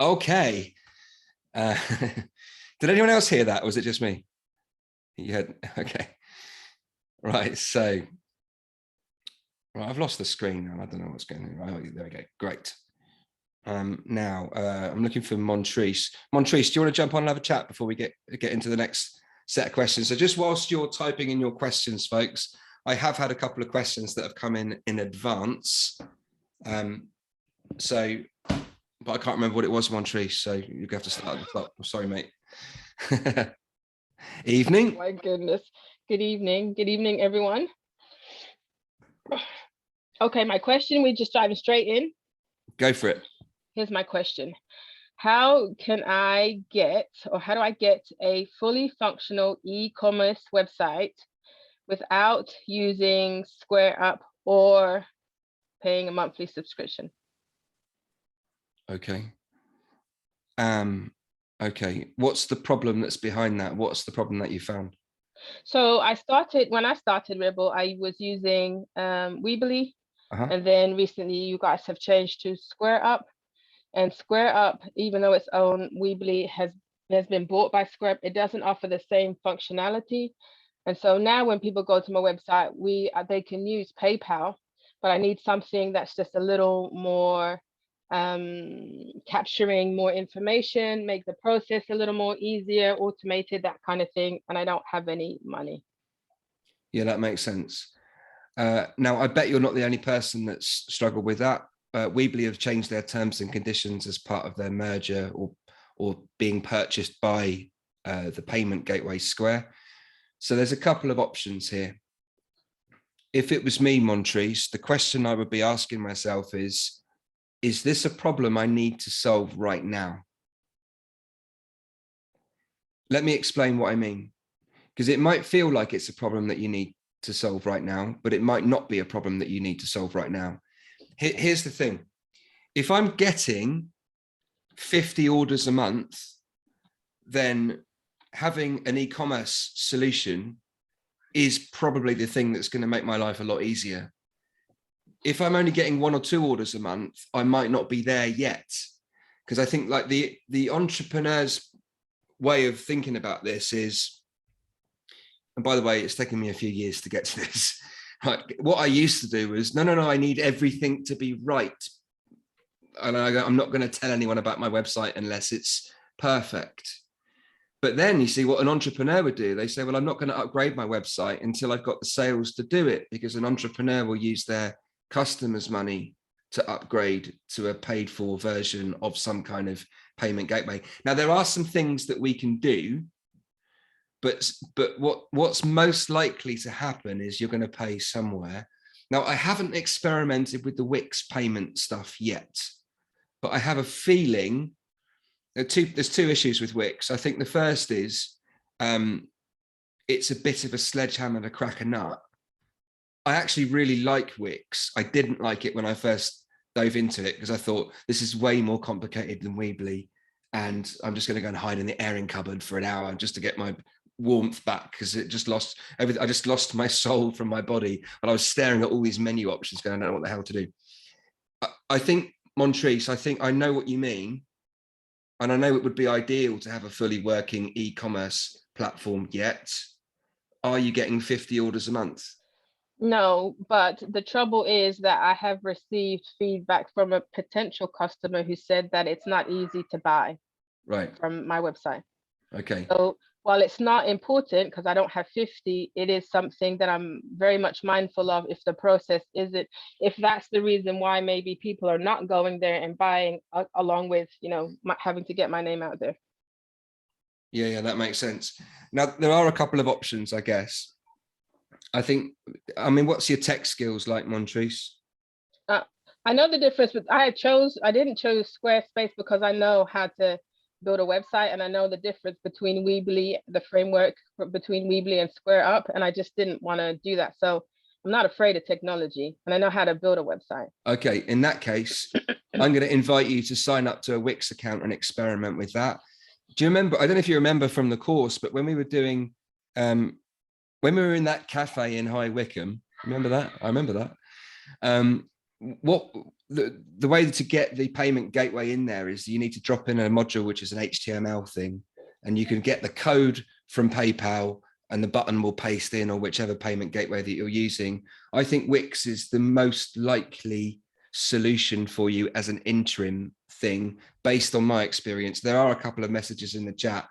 Okay. Uh, did anyone else hear that? Or was it just me? You had, okay. Right. So, right, I've lost the screen now. I don't know what's going on. Right, there we go. Great. Now I'm looking for Montrese. Montrese, do you want to jump on and have a chat before we get into the next set of questions? So just whilst you're typing in your questions, folks, I have had a couple of questions that have come in advance. But I can't remember what it was, Montrese. So you have to start at the top. I'm sorry, mate. Evening. Oh my goodness. Good evening. Good evening, everyone. Okay, my question, we just diving straight in. Go for it. Here's my question. How do I get a fully functional e-commerce website without using SquareUp or paying a monthly subscription? Okay. Okay. What's the problem that's behind that? What's the problem that you found? So when I started Rebel, I was using Weebly. And then recently you guys have changed to SquareUp. And SquareUp, even though its own Weebly has been bought by SquareUp, it doesn't offer the same functionality. And so now when people go to my website, they can use PayPal, but I need something that's just a little more capturing more information, make the process a little more easier, automated, that kind of thing. And I don't have any money. Yeah, that makes sense. Now, I bet you're not the only person that's struggled with that. Weebly have changed their terms and conditions as part of their merger or being purchased by the payment gateway Square. So there's a couple of options here. If it was me, Montrese, the question I would be asking myself is this a problem I need to solve right now? Let me explain what I mean, because it might feel like it's a problem that you need to solve right now, but it might not be a problem that you need to solve right now. Here's the thing. If I'm getting 50 orders a month, then having an e-commerce solution is probably the thing that's going to make my life a lot easier. If I'm only getting 1 or 2 orders a month, I might not be there yet. Because I think like the entrepreneur's way of thinking about this is, and by the way, it's taken me a few years to get to this. What I used to do was, no, I need everything to be right. And I'm not going to tell anyone about my website unless it's perfect. But then you see what an entrepreneur would do. They say, well, I'm not going to upgrade my website until I've got the sales to do it, because an entrepreneur will use their customers' money to upgrade to a paid for version of some kind of payment gateway. Now, there are some things that we can do, but what's most likely to happen is you're going to pay somewhere. Now, I haven't experimented with the Wix payment stuff yet, but I have a feeling there's two issues with Wix. I think the first is it's a bit of a sledgehammer to crack a nut. I actually really like Wix. I didn't like it when I first dove into it because I thought this is way more complicated than Weebly, and I'm just going to go and hide in the airing cupboard for an hour just to get my warmth back, because it just lost everything. I just lost my soul from my body, and I was staring at all these menu options going, I don't know what the hell to do. I think, Montrese, I know what you mean. And I know it would be ideal to have a fully working e-commerce platform yet. Are you getting 50 orders a month? No, but the trouble is that I have received feedback from a potential customer who said that it's not easy to buy from my website. Okay. So while it's not important because I don't have 50, it is something that I'm very much mindful of. If the process isn't, if that's the reason why maybe people are not going there and buying along with, having to get my name out there. Yeah, that makes sense. Now, there are a couple of options, I guess. I mean, what's your tech skills like, Montrese? I know the difference, but I didn't choose Squarespace because I know how to build a website, and I know the difference between Weebly, the framework between Weebly and SquareUp, and I just didn't want to do that. So I'm not afraid of technology, and I know how to build a website. Okay, in that case, I'm going to invite you to sign up to a Wix account and experiment with that. Do you remember, I don't know if you remember from the course, but when we were doing, when we were in that cafe in High Wycombe, remember that? I remember that. the way to get the payment gateway in there is you need to drop in a module, which is an HTML thing, and you can get the code from PayPal and the button will paste in, or whichever payment gateway that you're using. I think Wix is the most likely solution for you as an interim thing, based on my experience. There are a couple of messages in the chat.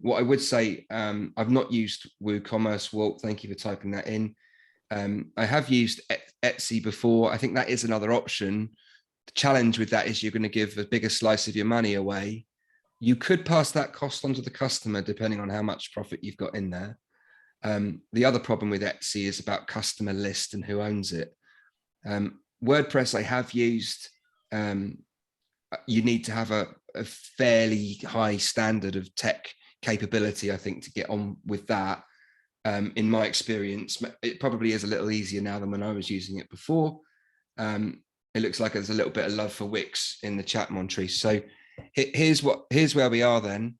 What I would say, I've not used WooCommerce. Walt, thank you for typing that in. I have used Etsy before. I think that is another option. The challenge with that is you're going to give a bigger slice of your money away. You could pass that cost on to the customer depending on how much profit you've got in there. The other problem with Etsy is about customer list and who owns it. WordPress I have used. You need to have a fairly high standard of tech capability, I think, to get on with that. In my experience, it probably is a little easier now than when I was using it before. It looks like there's a little bit of love for Wix in the chat, Montrese. So here's where we are then.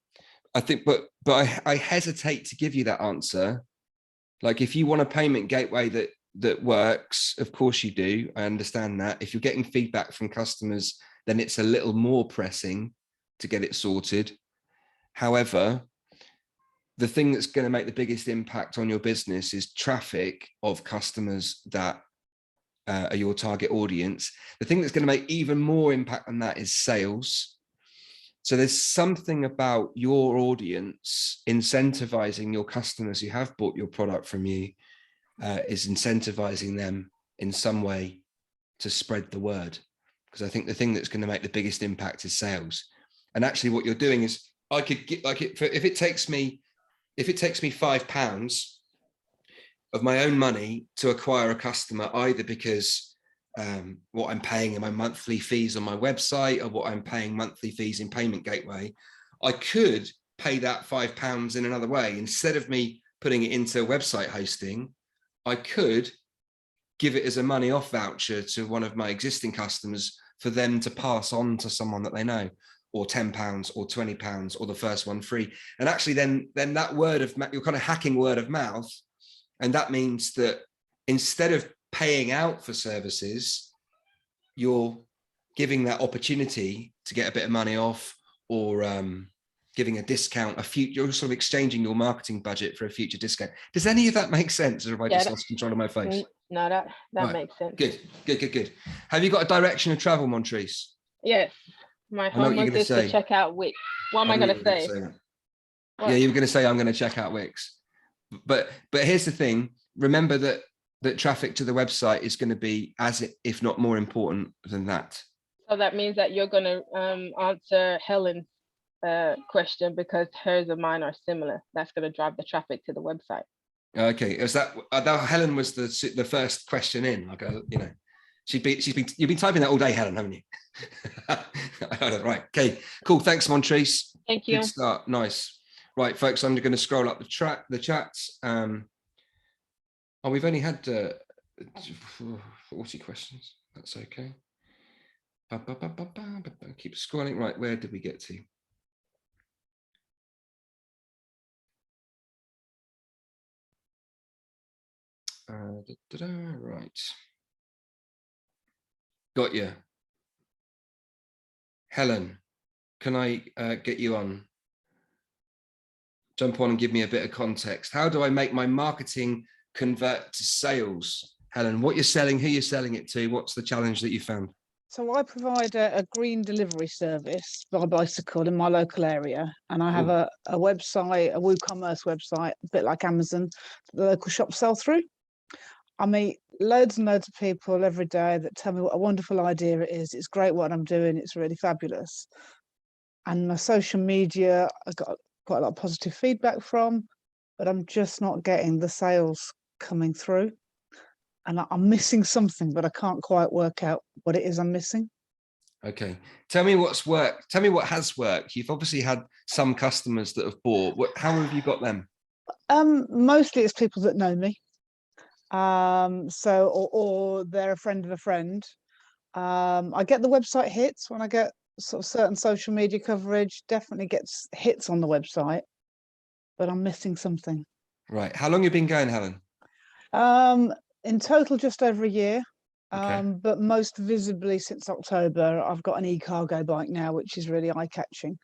I think, but I hesitate to give you that answer. Like, if you want a payment gateway that works, of course you do. I understand that. If you're getting feedback from customers, then it's a little more pressing to get it sorted. However, the thing that's going to make the biggest impact on your business is traffic of customers that are your target audience. The thing that's going to make even more impact on that is sales. So there's something about your audience incentivizing your customers who have bought your product from you, is incentivizing them in some way to spread the word. Because I think the thing that's going to make the biggest impact is sales. And actually what you're doing is, I could get, like, if it takes me £5 of my own money to acquire a customer, either because what I'm paying in my monthly fees on my website or what I'm paying monthly fees in Payment Gateway, I could pay that £5 in another way. Instead of me putting it into website hosting, I could give it as a money off voucher to one of my existing customers for them to pass on to someone that they know, or £10 or £20, or the first one free. And actually then that word of mouth, you're kind of hacking word of mouth. And that means that instead of paying out for services, you're giving that opportunity to get a bit of money off, or giving a discount, you're sort of exchanging your marketing budget for a future discount. Does any of that make sense, or have I just lost control of my face? No, that right. Makes sense. Good. Have you got a direction of travel, Montrese? Yes. My homework is to check out Wix. What am I going to say? Yeah, you were going to say, I'm going to check out Wix. But here's the thing. Remember that traffic to the website is going to be if not more important than that. So that means that you're going to answer Helen's question, because hers and mine are similar. That's going to drive the traffic to the website. Okay, is that Helen was the first question in? Like, you know, you've been typing that all day, Helen, haven't you? Right. Okay. Cool. Thanks, Montrese. Thank you. Good start. Nice. Right, folks. I'm going to scroll up the chats. Oh, we've only had 40 questions. That's okay. Keep scrolling. Right. Where did we get to? Right. Got you. Helen, can I get you on? Jump on and give me a bit of context. How do I make my marketing convert to sales? Helen, what you're selling, who you're selling it to, what's the challenge that you found? So I provide a green delivery service by bicycle in my local area, and I have a website, a WooCommerce website, a bit like Amazon, the local shops sell through. I meet loads and loads of people every day that tell me what a wonderful idea it is. It's great what I'm doing. It's really fabulous. And my social media, I've got quite a lot of positive feedback from, but I'm just not getting the sales coming through. And I'm missing something, but I can't quite work out what it is I'm missing. Okay. Tell me what's worked. Tell me what has worked. You've obviously had some customers that have bought. How have you got them? Mostly it's people that know me. Or they're a friend of a friend. I get the website hits when I get sort of certain social media coverage, definitely gets hits on the website, but I'm missing something. Right. How long have you been going, Helen? In total, just over a year. Okay. But most visibly since October, I've got an e-cargo bike now, which is really eye-catching.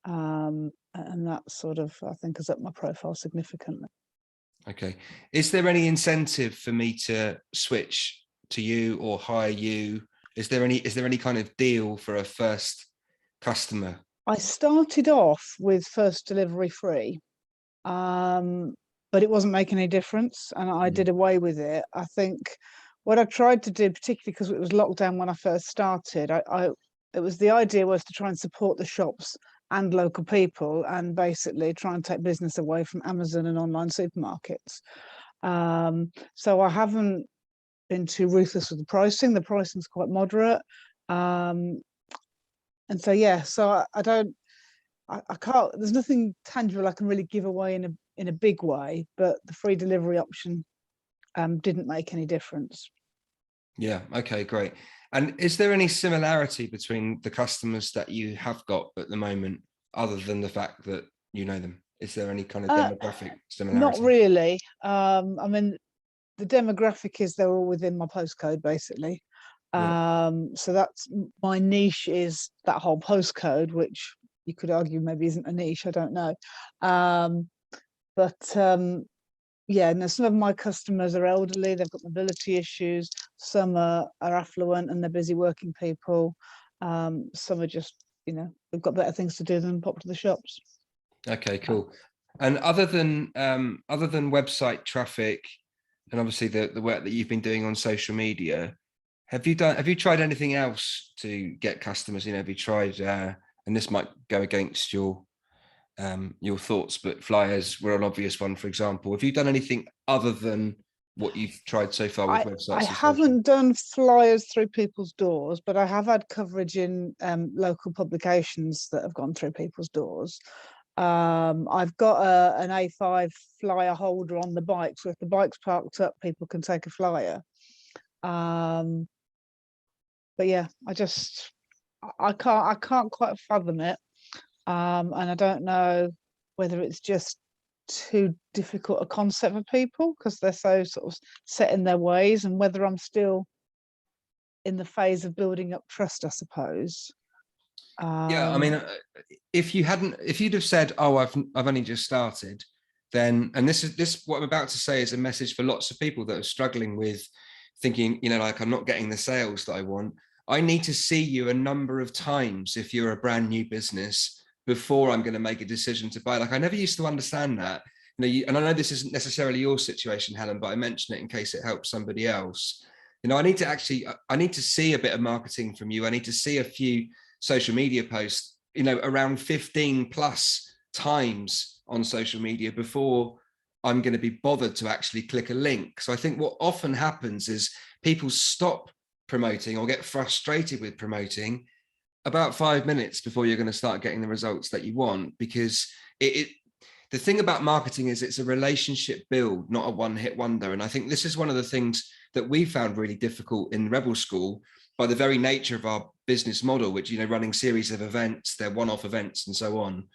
And that sort of, I think, has upped my profile significantly. Okay. Is there any incentive for me to switch to you or hire you? Is there any kind of deal for a first customer? I started off with first delivery free, but it wasn't making any difference, and I did away with it. I think what I tried to do, particularly because it was lockdown when I first started, it was the idea was to try and support the shops and local people, and basically try and take business away from Amazon and online supermarkets. So I haven't been too ruthless with the pricing. The pricing's quite moderate. And so, yeah, so I can't, there's nothing tangible I can really give away in a big way, but the free delivery option didn't make any difference. Yeah. Okay, great. And is there any similarity between the customers that you have got at the moment, other than the fact that you know them? Is there any kind of demographic similarity? Not really. I mean, the demographic is they're all within my postcode, basically. So that's my niche, is that whole postcode, which you could argue maybe isn't a niche, I don't know. Yeah, no, some of my customers are elderly, they've got mobility issues, some are affluent and they're busy working people. Some are just, they've got better things to do than pop to the shops. Okay, cool. And other than website traffic, and obviously the work that you've been doing on social media, have you tried anything else to get customers? Have you tried, and this might go against your thoughts, but flyers were an obvious one, for example. Have you done anything other than what you've tried so far with websites? I haven't done flyers through people's doors, but I have had coverage in local publications that have gone through people's doors. I've got an A5 flyer holder on the bike, so if the bike's parked up, people can take a flyer. But yeah, I can't quite fathom it. And I don't know whether it's just too difficult a concept for people because they're so sort of set in their ways, and whether I'm still in the phase of building up trust, I suppose. Yeah, I mean, if you'd have said, "Oh, I've only just started," then, and this what I'm about to say is a message for lots of people that are struggling with thinking, like, I'm not getting the sales that I want. I need to see you a number of times if you're a brand new business before I'm going to make a decision to buy. Like, I never used to understand that. And I know this isn't necessarily your situation, Helen, but I mention it in case it helps somebody else. I need to see a bit of marketing from you. I need to see a few social media posts, around 15 plus times on social media before I'm going to be bothered to actually click a link. So I think what often happens is people stop promoting or get frustrated with promoting about 5 minutes before you're going to start getting the results that you want, because the thing about marketing is it's a relationship build, not a one-hit wonder. And I think this is one of the things that we found really difficult in Rebel School by the very nature of our business model, which, running series of events, they're one-off events and so on.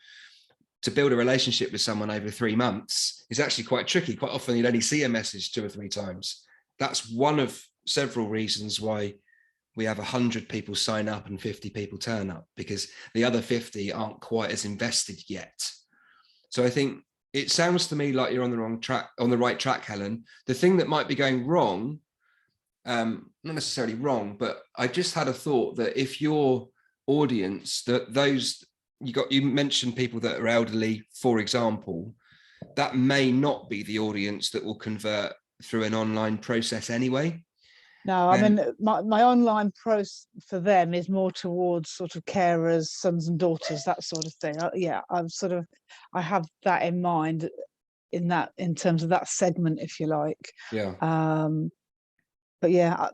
To build a relationship with someone over 3 months is actually quite tricky. Quite often you'd only see a message 2 or 3 times. That's one of several reasons why we have 100 people sign up and 50 people turn up, because the other 50 aren't quite as invested yet. So I think it sounds to me like you're on the right track, Helen. The thing that might be going wrong, not necessarily wrong, but I just had a thought that if your audience, that those you mentioned people that are elderly, for example, that may not be the audience that will convert through an online process anyway. No, I mean, my online process for them is more towards sort of carers, sons and daughters, that sort of thing. Yeah, I have that in mind in terms of that segment, if you like. Yeah. But yeah,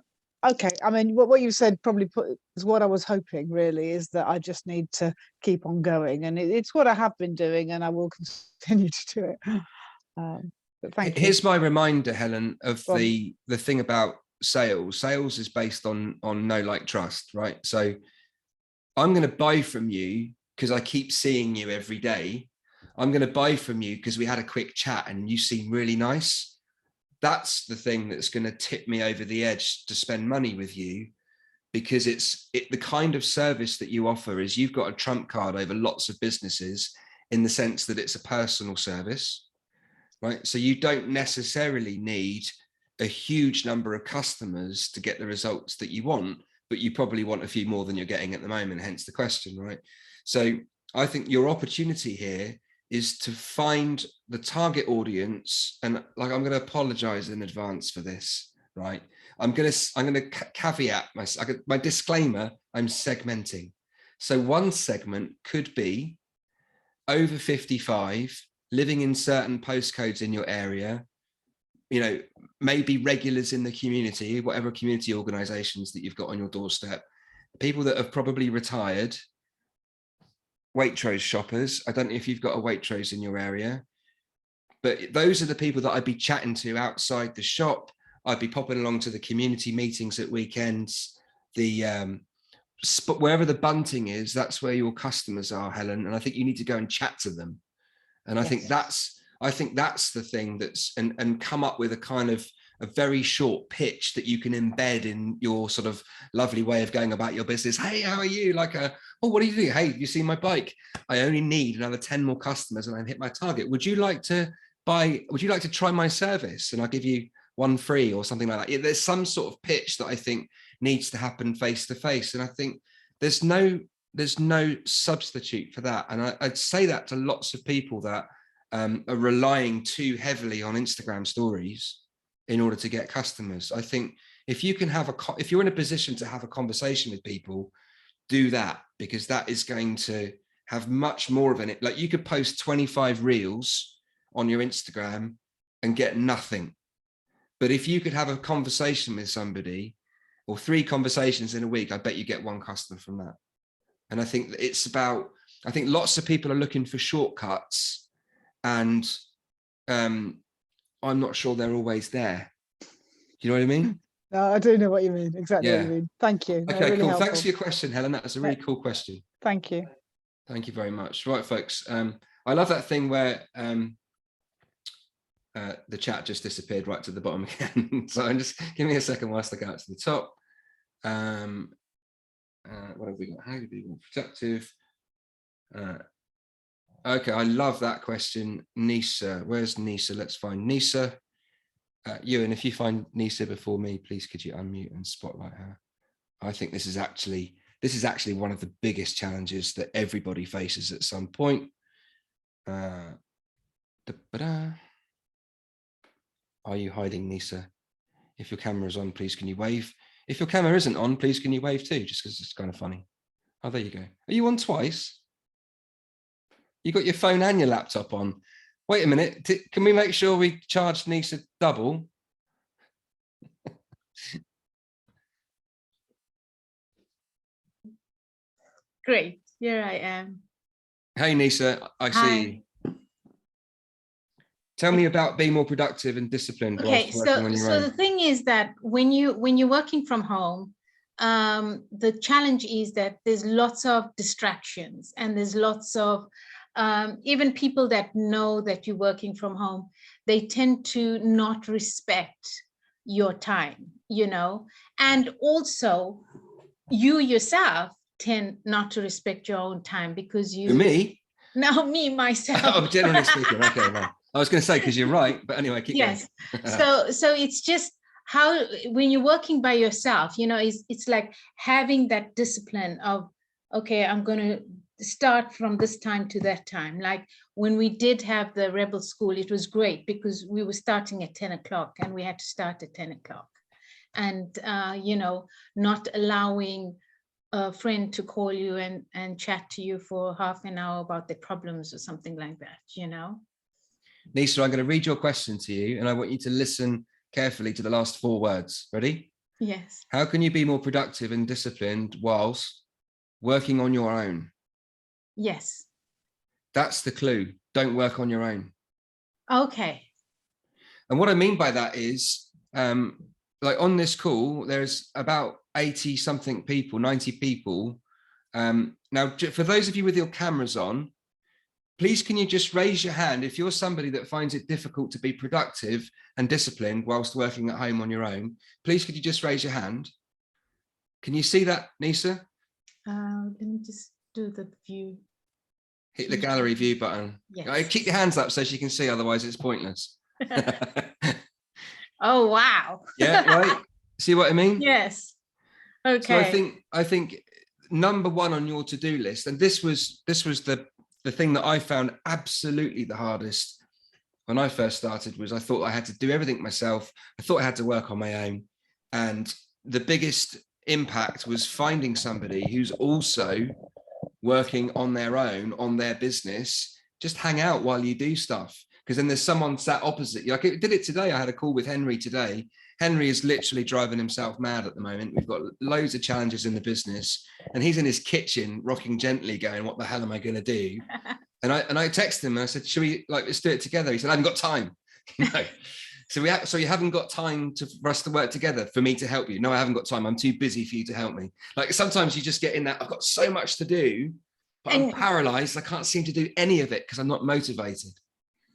okay. I mean, what you said probably is what I was hoping, really, is that I just need to keep on going, and it's what I have been doing, and I will continue to do it. But thank you. Here's my reminder, Helen, of the thing about sales. Sales is based on know, like, trust, right? So I'm going to buy from you because I keep seeing you every day. I'm going to buy from you because we had a quick chat and you seem really nice. that's the thing that's going to tip me over the edge to spend money with you, because the kind of service that you offer is you've got a trump card over lots of businesses in the sense that it's a personal service, right? So you don't necessarily need a huge number of customers to get the results that you want, but you probably want a few more than you're getting at the moment, hence the question, right? So I think your opportunity here is to find the target audience, and like, I'm going to apologize in advance for this, right? I'm going to caveat my disclaimer. I'm segmenting. So one segment could be over 55, living in certain postcodes in your area, you know, maybe regulars in the community, whatever community organizations that you've got on your doorstep, people that have probably retired, Waitrose shoppers. I don't know if you've got a Waitrose in your area, but those are the people that I'd be chatting to outside the shop. I'd be popping along to the community meetings at weekends, wherever the bunting is, that's where your customers are, Helen. And I think you need to go and chat to them. And I think that's the thing and come up with a kind of a very short pitch that you can embed in your sort of lovely way of going about your business. Hey, how are you? Like, oh, what do you do? Hey, you see my bike? I only need another 10 more customers and I've hit my target. Would you like to try my service? And I'll give you one free or something like that. There's some sort of pitch that I think needs to happen face to face. And I think there's no substitute for that. And I'd say that to lots of people that are relying too heavily on Instagram stories in order to get customers. I think if you can if you're in a position to have a conversation with people, do that, because that is going to have much more of an, like, you could post 25 reels on your Instagram and get nothing. But if you could have a conversation with somebody, or 3 conversations in a week, I bet you get 1 customer from that. And I think I think lots of people are looking for shortcuts, and I'm not sure they're always there. Do you know what I mean? No, I do know what you mean. Exactly what you mean. Thank you. Okay, really cool. Helpful. Thanks for your question, Helen. That was a really cool question. Thank you. Thank you very much. Right, folks. I love that thing where the chat just disappeared right to the bottom again. So I'm just give me a second whilst I go out to the top. What have we got? How to be more productive? Okay, I love that question. Nisa, where's Nisa? Let's find Nisa. Ewan, if you find Nisa before me, please could you unmute and spotlight her? I think this is actually one of the biggest challenges that everybody faces at some point. Are you hiding, Nisa? If your camera is on, please can you wave? If your camera isn't on, please can you wave too, just because it's kind of funny. Oh, there you go. Are you on twice? You got your phone and your laptop on. Wait a minute. Can we make sure we charge Nisa double? Great. Here I am. Hey, Nisa. I see you. Tell me about being more productive and disciplined. Okay, so the thing is that when you're working from home, the challenge is that there's lots of distractions, and there's lots of even people that know that you're working from home, they tend to not respect your time, you know, and also you yourself tend not to respect your own time because you. Me? No, me, myself. Oh, generally speaking. Okay, no. I was going to say, because you're right, but anyway, keep going. So it's just how, when you're working by yourself, you know, it's like having that discipline of, okay, I'm going to start from this time to that time. Like when we did have the Rebel School, it was great because we were starting at 10 o'clock and we had to start at 10 o'clock. And, you know, not allowing a friend to call you and chat to you for half an hour about the problems or something like that, you know. Nisa, I'm going to read your question to you, and I want you to listen carefully to the last 4 words. Ready? Yes. How can you be more productive and disciplined whilst working on your own? Yes. That's the clue. Don't work on your own. Okay. And what I mean by that is, like on this call, there's about 80 something people, 90 people. Now, for those of you with your cameras on, please can you just raise your hand if you're somebody that finds it difficult to be productive and disciplined whilst working at home on your own? Please could you just raise your hand? Can you see that, Nisa? Let me just do the view. Hit the gallery view button. Yes. Keep your hands up so she can see, otherwise it's pointless. Oh, wow. Yeah, right. See what I mean? Yes. Okay. So I think number one on your to-do list, and this was the thing that I found absolutely the hardest when I first started, was I thought I had to do everything myself. I thought I had to work on my own. And the biggest impact was finding somebody who's also working on their own, on their business. Just hang out while you do stuff, because then there's someone sat opposite you. Like I did it today. I had a call with Henry today. Henry is literally driving himself mad at the moment. We've got loads of challenges in the business, and he's in his kitchen rocking gently going, what the hell am I going to do? And I texted him and I said, should we, like, let's do it together? He said, I haven't got time. So you haven't got time for us to work together for me to help you? No, I haven't got time. I'm too busy for you to help me. Like sometimes you just get in that, I've got so much to do, but I'm paralyzed. I can't seem to do any of it because I'm not motivated.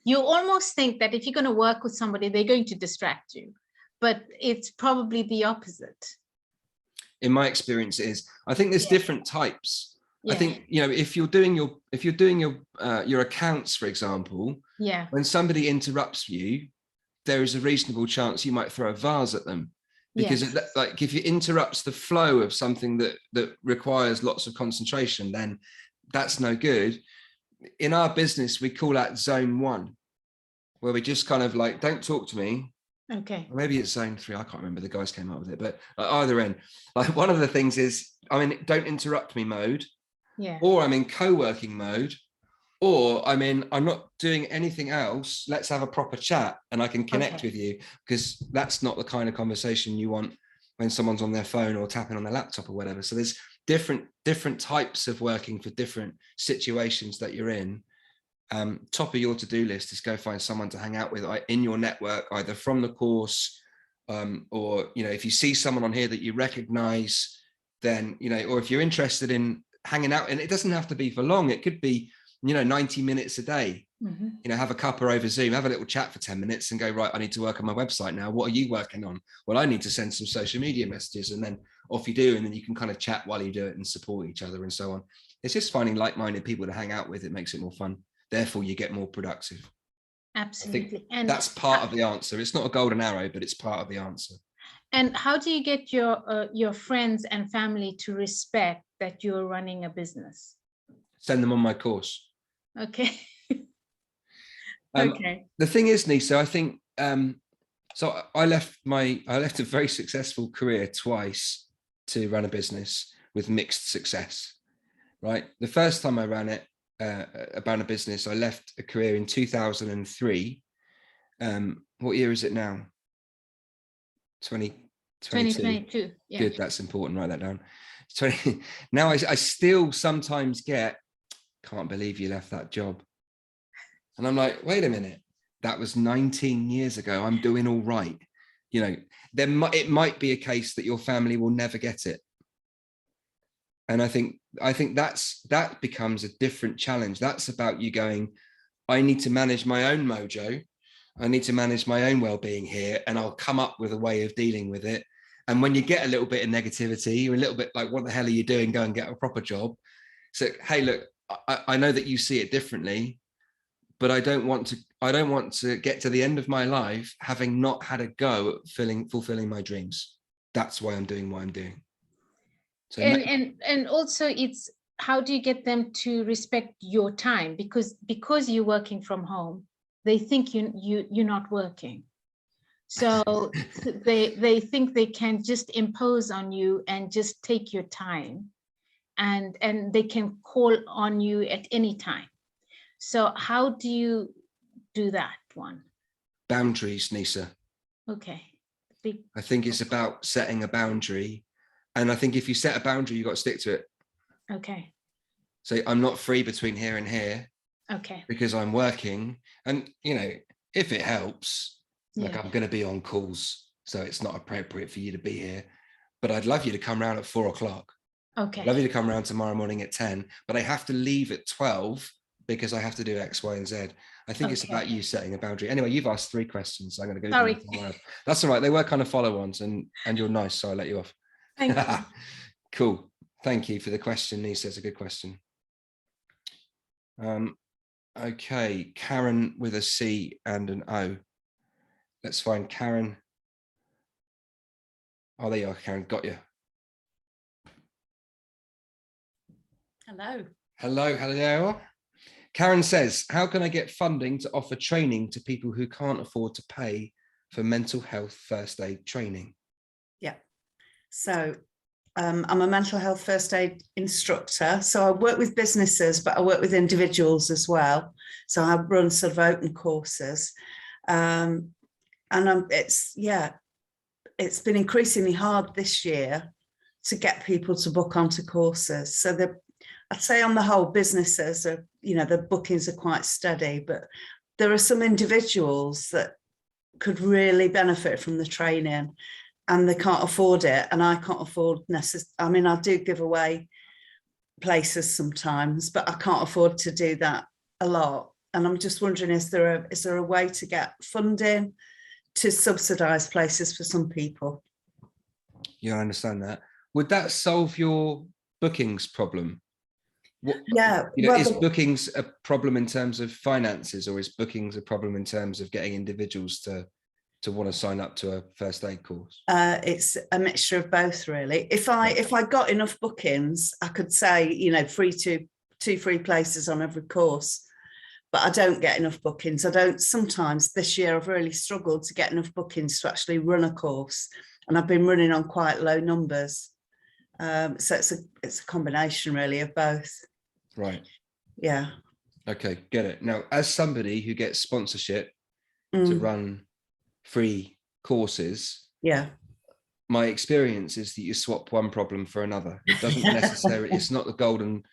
You almost think that if you're going to work with somebody, they're going to distract you, but it's probably the opposite. In my experience, it is. I think there's different types. Yeah. I think, you know, if you're doing your accounts, for example, when somebody interrupts you, there is a reasonable chance you might throw a vase at them, because like if it interrupts the flow of something that requires lots of concentration, then that's no good. In our business, we call that zone 1, where we just kind of like, don't talk to me. Okay. Or maybe it's zone 3. I can't remember. The guys came up with it, but at either end, like one of the things is I'm in don't interrupt me mode, or I'm in co-working mode, or I'm not doing anything else. Let's have a proper chat and I can connect with you, because that's not the kind of conversation you want when someone's on their phone or tapping on their laptop or whatever. So there's different types of working for different situations that you're in. Top of your to-do list is go find someone to hang out with in your network, either from the course, or, you know, if you see someone on here that you recognize, then, you know, or if you're interested in hanging out, and it doesn't have to be for long, it could be, you know, 90 minutes a day, you know, have a cuppa over Zoom, have a little chat for 10 minutes and go, right, I need to work on my website now. What are you working on? Well, I need to send some social media messages, and then off you do. And then you can kind of chat while you do it and support each other and so on. It's just finding like-minded people to hang out with. It makes it more fun. Therefore, you get more productive. Absolutely. And that's part of the answer. It's not a golden arrow, but it's part of the answer. And how do you get your friends and family to respect that you're running a business? Send them on my course. Okay. Okay. The thing is, Nisa, I think, so I left a very successful career twice to run a business with mixed success, right? The first time I ran it, about a business, I left a career in 2003. What year is it now? 2022. Yeah. Good, that's important. Write that down. 20. Now I still sometimes get, can't believe you left that job. And I'm like, wait a minute, that was 19 years ago. I'm doing all right. You know, it might be a case that your family will never get it. And I think that becomes a different challenge. That's about you going, I need to manage my own mojo. I need to manage my own well-being here, and I'll come up with a way of dealing with it. And when you get a little bit of negativity, you're a little bit like, what the hell are you doing? Go and get a proper job. So, hey, look, I know that you see it differently, but I don't want to get to the end of my life having not had a go at fulfilling my dreams. That's why I'm doing what I'm doing. So and also, it's how do you get them to respect your time? Because you're working from home, they think you're not working. So they think they can just impose on you and just take your time, and they can call on you at any time. So how do you do that one? Boundaries, Nisa. Okay. I think it's about setting a boundary. And I think if you set a boundary, you've got to stick to it. Okay. So I'm not free between here and here. Okay. Because I'm working. And, you know, if it helps, like I'm going to be on calls, so it's not appropriate for you to be here. But I'd love you to come around at 4 o'clock. Okay. I'd love you to come around tomorrow morning at 10, but I have to leave at 12 because I have to do X, Y, and Z. I think it's Okay. about you setting a boundary. Anyway, you've asked 3 questions. So I'm going to go. Sorry. That's all right. They were kind of follow-ons, and you're nice, so I let you off. Thank you. Cool. Thank you for the question, Nisa. It's a good question. Okay, Karen with a C and an O. Let's find Karen. Oh, there you are, Karen. Got you. Hello. Hello. Karen says, how can I get funding to offer training to people who can't afford to pay for mental health first aid training? Yeah. So I'm a mental health first aid instructor. So I work with businesses, but I work with individuals as well. So I run sort of open courses. And it's been increasingly hard this year to get people to book onto courses. So I'd say on the whole, businesses are, the bookings are quite steady, but there are some individuals that could really benefit from the training and they can't afford it. And I can't afford I do give away places sometimes, but I can't afford to do that a lot. And I'm just wondering, is there a way to get funding to subsidize places for some people? Yeah, I understand that. Would that solve your bookings problem? Is bookings a problem in terms of finances, or is bookings a problem in terms of getting individuals to want to sign up to a first aid course? It's a mixture of both, really. If I got enough bookings, I could say, two free places on every course, but I don't get enough bookings. Sometimes this year I've really struggled to get enough bookings to actually run a course, and I've been running on quite low numbers. So it's a combination really of both. Right. Yeah. Okay, get it. Now, as somebody who gets sponsorship to run free courses, my experience is that you swap one problem for another. It doesn't necessarily, it's not the golden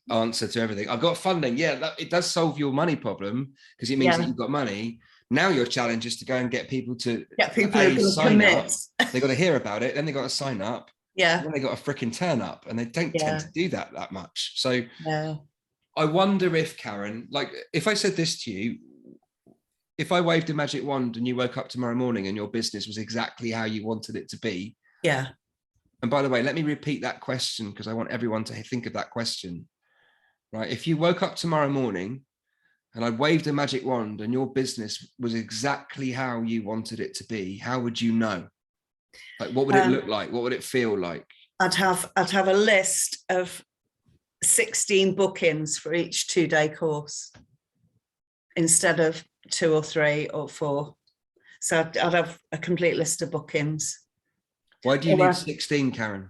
answer to everything. I've got funding. Yeah, it does solve your money problem because it means that you've got money. Now your challenge is to go and get people to sign up. They got to hear about it, then they got to sign up. Yeah. Then they got to freaking turn up, and they don't tend to do that much. So I wonder if, Karen, like if I said this to you, if I waved a magic wand and you woke up tomorrow morning and your business was exactly how you wanted it to be. Yeah. And by the way, let me repeat that question because I want everyone to think of that question. Right? If you woke up tomorrow morning and I waved a magic wand and your business was exactly how you wanted it to be, how would you know? Like, what would it look like? What would it feel like? I'd have a list of 16 bookings for each 2-day course instead of 2 or 3 or 4. So I'd have a complete list of bookings. Why do you need 16, Karen?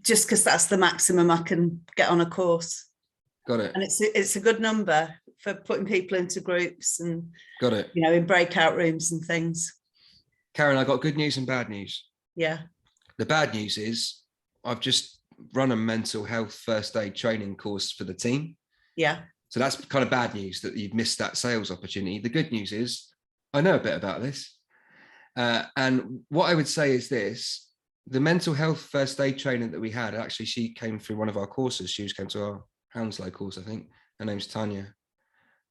Just because that's the maximum I can get on a course. Got it. And it's a good number for putting people into groups and got it. In breakout rooms and things. Karen, I got good news and bad news. Yeah. The bad news is I've just run a mental health first aid training course for the team. Yeah. So that's kind of bad news that you've missed that sales opportunity. The good news is I know a bit about this. And what I would say is this, the mental health first aid training that we had, actually, she came through one of our courses. She came to our Hounslow course, I think. Her name's Tanya.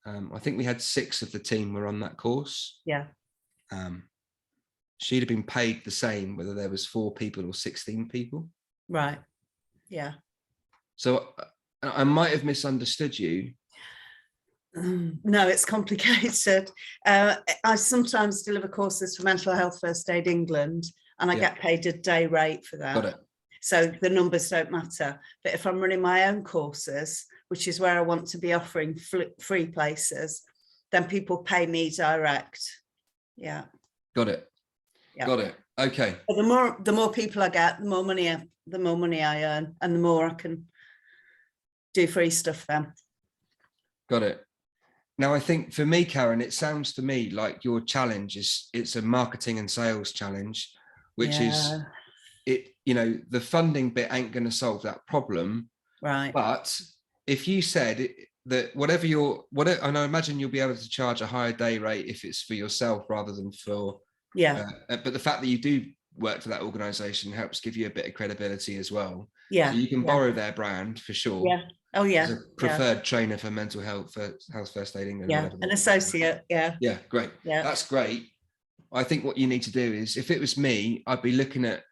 I think we had 6 of the team were on that course. Yeah. She'd have been paid the same whether there was 4 people or 16 people. Right. Yeah. So I might have misunderstood you. No, it's complicated. I sometimes deliver courses for Mental Health First Aid England, and I get paid a day rate for that. Got it. So the numbers don't matter. But if I'm running my own courses, which is where I want to be offering free places, then people pay me direct. Yeah. Got it. Yeah. Got it. Okay. But the more people I get, the more money I earn, and the more I can do free stuff then. Got it. Now, I think for me, Karen, it sounds to me like your challenge it's a marketing and sales challenge, which is the funding bit ain't going to solve that problem. Right. But if you said that and I imagine you'll be able to charge a higher day rate if it's for yourself rather than for, but the fact that you do work for that organization helps give you a bit of credibility as well. Yeah. So you can borrow their brand for sure. Yeah. Oh yeah. As a preferred trainer for mental health, for health first aid England. Yeah. An associate. Yeah. Yeah, great. Yeah. That's great. I think what you need to do is, if it was me, I'd be looking at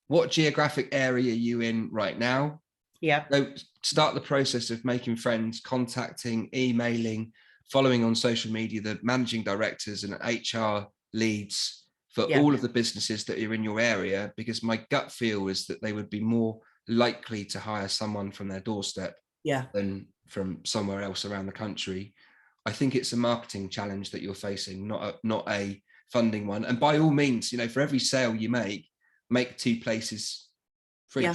what geographic area are you in right now? Yeah. So start the process of making friends, contacting, emailing, following on social media, the managing directors and HR leads for all of the businesses that are in your area, because my gut feel is that they would be more likely to hire someone from their doorstep than from somewhere else around the country. I think it's a marketing challenge that you're facing, not a funding one. And by all means, you know, for every sale you make 2 places free.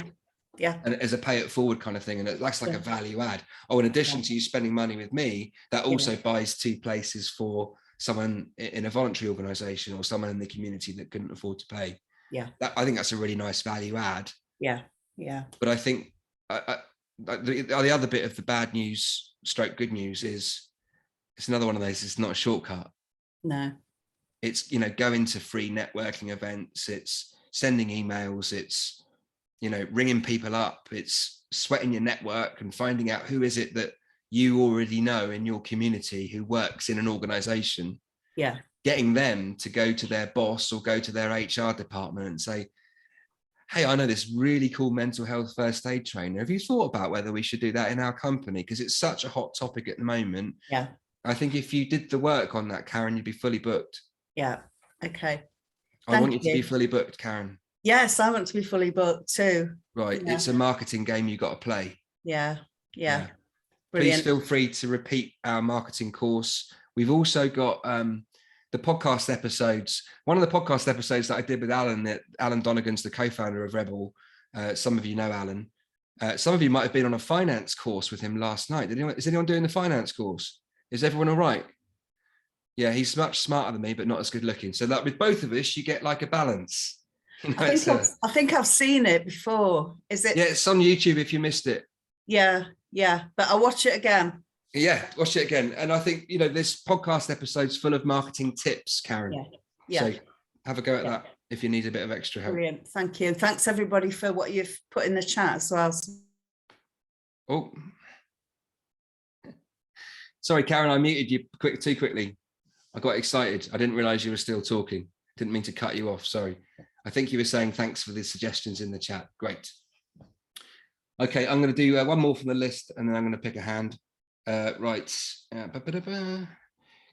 Yeah. And as a pay it forward kind of thing. And that's like a value add. Oh, in addition to you spending money with me, that also buys 2 places for someone in a voluntary organization or someone in the community that couldn't afford to pay. Yeah. I think that's a really nice value add. Yeah. Yeah. But I think the other bit of the bad news stroke good news is it's another one of those, it's not a shortcut. No. It's, you know, going to free networking events, it's sending emails, it's, you know, ringing people up, it's sweating your network and finding out who is it that you already know in your community who works in an organization. Yeah. Getting them to go to their boss or go to their HR department and say, hey, I know this really cool mental health first aid trainer. Have you thought about whether we should do that in our company? Because it's such a hot topic at the moment. Yeah. I think if you did the work on that, Karen, you'd be fully booked. Yeah. Okay. I want you to be fully booked, Karen. Yes, I want to be fully booked too. Right. Yeah. It's a marketing game you got to play. Yeah. Yeah. Please feel free to repeat our marketing course. We've also got the podcast episodes. One of the podcast episodes that I did with Alan, Alan Donegan's the co-founder of Rebel. Some of you know Alan. Some of you might have been on a finance course with him last night. Is anyone doing the finance course? Is everyone all right? Yeah, he's much smarter than me, but not as good looking. So that with both of us, you get like a balance. You know, I think I've seen it before. Is it? Yeah, it's on YouTube if you missed it. Yeah, yeah. But I'll watch it again. Yeah, watch it again. And I think, you know, this podcast episode's full of marketing tips, Karen. Yeah. So have a go at that if you need a bit of extra help. Brilliant. Thank you. And thanks everybody for what you've put in the chat as well. Oh, sorry, Karen, I muted you too quickly. I got excited. I didn't realize you were still talking. Didn't mean to cut you off. Sorry. I think you were saying thanks for the suggestions in the chat. Great. Okay, I'm going to do one more from the list and then I'm going to pick a hand. Right.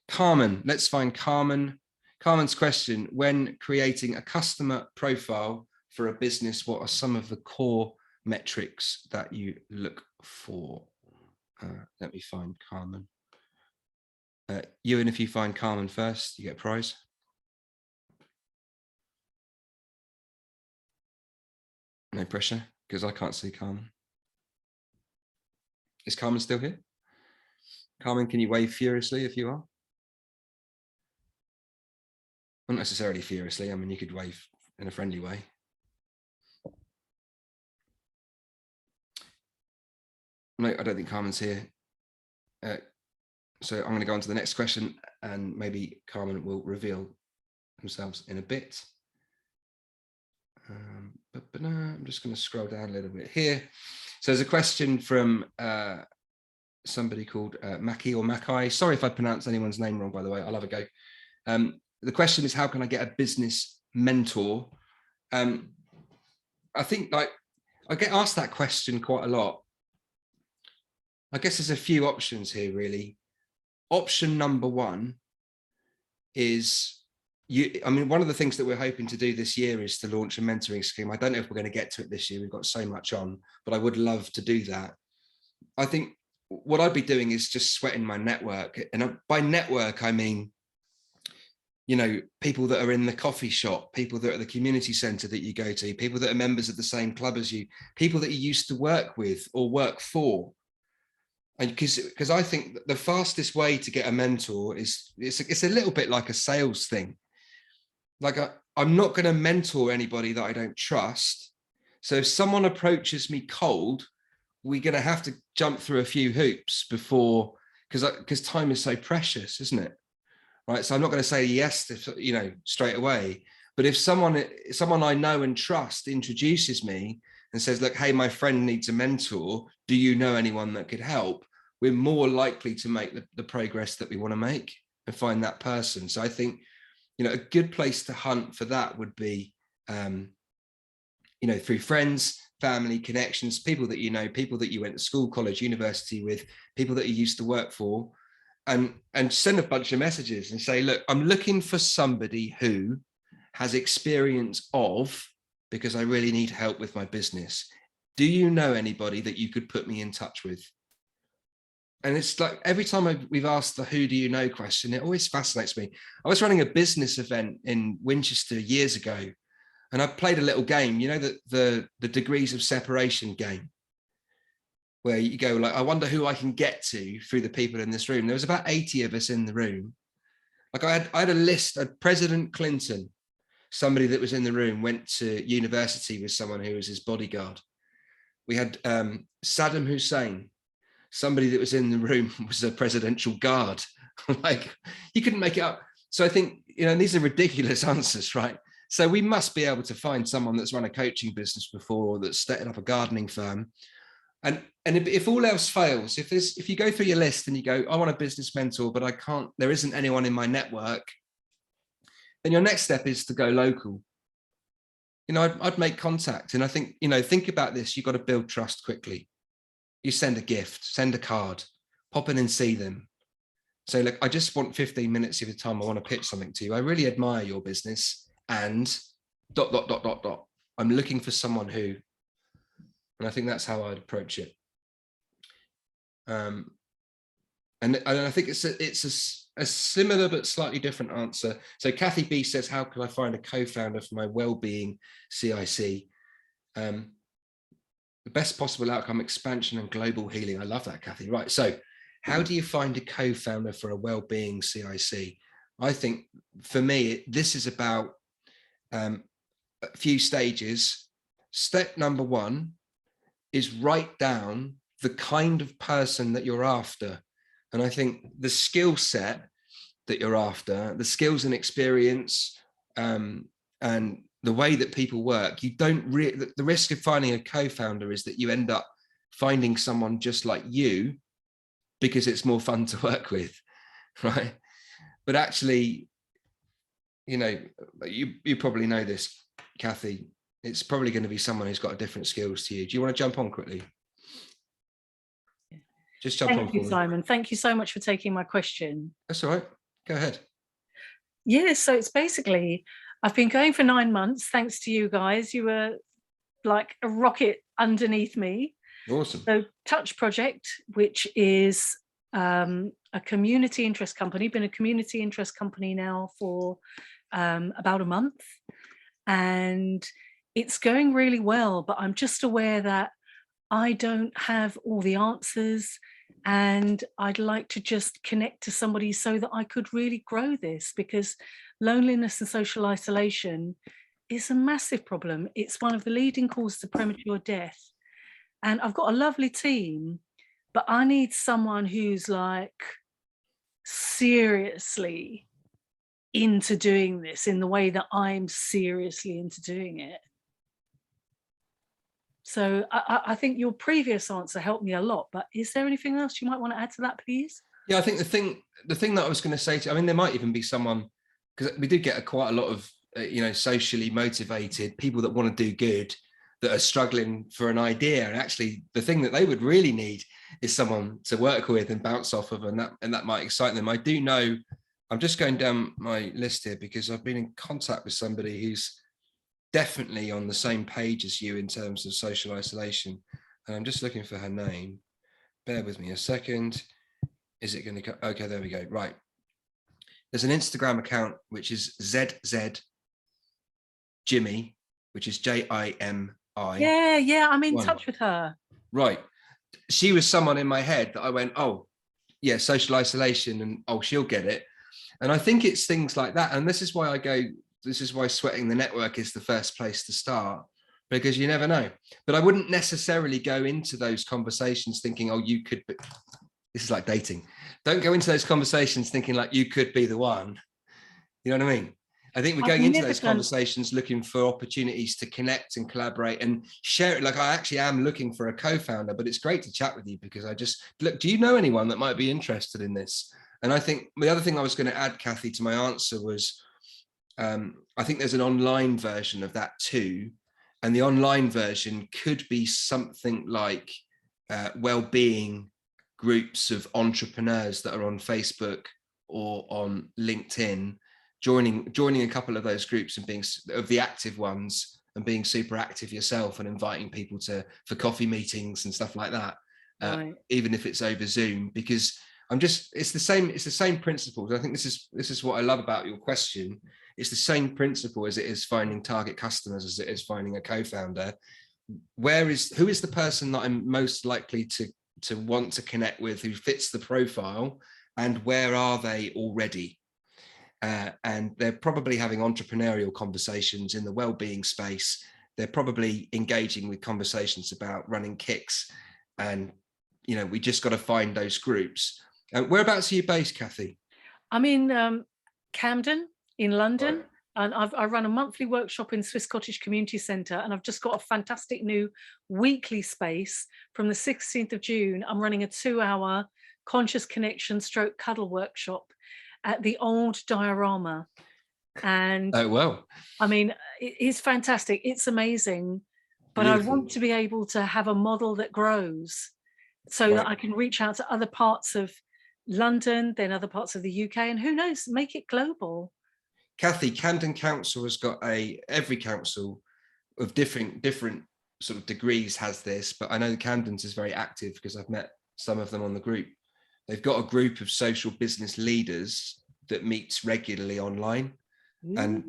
Carmen, let's find Carmen. Carmen's question: when creating a customer profile for a business, what are some of the core metrics that you look for? Let me find Carmen. Ewan, if you find Carmen first, you get a prize. No pressure, because I can't see Carmen. Is Carmen still here? Carmen, can you wave furiously if you are? Not necessarily furiously. I mean, you could wave in a friendly way. No, I don't think Carmen's here. So I'm going to go on to the next question and maybe Carmen will reveal themselves in a bit. I'm just going to scroll down a little bit here. So there's a question from somebody called Maki or Makai. Sorry if I pronounce anyone's name wrong, by the way. I'll have a go. The question is, how can I get a business mentor? I think like I get asked that question quite a lot. I guess there's a few options here, really. Option number one is one of the things that we're hoping to do this year is to launch a mentoring scheme. I don't know if we're going to get to it this year. We've got so much on, but I would love to do that. I think what I'd be doing is just sweating my network. And by network, I mean, you know, people that are in the coffee shop, people that are at the community center that you go to, people that are members of the same club as you, people that you used to work with or work for. And because I think the fastest way to get a mentor is it's a little bit like a sales thing. Like I'm not going to mentor anybody that I don't trust. So if someone approaches me cold, we're going to have to jump through a few hoops before, because time is so precious, isn't it? Right. So I'm not going to say yes to, you know, straight away. But if someone I know and trust introduces me, and says, look, hey, my friend needs a mentor. Do you know anyone that could help? We're more likely to make the progress that we want to make and find that person. So I think, you know, a good place to hunt for that would be, you know, through friends, family, connections, people that you know, people that you went to school, college, university with, people that you used to work for, and send a bunch of messages and say, look, I'm looking for somebody who has experience of, because I really need help with my business. Do you know anybody that you could put me in touch with? And it's like every time we've asked the who do you know question, it always fascinates me. I was running a business event in Winchester years ago, and I played a little game, you know, the degrees of separation game, where you go like, I wonder who I can get to through the people in this room. There was about 80 of us in the room. Like I had a list of President Clinton, somebody that was in the room, went to university with someone who was his bodyguard. We had Saddam Hussein, somebody that was in the room was a presidential guard. Like, you couldn't make it up. So I think, you know, these are ridiculous answers, right? So we must be able to find someone that's run a coaching business before, or that's started up a gardening firm. And if all else fails, if you go through your list and you go, I want a business mentor, but I can't, there isn't anyone in my network, then your next step is to go local. You know, I'd make contact. And I think, you know, think about this, you've got to build trust quickly. You send a gift, send a card, pop in and see them. Say, look, I just want 15 minutes of your time. I want to pitch something to you. I really admire your business and ... I'm looking for someone who, and I think that's how I'd approach it. And I think it's a similar but slightly different answer. So Kathy B says, how can I find a co-founder for my well-being CIC? The best possible outcome, expansion and global healing. I love that, Kathy. Right. So how do you find a co-founder for a well-being CIC? I think for me, this is about a few stages. Step number one is write down the kind of person that you're after. And I think the skill set that you're after, the skills and experience, and the way that people work, you don't really, the risk of finding a co-founder is that you end up finding someone just like you because it's more fun to work with, right? But actually, you know, you probably know this, Kathy, it's probably going to be someone who's got different skills to you. Do you want to jump on quickly? Just jump on. Thank you, Simon. Thank you so much for taking my question. That's all right. Go ahead. Yeah, so it's basically, I've been going for 9 months, thanks to you guys. You were like a rocket underneath me. Awesome. So Touch Project, which is a community interest company, been a community interest company now for about a month. And it's going really well, but I'm just aware that I don't have all the answers, and I'd like to just connect to somebody so that I could really grow this, because loneliness and social isolation is a massive problem. It's one of the leading causes of premature death. And I've got a lovely team, but I need someone who's like seriously into doing this in the way that I'm seriously into doing it. So I think your previous answer helped me a lot, but is there anything else you might want to add to that, please? Yeah, I think the thing that I was going to say to, I mean, there might even be someone, because we do get quite a lot of, you know, socially motivated people that want to do good, that are struggling for an idea. And actually the thing that they would really need is someone to work with and bounce off of, and that might excite them. I do know, I'm just going down my list here because I've been in contact with somebody who's definitely on the same page as you in terms of social isolation. And I'm just looking for her name. Bear with me a second. Is it going to go? Okay, there we go. Right. There's an Instagram account, which is ZZ Jimmy, which is JIMI. Yeah, I'm in touch with her. Right. She was someone in my head that I went, oh, yeah, social isolation, and oh, she'll get it. And I think it's things like that. And this is why I go, this is why sweating the network is the first place to start, because you never know. But I wouldn't necessarily go into those conversations thinking, oh, you could be, this is like dating. Don't go into those conversations thinking like you could be the one. You know what I mean? I think we're going into those conversations looking for opportunities to connect and collaborate and share it. Like, I actually am looking for a co-founder, but it's great to chat with you because I just look, do you know anyone that might be interested in this? And I think the other thing I was going to add, Kathy, to my answer was, I think there's an online version of that too. And the online version could be something like well-being groups of entrepreneurs that are on Facebook or on LinkedIn, joining a couple of those groups and being of the active ones and being super active yourself and inviting people for coffee meetings and stuff like that, right. Even if it's over Zoom, because it's the same principles. I think this is what I love about your question. It's the same principle as it is finding target customers, as it is finding a co-founder. Who is the person that I'm most likely to want to connect with, who fits the profile, and where are they already? And they're probably having entrepreneurial conversations in the well-being space. They're probably engaging with conversations about running kicks, and we just got to find those groups. Whereabouts are you based, Kathy? I'm in Camden in London. Right. And I run a monthly workshop in Swiss Cottage Community Centre, and I've just got a fantastic new weekly space from the 16th of June. I'm running a 2-hour conscious connection / cuddle workshop at the old diorama. And oh, well, I mean, it's fantastic. It's amazing. But beautiful. I want to be able to have a model that grows so that I can reach out to other parts of London, then other parts of the UK, and who knows, make it global. Kathy, Camden Council has got every council of different sort of degrees has this, but I know Camden's is very active because I've met some of them on the group. They've got a group of social business leaders that meets regularly online. Ooh. And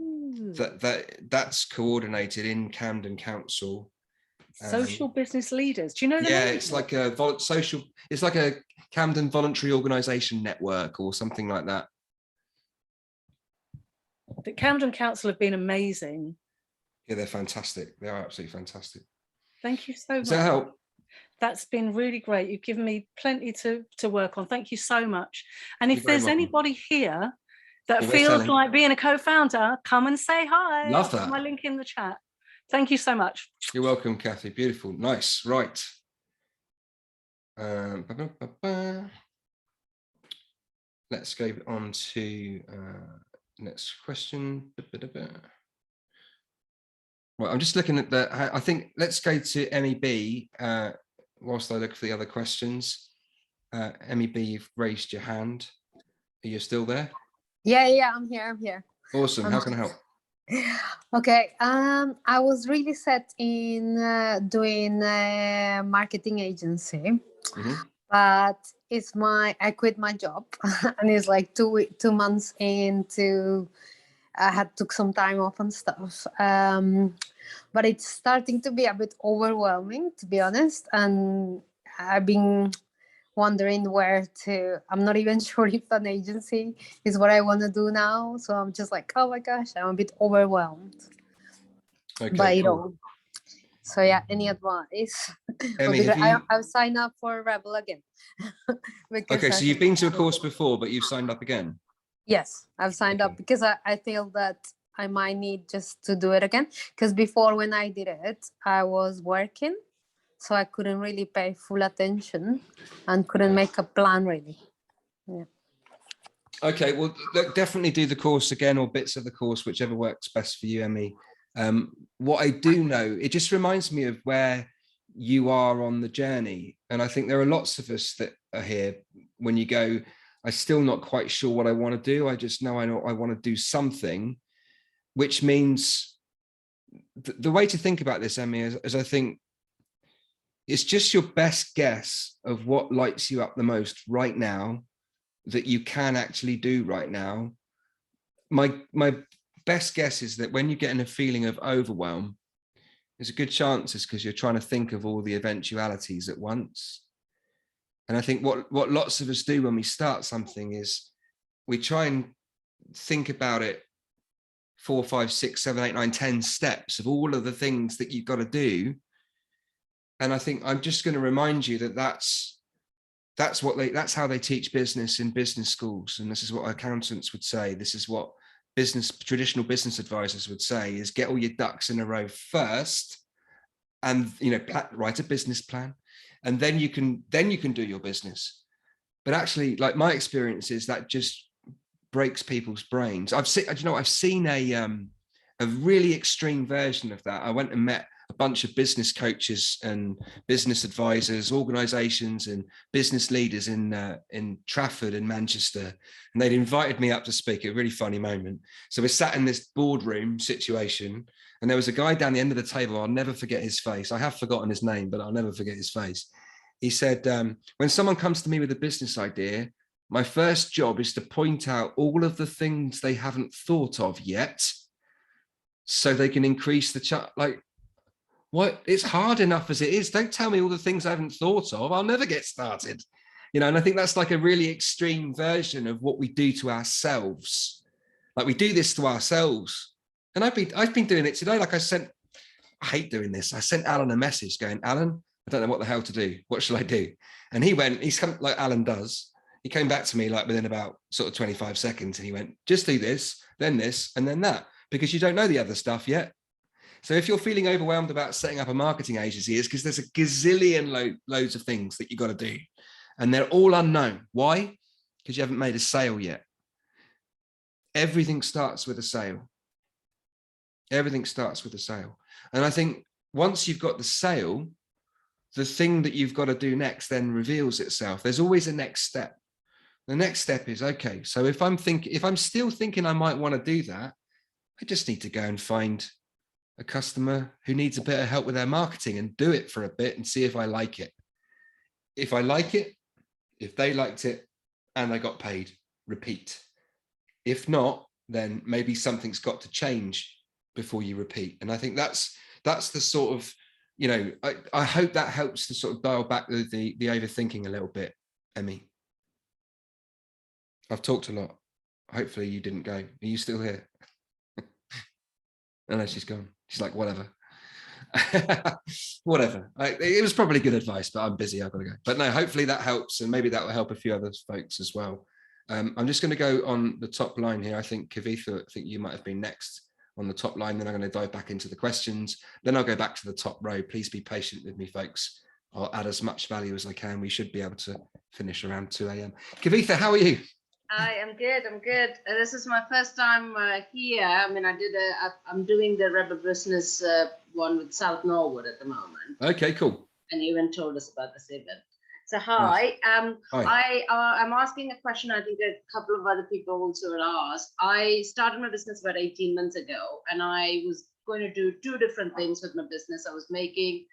that's coordinated in Camden Council. Social business leaders. Do you know the Yeah, name? it's like it's like a Camden Voluntary Organisation Network or something like that. The Camden Council have been amazing. Yeah, they're fantastic. They are absolutely fantastic. Thank you so much. Does that help? That's been really great. You've given me plenty to work on. Thank you so much. And if there's anybody here that feels like being a co-founder, come and say hi. Love that. I'll put my link in the chat. Thank you so much. You're welcome, Kathy. Beautiful. Nice. Right. Let's go on to next question. Well, I'm just looking at I think let's go to MEB whilst I look for the other questions. MEB, you've raised your hand. Are you still there? Yeah, I'm here. Awesome. How can I help? Okay, I was really set in doing a marketing agency, but I quit my job and it's like 2 months into, I took some time off and stuff. But it's starting to be a bit overwhelming, to be honest. And I've been wondering I'm not even sure if an agency is what I want to do now. So I'm just like, oh my gosh, I'm a bit overwhelmed by it all. So yeah, any advice? I've signed up for Rebel again. Okay, so you've been to a course before, but you've signed up again? Yes, I've signed up because I feel that I might need just to do it again. Because before, when I did it, I was working. So I couldn't really pay full attention and couldn't make a plan really. Yeah. Okay, well, definitely do the course again or bits of the course, whichever works best for you, Emmy. What I do know, it just reminds me of where you are on the journey. And I think there are lots of us that are here when you go, I'm still not quite sure what I want to do. I just know I want to do something, which means the way to think about this, Emmy, is I think, it's just your best guess of what lights you up the most right now that you can actually do right now. My best guess is that when you're getting a feeling of overwhelm, there's a good chance it's because you're trying to think of all the eventualities at once. And I think what lots of us do when we start something is we try and think about it 4, 5, 6, 7, 8, 9, 10 steps of all of the things that you've got to do. And I think I'm just going to remind you that that's how they teach business in business schools. And this is what accountants would say. This is what traditional business advisors would say is get all your ducks in a row first, and write a business plan, and then you can do your business. But actually, like, my experience is that just breaks people's brains. I've seen a really extreme version of that. I went and met a bunch of business coaches and business advisors, organizations and business leaders in Trafford and Manchester, and they'd invited me up to speak. A really funny moment. So we're sat in this boardroom situation, and there was a guy down the end of the table. I'll never forget his face. I have forgotten his name, but I'll never forget his face. He said, when someone comes to me with a business idea, my first job is to point out all of the things they haven't thought of yet, so they can increase the like, what? It's hard enough as it is. Don't tell me all the things I haven't thought of. I'll never get started. And I think that's like a really extreme version of what we do to ourselves. Like, we do this to ourselves. And I've been doing it today. Like, I hate doing this. I sent Alan a message going, Alan, I don't know what the hell to do. What shall I do? And he's come, like Alan does. He came back to me like within about sort of 25 seconds, and he went, just do this, and then that, because you don't know the other stuff yet. So if you're feeling overwhelmed about setting up a marketing agency, it's because there's a gazillion loads of things that you've got to do, and they're all unknown. Why? Because you haven't made a sale yet. Everything starts with a sale. Everything starts with a sale. And I think once you've got the sale, the thing that you've got to do next then reveals itself. There's always a next step. The next step is, okay, so if I'm still thinking I might want to do that, I just need to go and find a customer who needs a bit of help with their marketing and do it for a bit and see if I like it. If I like it, if they liked it and I got paid, repeat. If not, then maybe something's got to change before you repeat. And I think that's the sort of, I hope that helps to sort of dial back the overthinking a little bit, Emmy. I've talked a lot. Hopefully you didn't go. Are you still here? Oh, no, she's gone. She's like, whatever. Whatever. It was probably good advice, but I'm busy. I've got to go. But no, hopefully that helps, and maybe that will help a few other folks as well. I'm just going to go on the top line here. I think, Kavitha, I think you might have been next on the top line. Then I'm going to dive back into the questions. Then I'll go back to the top row. Please be patient with me, folks. I'll add as much value as I can. We should be able to finish around 2 a.m. Kavitha, how are you? Hi, I'm good. This is my first time here. I mean, I'm doing the Rebel Business one with South Norwood at the moment. Okay, cool. And you even told us about this event. So hi. Hi. I'm asking a question. I think a couple of other people also had asked. I started my business about 18 months ago, and I was going to do 2 different things with my business. I was making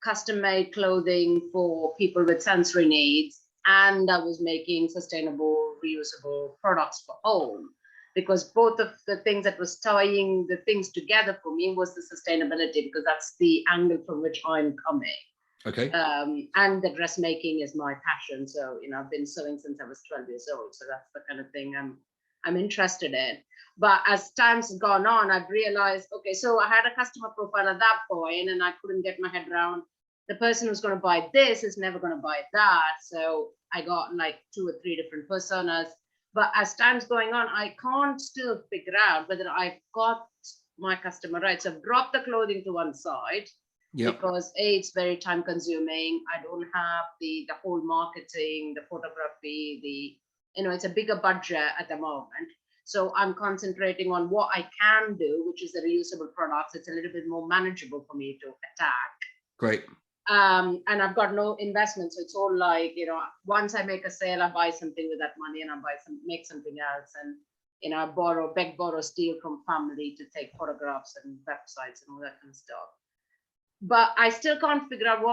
custom-made clothing for people with sensory needs, and I was making sustainable, reusable products for home, because both of the things that was tying the things together for me was the sustainability, because that's the angle from which I'm coming. Okay. And the dressmaking is my passion. So, I've been sewing since I was 12 years old. So that's the kind of thing I'm interested in. But as time's gone on, I've realized, okay, so I had a customer profile at that point, and I couldn't get my head around the person who's going to buy this is never going to buy that. So I got like 2 or 3 different personas. But as time's going on, I can't still figure out whether I've got my customer right. So I've dropped the clothing to one side. Yep. Because it's very time consuming. I don't have the whole marketing, the photography, it's a bigger budget at the moment. So I'm concentrating on what I can do, which is the reusable products. It's a little bit more manageable for me to attack. Great. And I've got no investment. So it's all like, once I make a sale, I buy something with that money, and I make something else. And, I borrow, steal from family to take photographs and websites and all that kind of stuff. But I still can't figure out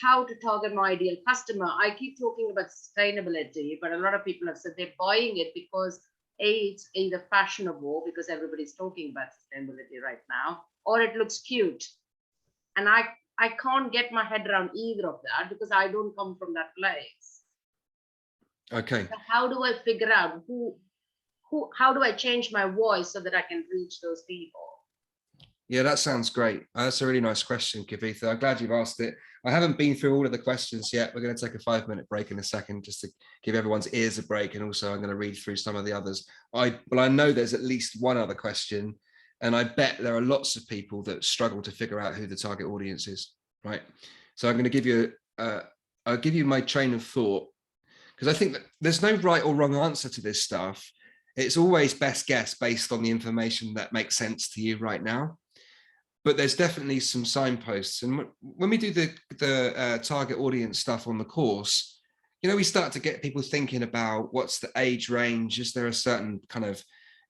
how to target my ideal customer. I keep talking about sustainability, but a lot of people have said they're buying it because it's either fashionable, because everybody's talking about sustainability right now, or it looks cute. And I can't get my head around either of that, because I don't come from that place. Okay. So how do I figure out how do I change my voice so that I can reach those people? Yeah, that sounds great. That's a really nice question, Kavitha. I'm glad you've asked it. I haven't been through all of the questions yet. We're going to take a 5-minute break in a second, just to give everyone's ears a break. And also I'm going to read through some of the others. I know there's at least one other question, and I bet there are lots of people that struggle to figure out who the target audience is, right? So I'm going to give you, I'll give you my train of thought, because I think that there's no right or wrong answer to this stuff. It's always best guess based on the information that makes sense to you right now. But there's definitely some signposts. And when we do the target audience stuff on the course, you know, we start to get people thinking about what's the age range. Is there a certain kind of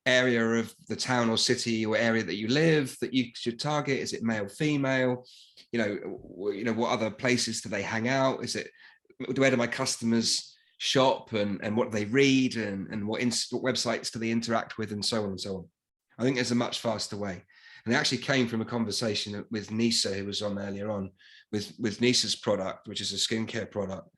area of the town or city or area that you live that you should target? Is it male, female? You know, what other places do they hang out? Is it, where do my customers shop, and what do they read, and what websites do they interact with, and so on and so on. I think there's a much faster way. And it actually came from a conversation with Nisa, who was on earlier on, with Nisa's product, which is a skincare product.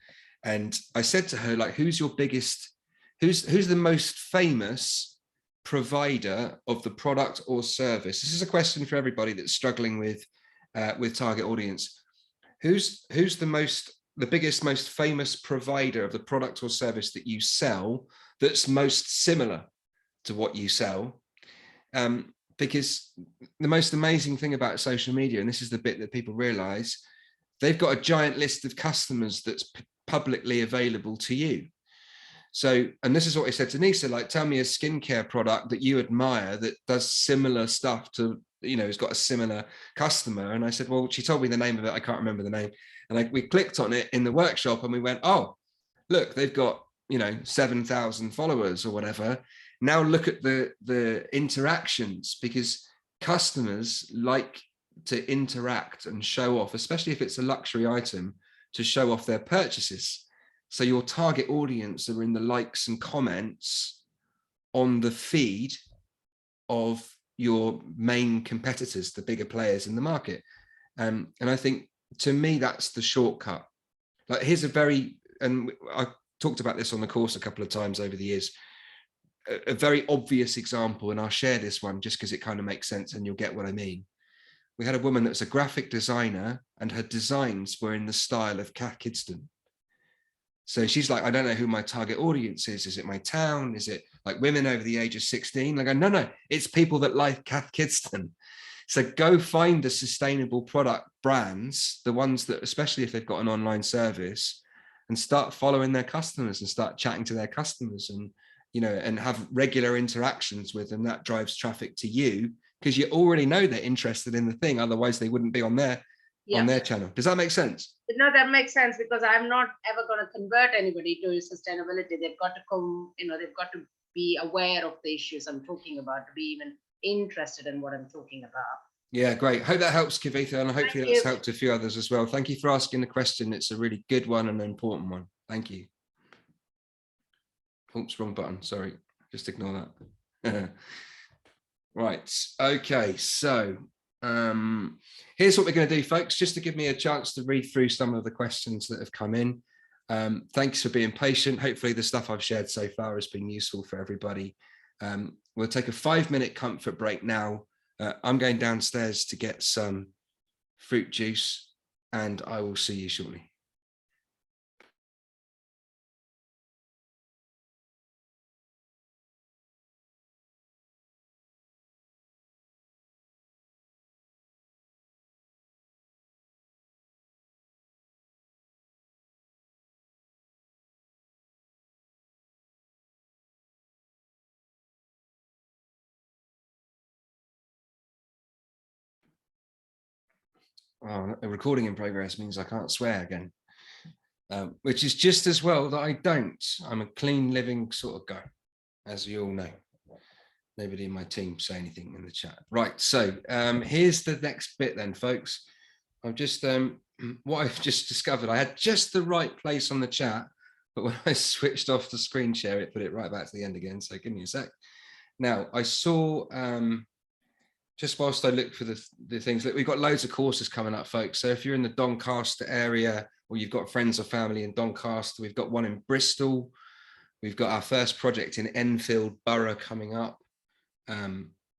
And I said to her, like, who's the most famous provider of the product or service? This is a question for everybody that's struggling with target audience. Who's the biggest, most famous provider of the product or service that you sell that's most similar to what you sell? Because the most amazing thing about social media, and this is the bit that people realize, they've got a giant list of customers that's publicly available to you. So, and this is what I said to Nisa, like, tell me a skincare product that you admire that does similar stuff to, you know, has got a similar customer. And I said, well, she told me the name of it. I can't remember the name. And we clicked on it in the workshop and we went, oh, look, they've got, you know, 7,000 followers or whatever. Now look at the interactions, because customers like to interact and show off, especially if it's a luxury item, to show off their purchases. So your target audience are in the likes and comments on the feed of your main competitors, the bigger players in the market. And I think, to me, that's the shortcut. Like, here's and I talked about this on the course a couple of times over the years, a very obvious example, and I'll share this one just because it kind of makes sense and you'll get what I mean. We had a woman that was a graphic designer, and her designs were in the style of Cath Kidston. So she's like, I don't know who my target audience is. Is it my town? Is it like women over the age of 16? I go, no, it's people that like Cath Kidston. So go find the sustainable product brands, the ones that, especially if they've got an online service, and start following their customers and start chatting to their customers, and, you know, and have regular interactions with them. That drives traffic to you because you already know they're interested in the thing. Otherwise they wouldn't be on their channel. Does that make sense? No, that makes sense, because I'm not ever going to convert anybody to sustainability. They've got to come, you know, they've got to be aware of the issues I'm talking about to be even interested in what I'm talking about. Yeah, great. Hope that helps, Kavitha, and hopefully that's helped a few others as well. Thank you for asking the question. It's a really good one and an important one. Thank you. Oops, wrong button. Sorry, just ignore that. Right. Okay. So here's what we're going to do, folks, just to give me a chance to read through some of the questions that have come in. Thanks for being patient. Hopefully the stuff I've shared so far has been useful for everybody. We'll take a 5-minute comfort break now. I'm going downstairs to get some fruit juice, and I will see you shortly. Oh, a recording in progress means I can't swear again, which is just as well that I don't. I'm a clean living sort of guy, as you all know. Nobody in my team say anything in the chat. Right, so here's the next bit then, folks. I've just, what I've just discovered, I had just the right place on the chat, but when I switched off the screen share, it put it right back to the end again. So give me a sec. Now, I saw, just whilst I look for the things, look, we've got loads of courses coming up, folks. So if you're in the Doncaster area, or you've got friends or family in Doncaster, we've got one in Bristol. We've got our first project in Enfield Borough coming up.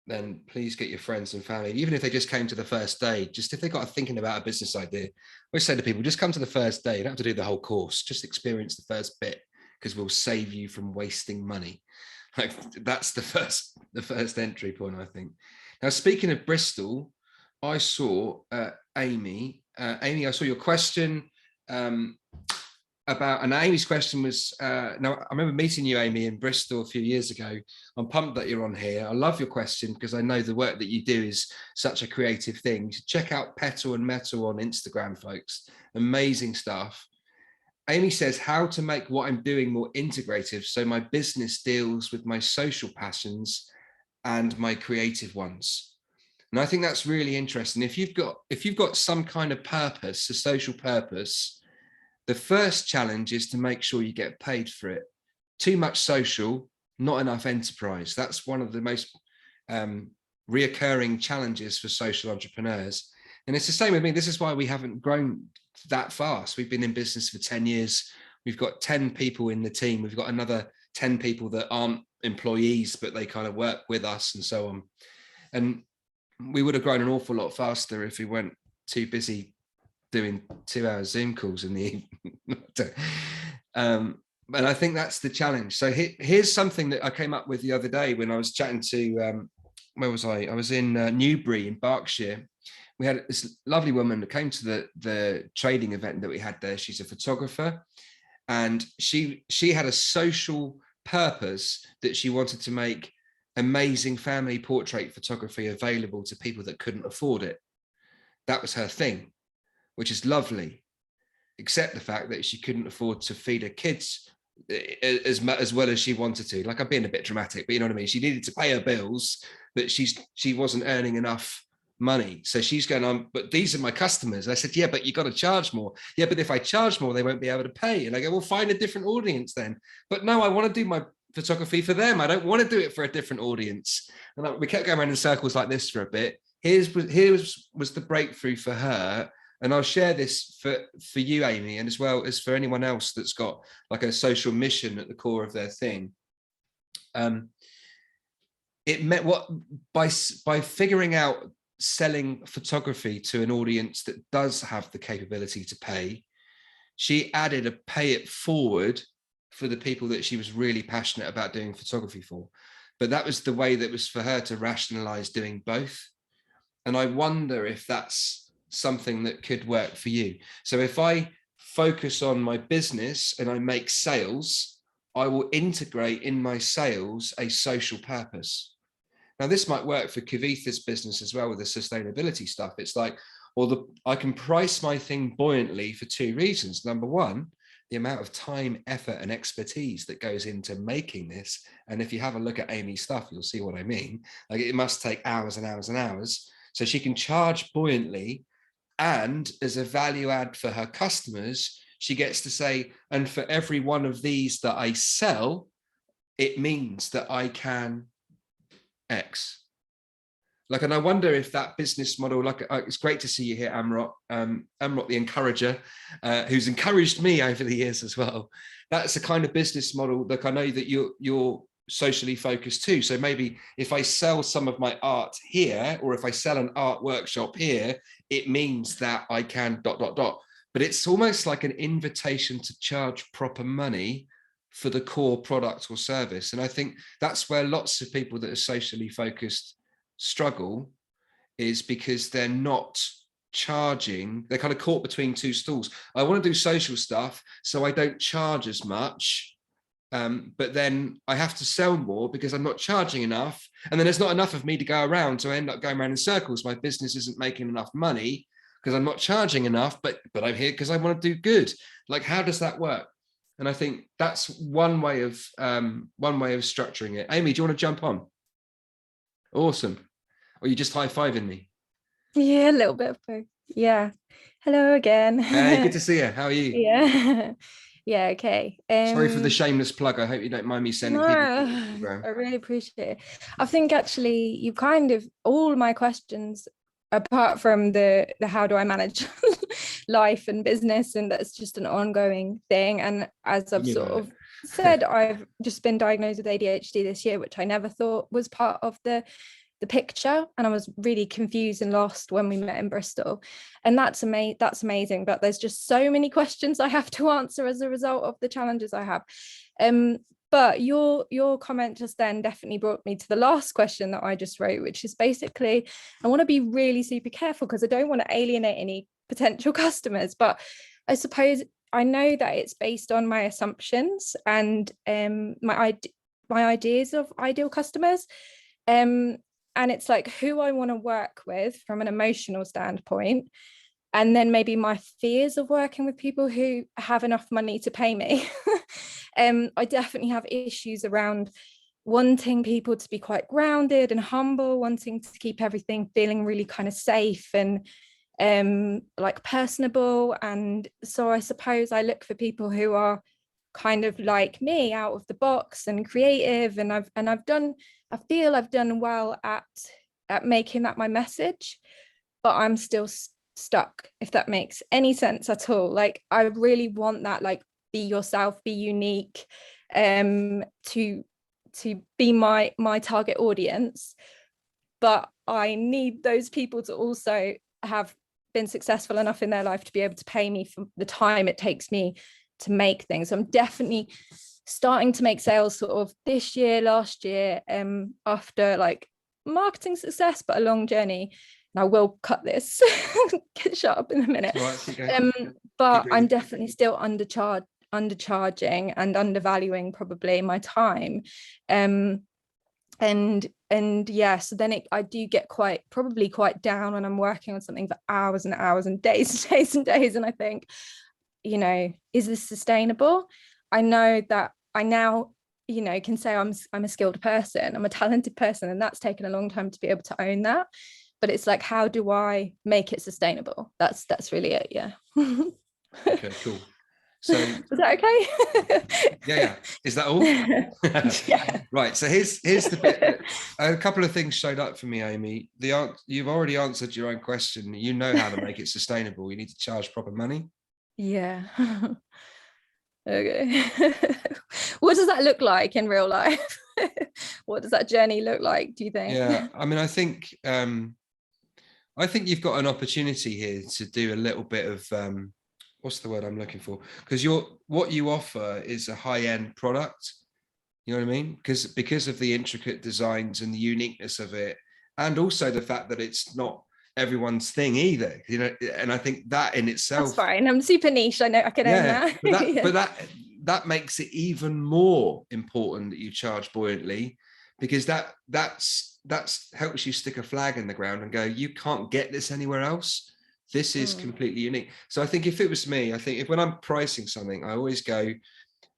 then please get your friends and family, even if they just came to the first day, just if they got thinking about a business idea. I always say to people, just come to the first day. You don't have to do the whole course, just experience the first bit, because we'll save you from wasting money. Like, that's the first entry point, I think. Now, speaking of Bristol, I saw Amy. Amy, I saw your question about, and Amy's question was, now I remember meeting you, Amy, in Bristol a few years ago. I'm pumped that you're on here. I love your question because I know the work that you do is such a creative thing. You should check out Petal and Metal on Instagram, folks. Amazing stuff. Amy says, how to make what I'm doing more integrative so my business deals with my social passions and my creative ones. And I think that's really interesting. If you've got some kind of purpose, a social purpose, the first challenge is to make sure you get paid for it. Too much social, not enough enterprise. That's one of the most reoccurring challenges for social entrepreneurs. And it's the same with me. This is why we haven't grown that fast. We've been in business for 10 years. We've got 10 people in the team. We've got another 10 people that aren't employees, but they kind of work with us and so on. And we would have grown an awful lot faster if we weren't too busy doing 2-hour Zoom calls in the evening. And I think that's the challenge. So here's something that I came up with the other day when I was chatting to, where was I? I was in Newbury in Berkshire. We had this lovely woman that came to the trading event that we had there. She's a photographer, and she had a social purpose that she wanted to make amazing family portrait photography available to people that couldn't afford it. That was her thing, which is lovely, except the fact that she couldn't afford to feed her kids as well as she wanted to. Like, I'm being a bit dramatic, but you know what I mean? She needed to pay her bills, but she wasn't earning enough money. So she's going on, but these are my customers. I said, yeah, but you got to charge more. Yeah, but if I charge more, they won't be able to pay. And I go, well, find a different audience then. But no, I want to do my photography for them. I don't want to do it for a different audience. And we kept going around in circles like this for a bit. Here was the breakthrough for her. And I'll share this for you, Amy, and as well as for anyone else that's got like a social mission at the core of their thing. It meant what by figuring out selling photography to an audience that does have the capability to pay, she added a pay it forward for the people that she was really passionate about doing photography for. But that was the way that was for her to rationalize doing both. And I wonder if that's something that could work for you. So if I focus on my business and I make sales, I will integrate in my sales a social purpose. Now, this might work for Kavitha's business as well with the sustainability stuff. It's like, well, I can price my thing buoyantly for two reasons. Number one, the amount of time, effort, and expertise that goes into making this. And if you have a look at Amy's stuff, you'll see what I mean. Like, it must take hours and hours and hours. So she can charge buoyantly, and as a value add for her customers, she gets to say, and for every one of these that I sell, it means that I can X. Like, and I wonder if that business model, like, it's great to see you here, Amrot, Amrot the encourager, who's encouraged me over the years as well. That's the kind of business model. Like, I know that you're socially focused too. So maybe if I sell some of my art here, or if I sell an art workshop here, it means that I can ... But it's almost like an invitation to charge proper money for the core product or service. And I think that's where lots of people that are socially focused struggle, is because they're not charging. They're kind of caught between two stools. I want to do social stuff, so I don't charge as much. But then I have to sell more because I'm not charging enough. And then there's not enough of me to go around. So I end up going around in circles. My business isn't making enough money because I'm not charging enough, but I'm here because I want to do good. Like, how does that work? And I think that's one way of structuring it. Amy, do you want to jump on? Awesome. Or you just high-fiving me? Yeah, a little bit of both. Yeah. Hello again. Hey, good to see you. How are you? Yeah. Yeah, okay. Sorry for the shameless plug. I hope you don't mind me sending people to Instagram. I really appreciate it. I think actually you kind of, all my questions, apart from the how do I manage life and business, and that's just an ongoing thing. And as I've sort of said, I've just been diagnosed with ADHD this year, which I never thought was part of the the picture, and I was really confused and lost when we met in Bristol. And that's amazing, but there's just so many questions I have to answer as a result of the challenges I have. But your comment just then definitely brought me to the last question that I just wrote, which is basically, I want to be really super careful because I don't want to alienate any potential customers, but I suppose I know that it's based on my assumptions and my ideas of ideal customers. And it's like who I want to work with from an emotional standpoint. And then maybe my fears of working with people who have enough money to pay me. I definitely have issues around wanting people to be quite grounded and humble, wanting to keep everything feeling really kind of safe and like personable. And so I suppose I look for people who are kind of like me, out of the box and creative. And I feel I've done well at making that my message, but I'm still stuck, if that makes any sense at all. Like I really want that, like, be yourself, be unique, to be my target audience, but I need those people to also have been successful enough in their life to be able to pay me for the time it takes me to make things. So I'm definitely starting to make sales sort of this year, last year, after like marketing success, but a long journey. And I will cut this, get shut up in a minute. But I'm definitely still undercharging and undervaluing probably my time. And yeah, so then I do get probably quite down when I'm working on something for hours and hours and days and days and days. And I think, you know, is this sustainable? I know that I now, you know, can say I'm a skilled person, I'm a talented person, and that's taken a long time to be able to own that. But it's like, how do I make it sustainable? That's really it. Yeah. Okay, cool. So is that okay? yeah. Is that all? Yeah. Right. So here's the bit. A couple of things showed up for me, Amy. You've already answered your own question. You know how to make it sustainable. You need to charge proper money. Yeah. Okay. What does that look like in real life? What does that journey look like, do you think? Yeah, I mean, I think you've got an opportunity here to do a little bit of what's the word I'm looking for? Because what you offer is a high-end product. You know what I mean? Because of the intricate designs and the uniqueness of it, and also the fact that it's not everyone's thing either, you know. And I think that in itself, that's fine. I'm super niche. I know I can own that. But that makes it even more important that you charge buoyantly, because that helps you stick a flag in the ground and go, you can't get this anywhere else. This is completely unique. So I think if it was me, I think when I'm pricing something, I always go,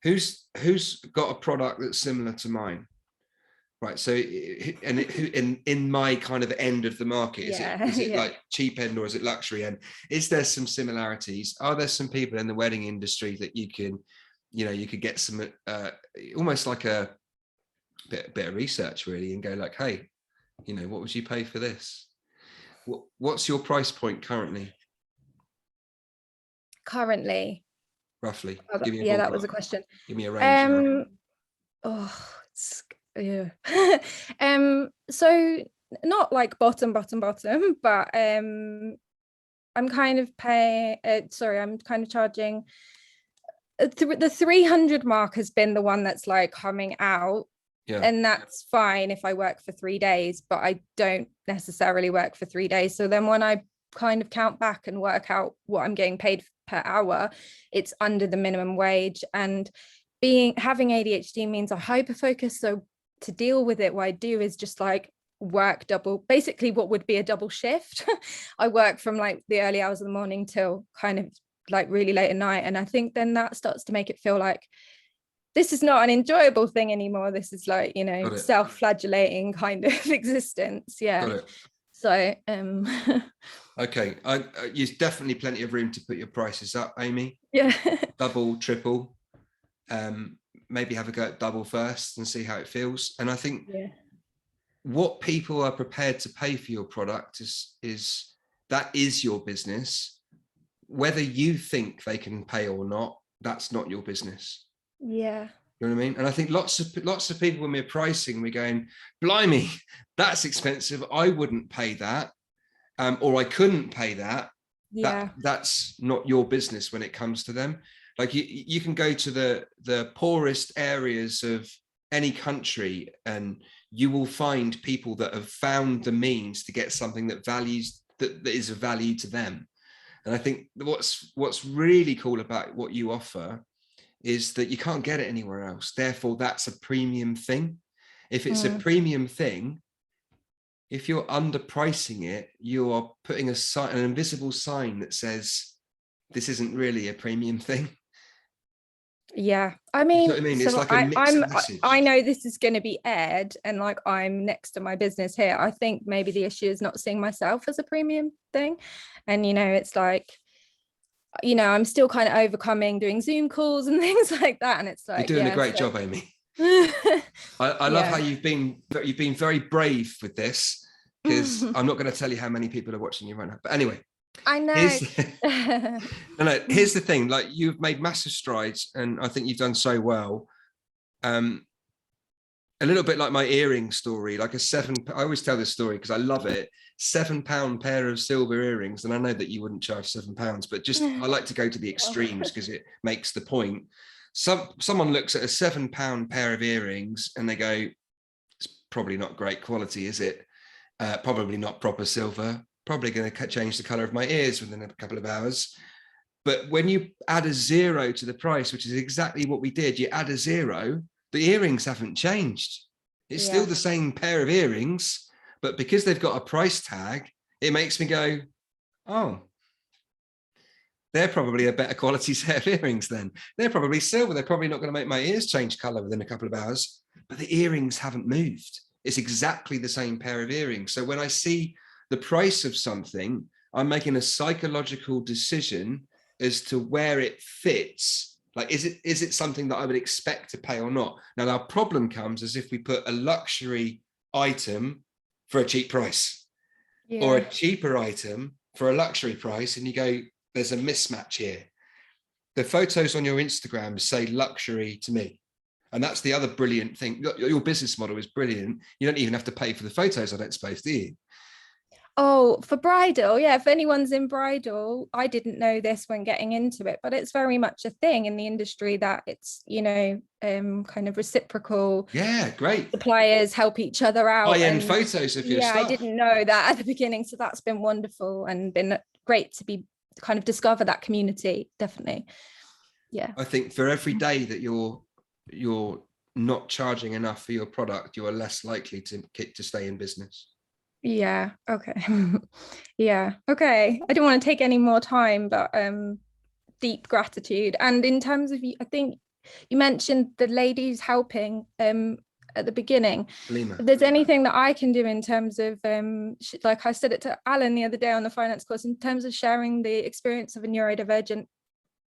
who's got a product that's similar to mine? Right. So, in my kind of end of the market, is it like cheap end or is it luxury end? Is there some similarities? Are there some people in the wedding industry that you could get some almost like a bit of research really, and go like, hey, you know, what would you pay for this? What's your price point currently? Roughly, yeah, that was a question. Give me a range. So not like bottom, but I'm kind of charging the 300 mark has been the one that's like coming out. Yeah. And that's fine if I work for 3 days, but I don't necessarily work for 3 days. So then when I kind of count back and work out what I'm getting paid per hour, it's under the minimum wage. And having ADHD means I hyper focus. So to deal with it, what I do is just like work basically what would be a double shift. I work from like the early hours of the morning till kind of like really late at night. And I think then that starts to make it feel like this is not an enjoyable thing anymore. This is like, you know, self-flagellating kind of existence. Yeah. So okay, there's definitely plenty of room to put your prices up, Amy. Yeah. Double, triple. Maybe have a go at double first and see how it feels. And I think what people are prepared to pay for your product is your business. Whether you think they can pay or not, that's not your business. Yeah. You know what I mean? And I think lots of people, when we're pricing, we're going, blimey, that's expensive. I wouldn't pay that, or I couldn't pay that. Yeah. That's not your business when it comes to them. Like you can go to the poorest areas of any country, and you will find people that have found the means to get something that is of value to them. And I think what's really cool about what you offer is that you can't get it anywhere else. Therefore, that's a premium thing. If it's a premium thing, if you're underpricing it, you are putting an invisible sign that says this isn't really a premium thing. Yeah, I mean, You know what I mean? It's so like a mixed message. I know this is going to be aired, and like I'm next to my business here. I think maybe the issue is not seeing myself as a premium thing, and it's like, I'm still kind of overcoming doing Zoom calls and things like that, and it's like you're doing a great job, Amy. I love how you've been very brave with this, because I'm not going to tell you how many people are watching you right now. But anyway, I know. Here's the thing, like, you've made massive strides, and I think you've done so well. A little bit like my earring story, like I always tell this story because I love it. £7 pair of silver earrings, and I know that you wouldn't charge £7, but just I like to go to the extremes because it makes the point. Someone looks at a £7 pair of earrings and they go, it's probably not great quality, is it? Probably not proper silver, probably going to change the color of my ears within a couple of hours. But when you add a 0 to the price, which is exactly what we did, you add a 0, the earrings haven't changed. It's still the same pair of earrings, but because they've got a price tag, it makes me go, oh, they're probably a better quality set of earrings then. They're probably silver. They're probably not going to make my ears change color within a couple of hours, but the earrings haven't moved. It's exactly the same pair of earrings. So when I see the price of something, I'm making a psychological decision as to where it fits. Like, is it something that I would expect to pay or not? Now, our problem comes as if we put a luxury item for a cheap price, or a cheaper item for a luxury price, and you go, there's a mismatch here. The photos on your Instagram say luxury to me. And that's the other brilliant thing. Your business model is brilliant. You don't even have to pay for the photos, I don't suppose, do you? Oh, for bridal, yeah. If anyone's in bridal, I didn't know this when getting into it, but it's very much a thing in the industry that it's, kind of reciprocal. Yeah, great. Suppliers help each other out. High-end photos of your stuff. I didn't know that at the beginning, so that's been wonderful and been great to be kind of discover that community. Definitely, yeah. I think for every day that you're not charging enough for your product, you are less likely to stay in business. Yeah. Okay. Yeah. Okay. I don't want to take any more time, but deep gratitude. And in terms of, I think you mentioned the ladies helping at the beginning. Lima. If there's anything that I can do in terms of, like I said it to Alan the other day on the finance course, in terms of sharing the experience of a neurodivergent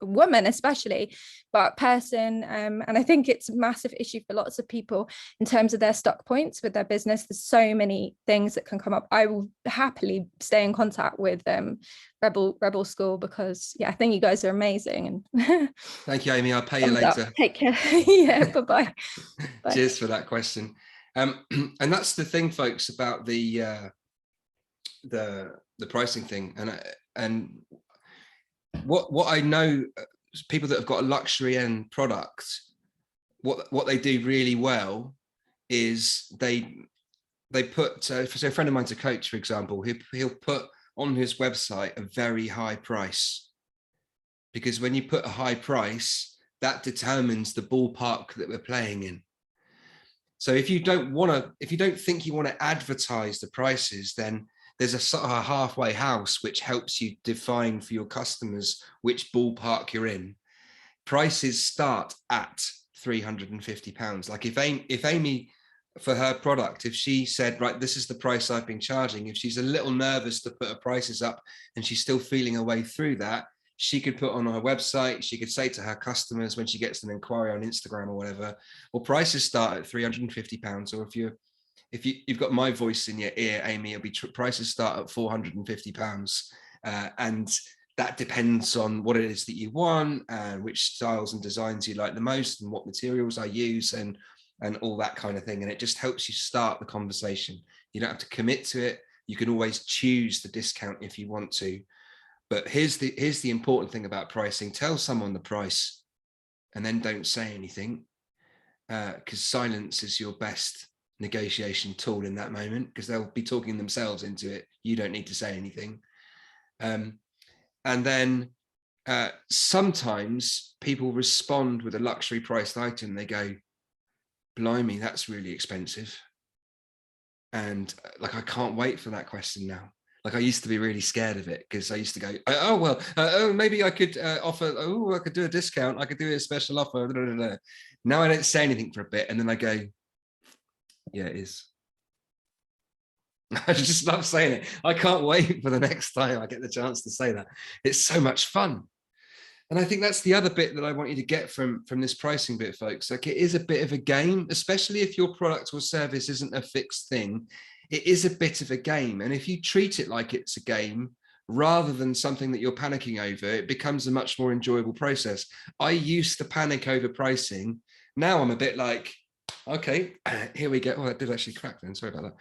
woman especially, but person, and I think it's a massive issue for lots of people in terms of their stuck points with their business. There's so many things that can come up. I will happily stay in contact with Rebel School, because I think you guys are amazing. And thank you, Amy. I'll pay you later. Take care. Yeah, bye-bye. Bye. Cheers for that question. And that's the thing, folks, about the pricing thing, and what I know, people that have got a luxury end product, what they do really well is they put, so a friend of mine's a coach, for example, he'll put on his website a very high price, because when you put a high price, that determines the ballpark that we're playing in. So if you don't think you want to advertise the prices, then there's a sort of a halfway house which helps you define for your customers which ballpark you're in. Prices start at £350. Like if Amy, for her product, if she said, right, this is the price I've been charging, if she's a little nervous to put her prices up and she's still feeling her way through that, she could put on her website, she could say to her customers when she gets an inquiry on Instagram or whatever, well, prices start at £350. Or if you've got my voice in your ear, Amy, it'll be prices start at £450. And that depends on what it is that you want and which styles and designs you like the most and what materials I use and all that kind of thing. And it just helps you start the conversation. You don't have to commit to it. You can always choose the discount if you want to. But here's the important thing about pricing. Tell someone the price and then don't say anything, because silence is your best negotiation tool in that moment, because they'll be talking themselves into it. You don't need to say anything. And then sometimes people respond with a luxury priced item. They go, blimey, that's really expensive. And like, I can't wait for that question now. Like, I used to be really scared of it, because I used to go, oh, well, maybe I could offer, I could do a discount. I could do a special offer. Blah, blah, blah. Now I don't say anything for a bit. And then I go, yeah, it is. I just love saying it. I can't wait for the next time I get the chance to say that. It's so much fun. And I think that's the other bit that I want you to get from this pricing bit, folks. Like, it is a bit of a game, especially if your product or service isn't a fixed thing. It is a bit of a game. And if you treat it like it's a game, rather than something that you're panicking over, it becomes a much more enjoyable process. I used to panic over pricing. Now I'm a bit like, okay, here we go. Oh, that did actually crack then. Sorry about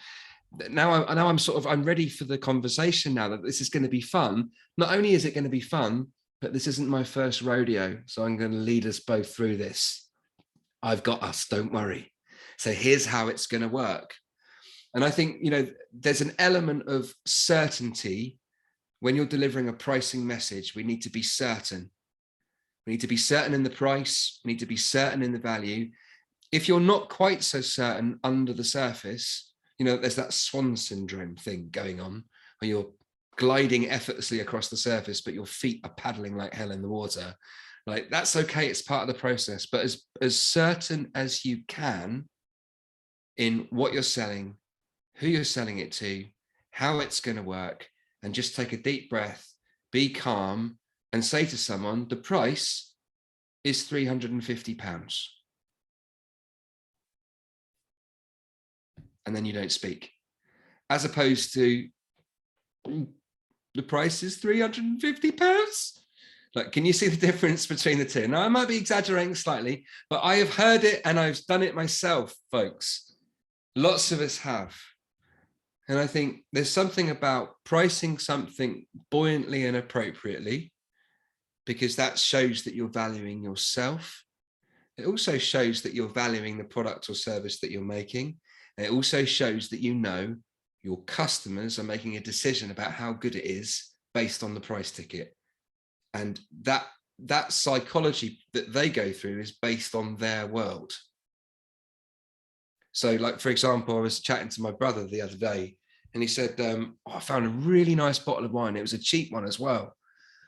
that. Now I'm ready for the conversation now that this is going to be fun. Not only is it going to be fun, but this isn't my first rodeo. So I'm going to lead us both through this. I've got us, don't worry. So here's how it's going to work. And I think, there's an element of certainty when you're delivering a pricing message. We need to be certain. We need to be certain in the price. We need to be certain in the value. If you're not quite so certain under the surface, there's that swan syndrome thing going on where you're gliding effortlessly across the surface, but your feet are paddling like hell in the water. Like, that's okay. It's part of the process. But as certain as you can in what you're selling, who you're selling it to, how it's going to work, and just take a deep breath, be calm, and say to someone, the price is £350. And then you don't speak, as opposed to the price is £350. Like, can you see the difference between the two? Now, I might be exaggerating slightly, but I have heard it and I've done it myself, folks. Lots of us have. And I think there's something about pricing something buoyantly and appropriately, because that shows that you're valuing yourself. It also shows that you're valuing the product or service that you're making. It also shows that your customers are making a decision about how good it is based on the price ticket. And that psychology that they go through is based on their world. So, like, for example, I was chatting to my brother the other day, and he said, I found a really nice bottle of wine. It was a cheap one as well.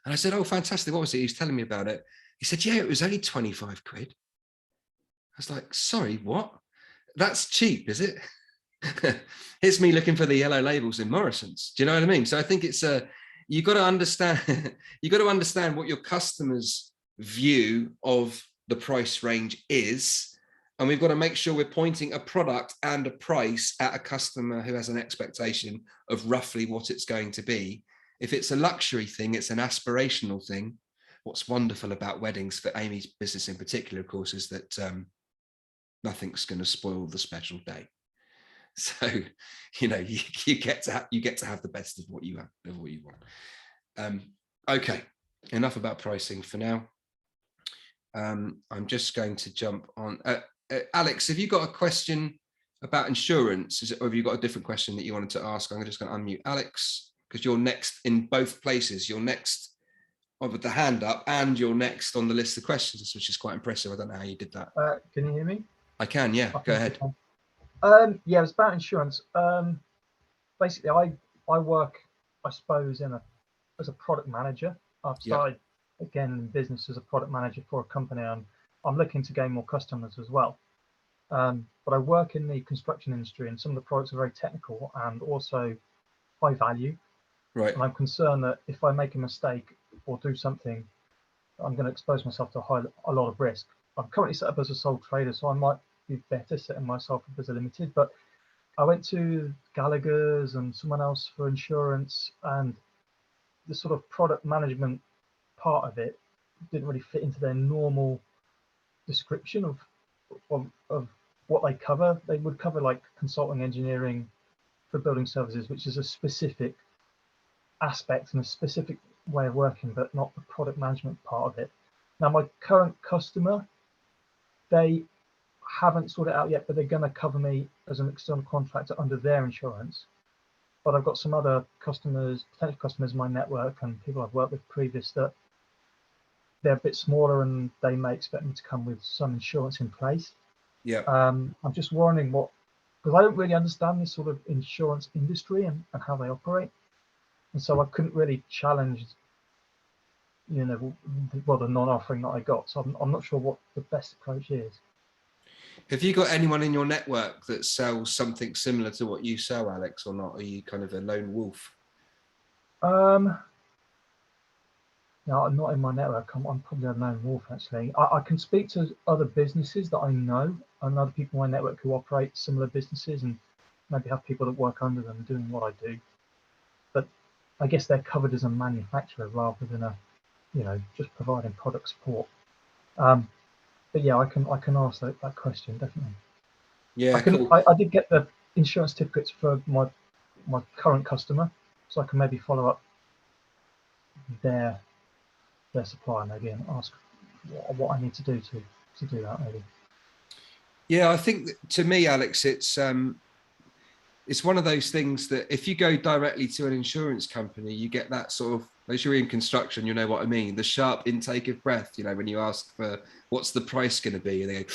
And I said, oh, fantastic. What was it? He was telling me about it. He said, yeah, it was only 25 quid. I was like, sorry, what? That's cheap, is it? Here's me looking for the yellow labels in Morrison's. Do you know what I mean? So I think it's you got to understand what your customers' view of the price range is, and we've got to make sure we're pointing a product and a price at a customer who has an expectation of roughly what it's going to be. If it's a luxury thing, it's an aspirational thing. What's wonderful about weddings, for Amy's business in particular, of course, is that nothing's going to spoil the special day. So, you get to have the best of what you want. Okay, enough about pricing for now. I'm just going to jump on. Alex, have you got a question about insurance? Or have you got a different question that you wanted to ask? I'm just going to unmute Alex, because you're next in both places. You're next with the hand up, and you're next on the list of questions, which is quite impressive. I don't know how you did that. Can you hear me? I can, yeah. Go ahead. Yeah, it's about insurance. Basically, I work, I suppose, as a product manager. I've started again in business as a product manager for a company, and I'm looking to gain more customers as well. But I work in the construction industry, and some of the products are very technical and also high value. Right. And I'm concerned that if I make a mistake or do something, I'm going to expose myself to a lot of risk. I'm currently set up as a sole trader, so I might be better setting myself up as a limited. But I went to Gallagher's and someone else for insurance, and the sort of product management part of it didn't really fit into their normal description of what they cover. They would cover like consulting engineering for building services, which is a specific aspect and a specific way of working, but not the product management part of it. Now, my current customer, they haven't sorted it out yet, but they're going to cover me as an external contractor under their insurance. But I've got some other customers, potential customers in my network and people I've worked with previous that they're a bit smaller and they may expect me to come with some insurance in place. Yeah. I'm just wondering because I don't really understand this sort of insurance industry and how they operate. And so I couldn't really challenge, the non-offering that I got. So I'm not sure what the best approach is. Have you got anyone in your network that sells something similar to what you sell, Alex, or not? Are you kind of a lone wolf? No, I'm not in my network. I'm probably a lone wolf, actually. I can speak to other businesses that I know and other people in my network who operate similar businesses and maybe have people that work under them doing what I do. But I guess they're covered as a manufacturer rather than just providing product support. But yeah, I can ask that question, definitely. Yeah, cool. I did get the insurance certificates for my current customer, so I can maybe follow up their supplier maybe and ask what I need to do to do that maybe. Yeah, I think that, to me, Alex, it's one of those things that if you go directly to an insurance company, you get that sort of, as you're in construction, you know what I mean, the sharp intake of breath, when you ask for what's the price going to be, and they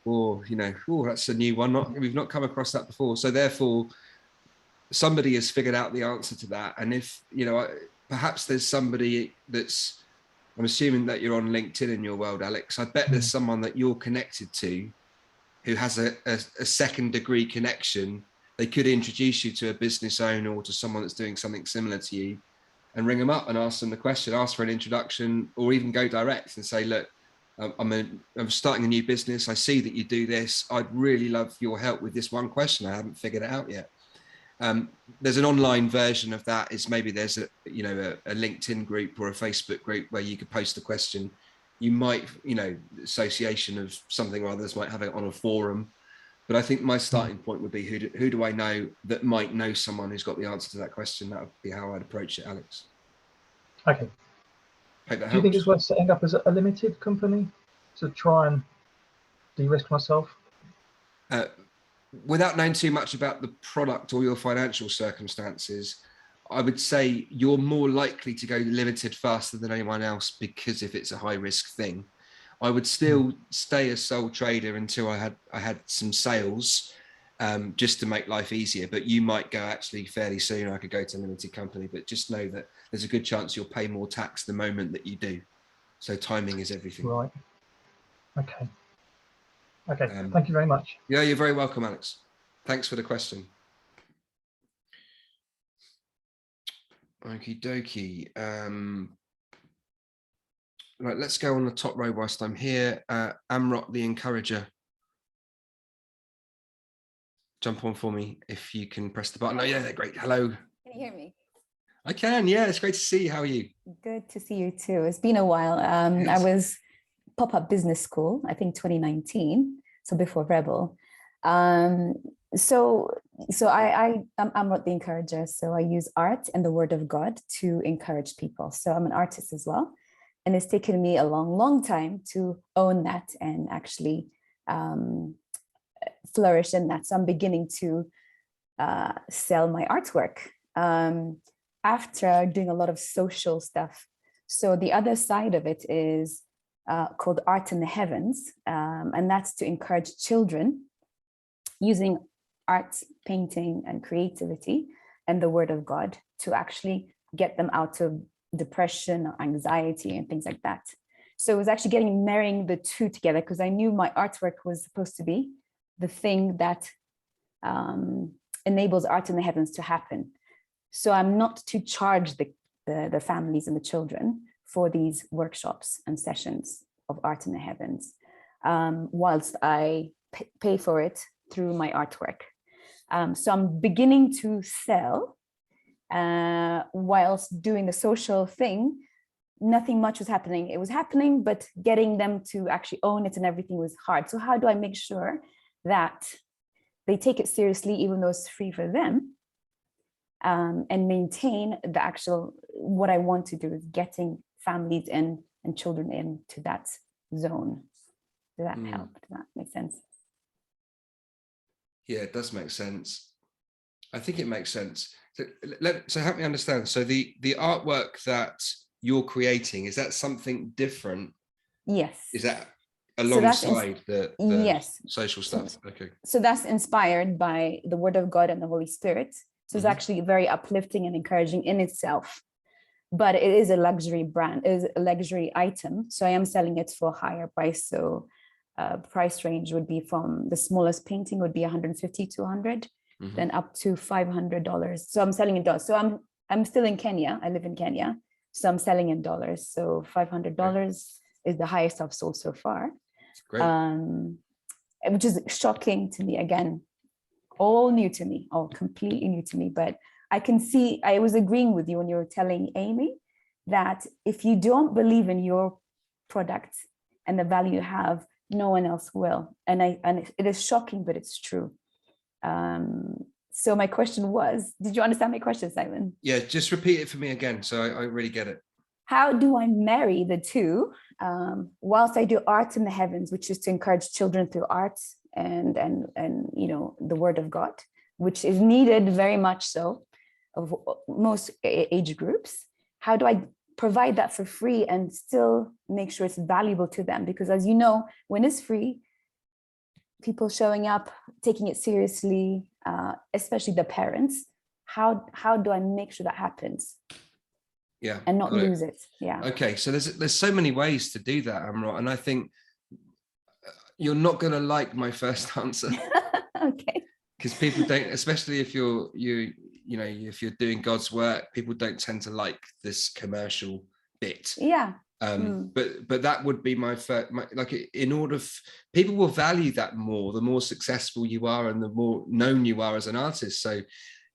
go, that's a new one. We've not come across that before. So therefore, somebody has figured out the answer to that. And if, perhaps there's somebody I'm assuming that you're on LinkedIn in your world, Alex. I bet there's someone that you're connected to who has a second degree connection. They could introduce you to a business owner or to someone that's doing something similar to you, and ring them up and ask them the question, ask for an introduction, or even go direct and say, look, I'm starting a new business. I see that you do this. I'd really love your help with this one question. I haven't figured it out yet. There's an online version of that. Is maybe there's a LinkedIn group or a Facebook group where you could post a question. You might, association of something or others might have it on a forum. But I think my starting point would be who do I know that might know someone who's got the answer to that question? That would be how I'd approach it, Alex. Okay. Do you think it's worth setting up as a limited company to try and de-risk myself? Without knowing too much about the product or your financial circumstances, I would say you're more likely to go limited faster than anyone else, because if it's a high risk thing, I would still stay a sole trader until I had some sales, just to make life easier. But you might go actually fairly soon. I could go to a limited company, but just know that there's a good chance you'll pay more tax the moment that you do. So timing is everything. Right. Okay. Thank you very much. Yeah, you're very welcome, Alex. Thanks for the question. Okie dokie. Right, let's go on the top row whilst I'm here. Amrot the Encourager. Jump on for me if you can press the button. Oh yeah, great. Hello. Can you hear me? I can, yeah. It's great to see you. How are you? Good to see you too. It's been a while. Yes. I was PopUp Business School, I think 2019, so before Rebel. So I'm Amrot the Encourager. So I use art and the word of God to encourage people. So I'm an artist as well. And it's taken me a long time to own that and actually flourish in that. So I'm beginning to sell my artwork after doing a lot of social stuff. So the other side of it is called Art in the Heavens. And that's to encourage children using art, painting, and creativity and the word of God to actually get them out of depression or anxiety and things like that. So it was actually marrying the two together, because I knew my artwork was supposed to be the thing that enables art in the heavens to happen. So I'm not to charge the families and the children for these workshops and sessions of art in the heavens, whilst I pay for it through my artwork. So I'm beginning to sell whilst doing the social thing, nothing much was happening. It was happening, but getting them to actually own it and everything was hard. So how do I make sure that they take it seriously, even though it's free for them, and maintain the actual, what I want to do is getting families and children into that zone. Does that help? Does that make sense? Yeah, it does make sense. I think it makes sense. So help me understand. So the artwork that you're creating, is that something different? Yes. Is that alongside the yes, social stuff? Okay. So that's inspired by the Word of God and the Holy Spirit. So it's actually very uplifting and encouraging in itself. But it is a luxury brand, it is a luxury item. So I am selling it for a higher price. So price range would be from the smallest painting would be 150 to 100, then up to $500. So I'm selling in dollars. So I'm still in Kenya. I live in Kenya. So I'm selling in dollars. So $500 is the highest I've sold so far. Great. Which is shocking to me. Again, all new to me, all completely new to me. But I can see, I was agreeing with you when you were telling Amy that if you don't believe in your product and the value you have, no one else will. And it is shocking, but it's true. So my question was, did you understand my question, Simon? Yeah, just repeat it for me again, so I really get it. How do I marry the two? Whilst I do art in the heavens, which is to encourage children through art and the Word of God, which is needed very much so of most age groups. How do I provide that for free and still make sure it's valuable to them? Because as you know, when it's free, people showing up, taking it seriously, especially the parents, how do I make sure that happens? Yeah, and not lose it. Yeah. Okay, so there's so many ways to do that, Amrot, and I think you're not going to like my first answer. Okay. Because people don't, especially if if you're doing God's work, people don't tend to like this commercial bit. Yeah. But that would be my first. In order, people will value that more the more successful you are and the more known you are as an artist. So,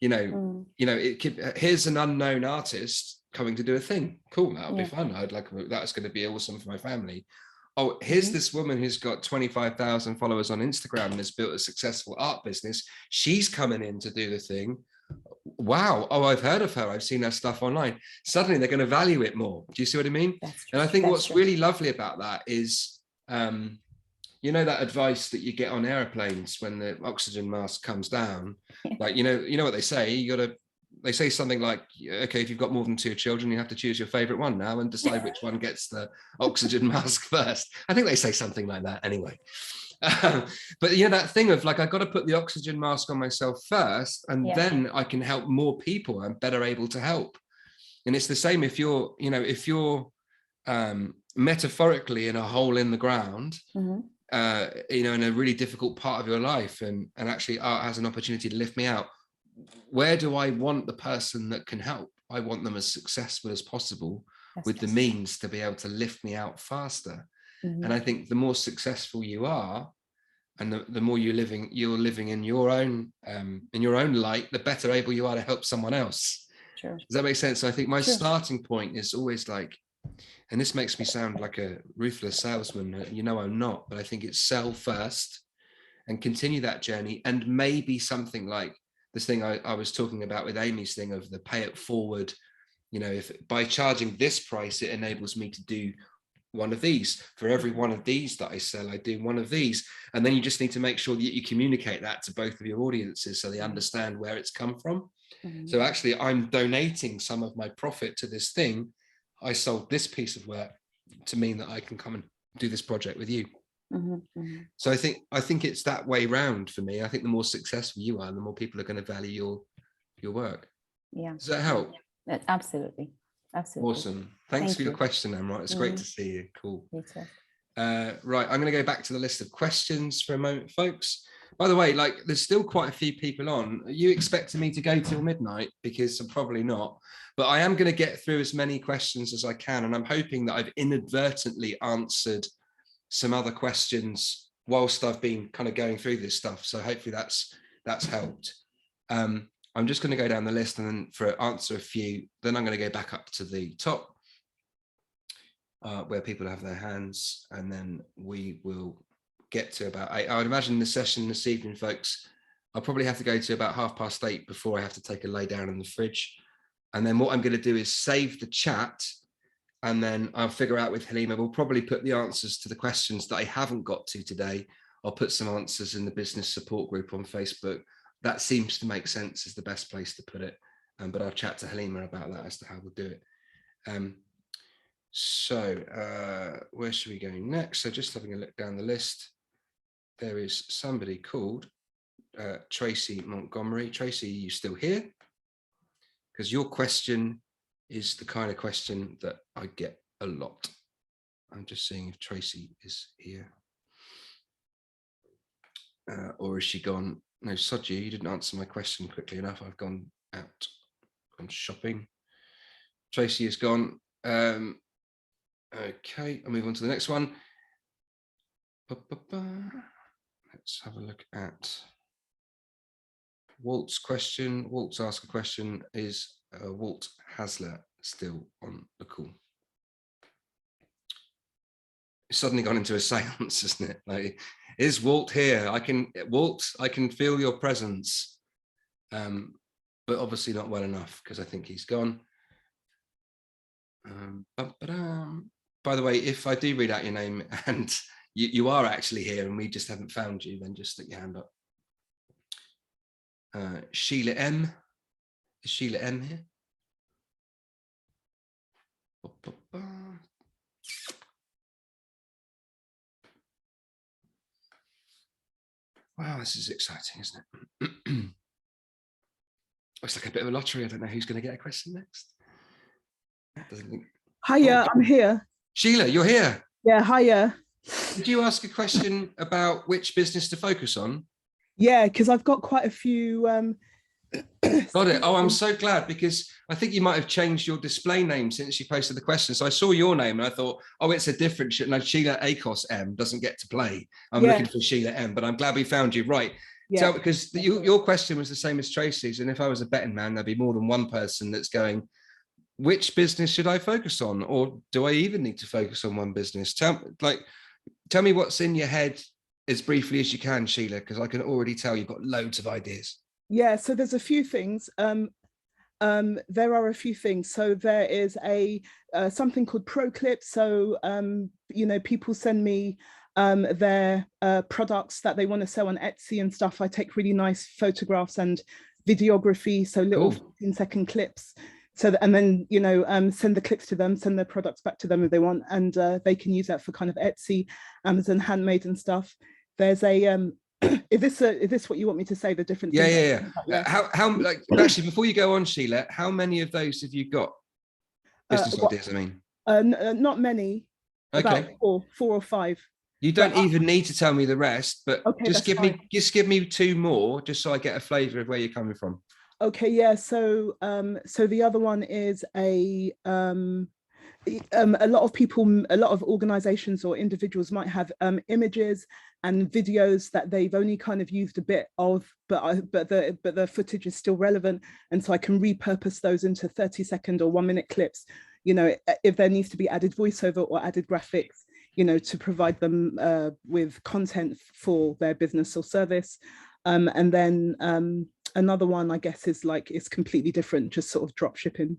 here's an unknown artist coming to do a thing. Cool, that'll be fun. That's going to be awesome for my family. Oh, here's this woman who's got 25,000 followers on Instagram and has built a successful art business. She's coming in to do the thing. Wow. Oh, I've heard of her. I've seen her stuff online. Suddenly they're going to value it more. Do you see what I mean? And I think what's really lovely about that is, that advice that you get on airplanes when the oxygen mask comes down, like, you know what they say, they say something like, okay, if you've got more than 2 children, you have to choose your favorite one now and decide which one gets the oxygen mask first. I think they say something like that anyway. But that thing of like, I've got to put the oxygen mask on myself first, and then I can help more people. I'm better able to help. And it's the same if you're metaphorically in a hole in the ground, in a really difficult part of your life, and actually art has an opportunity to lift me out. Where do I want the person that can help? I want them as successful as possible with the means to be able to lift me out faster. And I think the more successful you are, and the more you're living in your own light, the better able you are to help someone else. Sure. Does that make sense? So I think my starting point is always like, and this makes me sound like a ruthless salesman, I'm not, but I think it's sell first and continue that journey. And maybe something like this thing I was talking about with Amy's thing of the pay it forward, if by charging this price, it enables me to do one of these. For every one of these that I sell, I do one of these. And then you just need to make sure that you communicate that to both of your audiences so they understand where it's come from. So actually, I'm donating some of my profit to this thing. I sold this piece of work to mean that I can come and do this project with you. So I think it's that way round for me. I think the more successful you are, the more people are going to value your work. Yeah. Does that help? Absolutely. Awesome. Thanks for your question, Amrot. It's great to see you. Cool. Right, I'm going to go back to the list of questions for a moment, folks. By the way, there's still quite a few people on. Are you expecting me to go till midnight? Because I'm probably not, but I am going to get through as many questions as I can, and I'm hoping that I've inadvertently answered some other questions whilst I've been kind of going through this stuff. So hopefully that's helped. I'm just going to go down the list and then for answer a few, then I'm going to go back up to the top where people have their hands, and then we will get to about 8. I would imagine the session this evening, folks, I'll probably have to go to about 8:30 before I have to take a lay down in the fridge. And then what I'm going to do is save the chat, and then I'll figure out with Halima, we'll probably put the answers to the questions that I haven't got to today. I'll put some answers in the business support group on Facebook. That seems to make sense as the best place to put it. But I'll chat to Halima about that as to how we'll do it. Where should we go next? So just having a look down the list, there is somebody called Tracy Montgomery. Tracy, are you still here? Because your question is the kind of question that I get a lot. I'm just seeing if Tracy is here. Or is she gone? No, Soji, you didn't answer my question quickly enough. I've gone out, gone shopping. Tracy is gone. Okay, I'll move on to the next one. Let's have a look at Walt's question. Walt's asked a question. Is Walt Hasler still on the call? It's suddenly gone into a seance, isn't it? Like, is Walt here? Walt, I can feel your presence, but obviously not well enough because I think he's gone. By the way, if I do read out your name and you are actually here and we just haven't found you, then just stick your hand up. Sheila M. Is Sheila M here? Wow, this is exciting, isn't it? Looks like a bit of a lottery. I don't know who's going to get a question next. Hiya, I'm here. Sheila, you're here. Yeah, hiya. Did you ask a question about which business to focus on? Yeah, because I've got quite a few. Got it. Oh, I'm so glad, because I think you might have changed your display name since you posted the question. So I saw your name and I thought, oh, it's a different. No, Sheila Akos M doesn't get to play. I'm looking for Sheila M, but I'm glad we found you. Right. Yeah. So because your question was the same as Tracy's, and if I was a betting man, there'd be more than one person that's going, which business should I focus on, or do I even need to focus on one business? Tell me what's in your head as briefly as you can, Sheila, because I can already tell you've got loads of ideas. Yeah, so there's a few things. There are a few things. So there is something called Pro Clips. So people send me their products that they want to sell on Etsy and stuff. I take really nice photographs and videography, so little 15-second clips. So and then send the clips to them, send their products back to them if they want, and they can use that for kind of Etsy, Amazon handmade and stuff. There's a is this what you want me to say? The different things? Yeah. How actually, before you go on, Sheila, how many of those have you got? Business ideas, I mean. Not many. Okay. About 4 or 5. You don't even need to tell me the rest, but just give me 2 more, just so I get a flavour of where you're coming from. Okay, yeah. So the other one is a lot of people, a lot of organizations or individuals might have images and videos that they've only kind of used a bit of, but the footage is still relevant, and so I can repurpose those into 30-second or 1-minute clips. If there needs to be added voiceover or added graphics, to provide them with content for their business or service. And then another one, I guess, is it's completely different, just sort of drop shipping.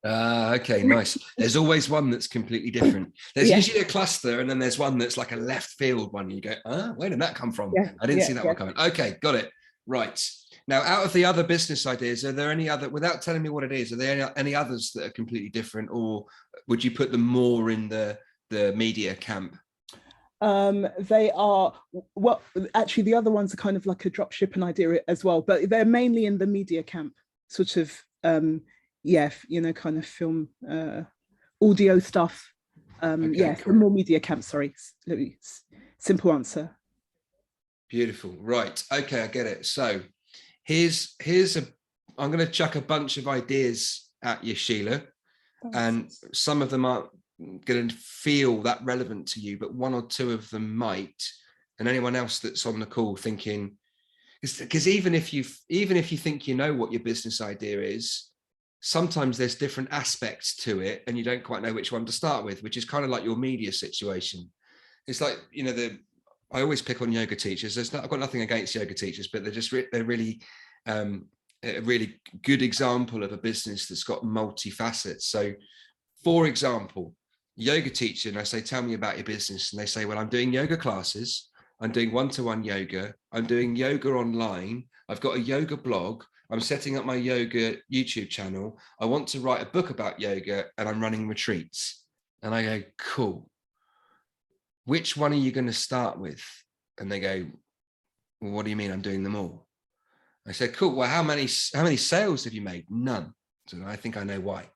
Okay, nice. There's always one that's completely different. There's usually a cluster, and then there's one that's like a left field one. You go, where did that come from? I didn't see that one coming. Okay, got it. Right. Now, out of the other business ideas, are there any other, without telling me what it is, are there any others that are completely different, or would you put them more in the media camp? They are, actually the other ones are kind of like a drop shipping idea as well, but they're mainly in the media camp, sort of kind of film, audio stuff. Cool. More media camp, sorry. Simple answer. Beautiful. Right. Okay, I get it. So here's I'm going to chuck a bunch of ideas at you, Sheila. Thanks. And some of them aren't going to feel that relevant to you, but 1 or 2 of them might. And anyone else that's on the call thinking, because even if you think you know what your business idea is, sometimes there's different aspects to it and you don't quite know which one to start with, which is kind of like your media situation. It's like, you know, I always pick on yoga teachers. I've got nothing against yoga teachers, but they're really a really good example of a business that's got multifacets. So for example, yoga teacher, and I say, tell me about your business. And they say, well, I'm doing yoga classes. I'm doing one-to-one yoga. I'm doing yoga online. I've got a yoga blog. I'm setting up my yoga YouTube channel. I want to write a book about yoga and I'm running retreats. And I go, cool. Which one are you going to start with? And they go, well, what do you mean I'm doing them all? I said, cool. Well, how many sales have you made? None. So I think I know why.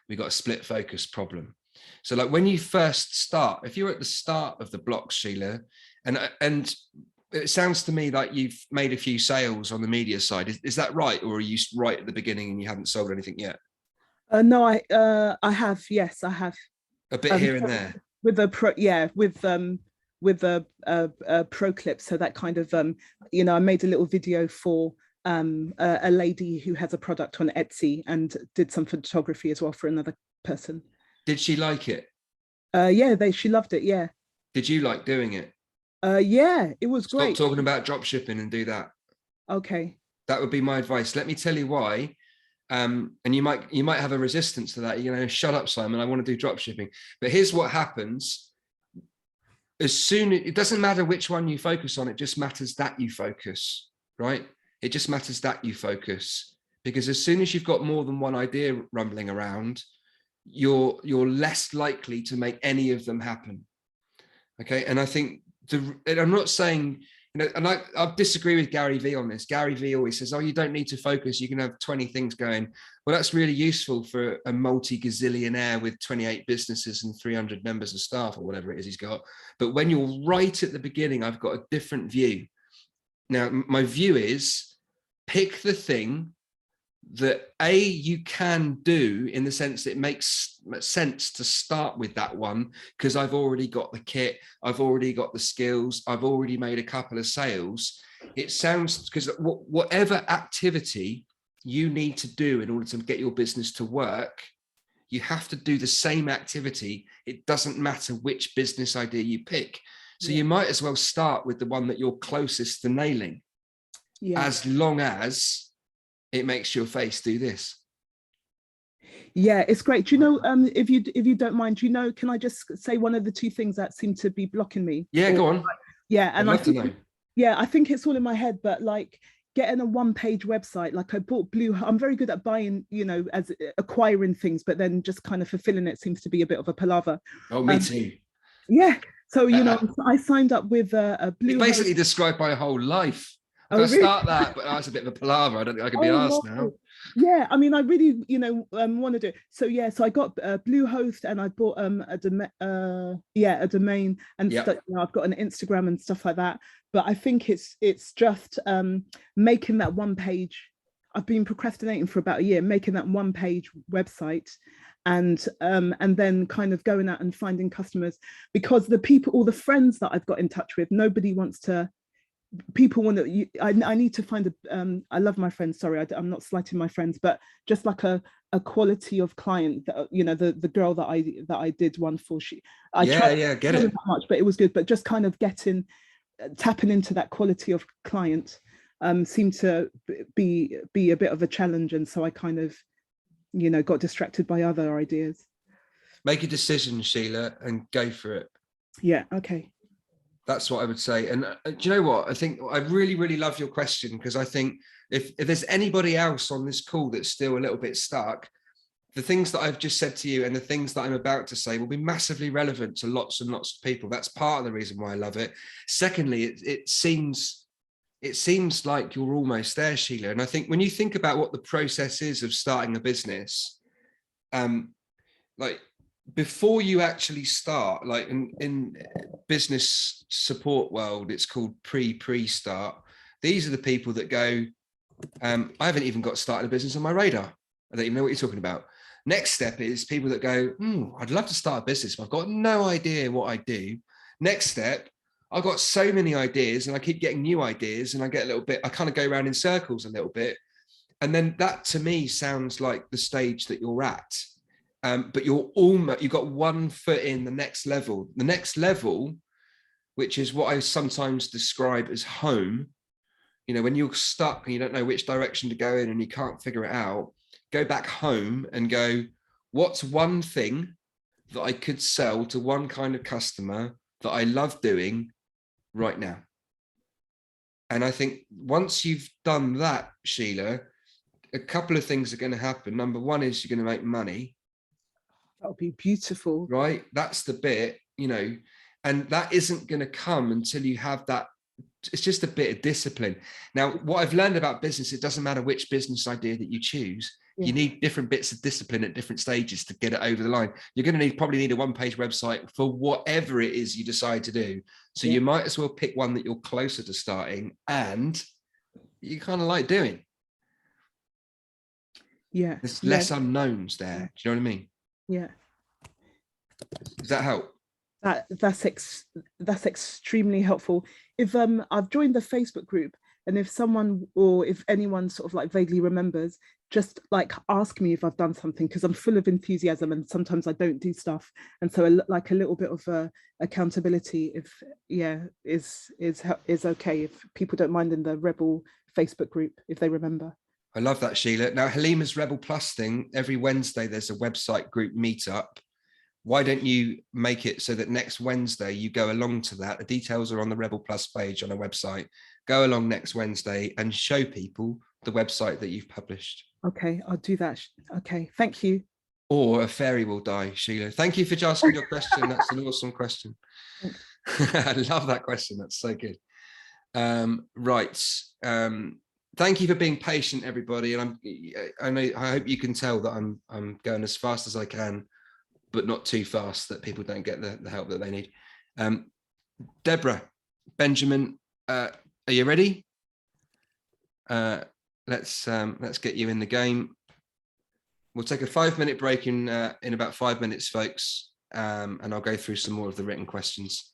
We got a split focus problem. So like when you first start, if you're at the start of the block, Sheila, and it sounds to me like you've made a few sales on the media side. Is that right? Or are you right at the beginning and you haven't sold anything yet? No, I have. Yes, I have. A bit here and there. With a pro clip. So that kind of, you know, I made a little video for a lady who has a product on Etsy and did some photography as well for another person. Did she like it? Yeah, she loved it. Yeah. Did you like doing it? Yeah, it was great. Stop talking about drop shipping and do that. Okay. That would be my advice. Let me tell you why. And you might have a resistance to that. You know, shut up, Simon. I want to do drop shipping. But here's what happens. It doesn't matter which one you focus on. It just matters that you focus, right? It just matters that you focus, because as soon as you've got more than one idea rumbling around, you're less likely to make any of them happen. Okay. And I think and I'm not saying, you know, and I disagree with Gary Vee on this. Gary Vee always says, oh, you don't need to focus. You can have 20 things going. Well, that's really useful for a multi-gazillionaire with 28 businesses and 300 members of staff or whatever it is he's got. But when you're right at the beginning, I've got a different view. Now, my view is pick the thing that you can do, in the sense that it makes sense to start with that one, because I've already got the kit, I've already got the skills, I've already made a couple of sales. It sounds, because whatever activity you need to do in order to get your business to work, you have to do the same activity. It doesn't matter which business idea you pick. So you might as well start with the one that you're closest to nailing, as long as it makes your face do this. Yeah, it's great. Do you know, if you don't mind, do you know, can I just say one of the two things that seem to be blocking me? Yeah, go on. Yeah, and I think it's all in my head, but like getting a one-page website, like I bought I'm very good at buying, you know, as acquiring things, but then just kind of fulfilling it seems to be a bit of a palaver. Oh, me too. Yeah. So, you know, I signed up with a Bluehost. You basically described my whole life. I start that, but that's a bit of a palaver. I don't think I can be asked now. Yeah, I mean, I really, you know, want to do it. So yeah, so I got Bluehost, and I bought a domain, and stuff, you know, I've got an Instagram and stuff like that. But I think it's just making that one page. I've been procrastinating for about a year, making that one page website, and then kind of going out and finding customers, because the people, all the friends that I've got in touch with, nobody wants to. People want to. I need to find I love my friends. Sorry, I'm not slighting my friends, but just like a quality of client that, you know, the girl that I did one for. Get it much, but it was good. But just kind of tapping into that quality of client seemed to be a bit of a challenge, and so I kind of, you know, got distracted by other ideas. Make a decision, Sheila, and go for it. Yeah. Okay. That's what I would say. And do you know what? I think I really, really love your question, because I think if there's anybody else on this call that's still a little bit stuck, the things that I've just said to you and the things that I'm about to say will be massively relevant to lots and lots of people. That's part of the reason why I love it. Secondly, it seems like you're almost there, Sheila. And I think when you think about what the process is of starting a business, like, before you actually start, like in business support world, it's called pre-start. These are the people that go, I haven't even got started a business on my radar. I don't even know what you're talking about. Next step is people that go, I'd love to start a business, but I've got no idea what I do. Next step, I've got so many ideas and I keep getting new ideas, and I get a little bit, I kind of go around in circles a little bit. And then that to me sounds like the stage that you're at. But you've got one foot in the next level. The next level, which is what I sometimes describe as home. You know, when you're stuck and you don't know which direction to go in and you can't figure it out, go back home and go, what's one thing that I could sell to one kind of customer that I love doing right now? And I think once you've done that, Sheila, a couple of things are going to happen. Number one is you're going to make money. That would be beautiful. Right? That's the bit, you know, and that isn't going to come until you have that. It's just a bit of discipline. Now, what I've learned about business, it doesn't matter which business idea that you choose. You need different bits of discipline at different stages to get it over the line. You're going to probably need a one-page website for whatever it is you decide to do. So you might as well pick one that you're closer to starting and you kind of like doing. Yeah. There's less unknowns there. Do you know what I mean? Yeah. Does that help? That's extremely helpful. If I've joined the Facebook group, and if someone or if anyone sort of like vaguely remembers, just like ask me if I've done something, because I'm full of enthusiasm and sometimes I don't do stuff. And so like a little bit of accountability, is okay if people don't mind in the Rebel Facebook group, if they remember. I love that, Sheila. Now, Halima's Rebel Plus thing, every Wednesday there's a website group meetup. Why don't you make it so that next Wednesday you go along to that? The details are on the Rebel Plus page on a website. Go along next Wednesday and show people the website that you've published. Okay, I'll do that. Okay, thank you. Or a fairy will die, Sheila. Thank you for asking your question. That's an awesome question. I love that question. That's so good. Right. Thank you for being patient, everybody. And I hope you can tell that I'm going as fast as I can, but not too fast that people don't get the help that they need. Deborah, Benjamin, are you ready? Let's get you in the game. We'll take a 5-minute break in about 5 minutes, folks, and I'll go through some more of the written questions.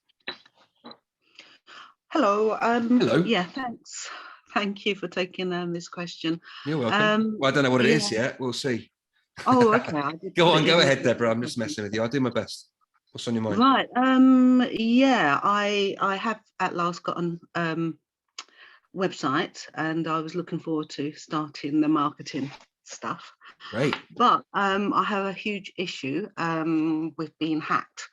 Hello. Hello. Yeah, thanks. Thank you for taking this question. You're welcome. Well, I don't know what it is yet. We'll see. Oh, okay. Go ahead, Deborah. I'm just messing with you. I'll do my best. What's on your mind? Right. Yeah, I have at last gotten website, and I was looking forward to starting the marketing stuff. Great. But I have a huge issue with being hacked.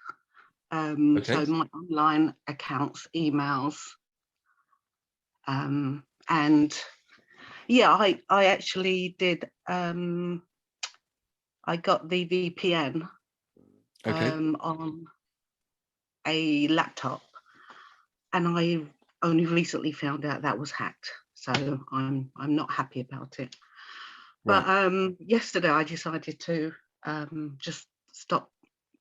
So my online accounts, emails, and yeah, I actually did. I got the VPN on a laptop, and I only recently found out that was hacked. So I'm not happy about it. Right. But yesterday I decided to just stop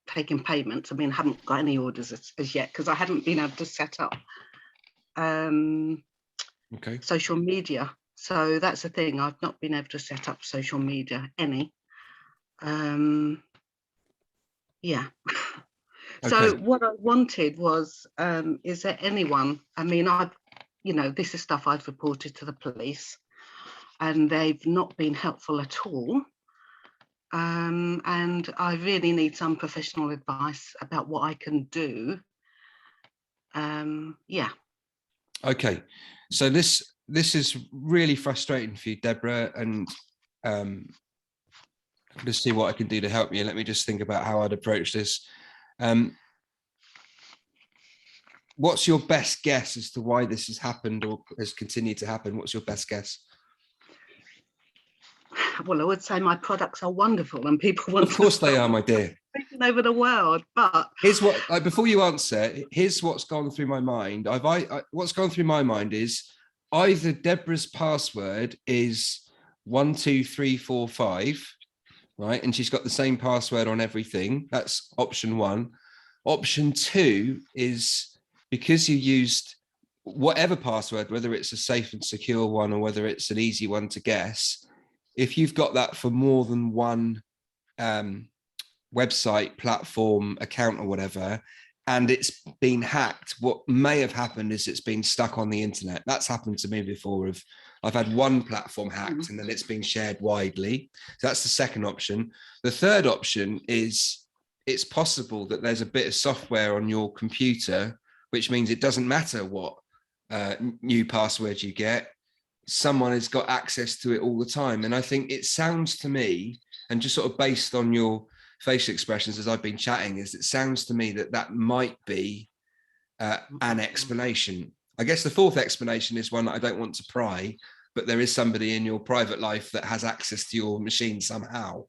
taking payments. I mean, I haven't got any orders as yet because I hadn't been able to set up social media. So that's the thing. I've not been able to set up social media any. Yeah. So what I wanted was, is there anyone, I mean, this is stuff I've reported to the police and they've not been helpful at all. And I really need some professional advice about what I can do. Yeah. Okay. So this is really frustrating for you, Deborah, and let's see what I can do to help you. Let me just think about how I'd approach this. What's your best guess as to why this has happened or has continued to happen? What's your best guess? Well, I would say my products are wonderful and people want. Of course they are, my dear. Taking over the world, but here's what. Before you answer, here's what's gone through my mind. What's gone through my mind is either Deborah's password is 12345, right, and she's got the same password on everything. That's option one. Option two is because you used whatever password, whether it's a safe and secure one or whether it's an easy one to guess. If you've got that for more than one website, platform, account or whatever, and it's been hacked, what may have happened is it's been stuck on the internet. That's happened to me before. I've had one platform hacked and then it's been shared widely. So that's the second option. The third option is it's possible that there's a bit of software on your computer, which means it doesn't matter what new password you get. Someone has got access to it all the time. And I think it sounds to me, and just sort of based on your facial expressions as I've been chatting, is it sounds to me that that might be an explanation. I guess the fourth explanation is one that I don't want to pry, but there is somebody in your private life that has access to your machine somehow.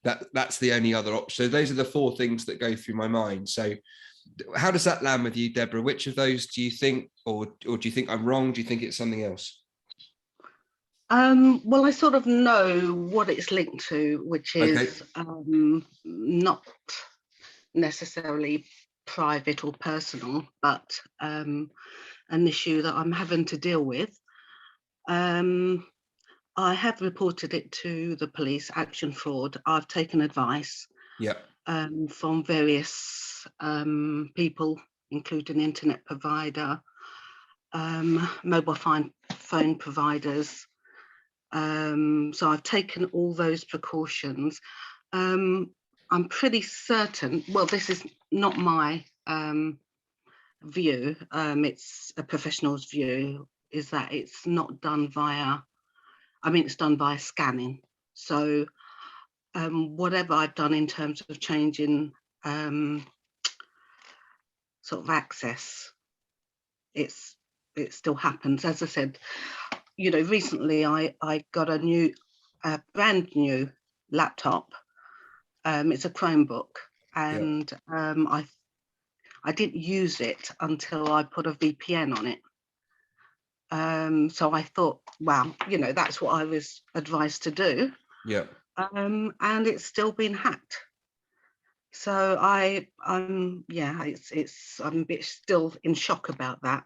That's the only other option. So those are the four things that go through my mind. So how does that land with you, Deborah? Which of those do you think, or do you think I'm wrong? Do you think it's something else? Well, I sort of know what it's linked to, which is not necessarily private or personal, but an issue that I'm having to deal with. I have reported it to the police, action fraud. I've taken advice from various people, including the internet provider, mobile phone providers. So I've taken all those precautions. I'm pretty certain, well, this is not my view, it's a professional's view, is that it's not done via, it's done via scanning. So whatever I've done in terms of changing sort of access, it still happens. As I said, recently I got a brand new laptop. It's a Chromebook, and I didn't use it until I put a VPN on it. So I thought, wow, that's what I was advised to do. And it's still been hacked. So I'm a bit still in shock about that.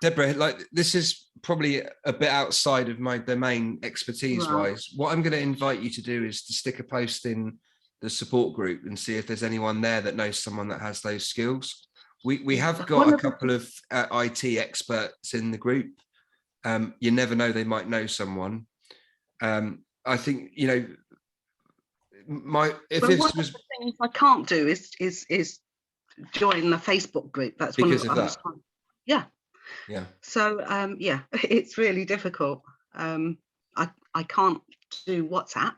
Deborah, this is probably a bit outside of my domain expertise-wise. What I'm going to invite you to do is to stick a post in the support group and see if there's anyone there that knows someone that has those skills. We have got a couple of IT experts in the group. You never know, they might know someone. I think, if this was... the things I can't do is join the Facebook group. That's because of that. Yeah. So it's really difficult. I can't do WhatsApp.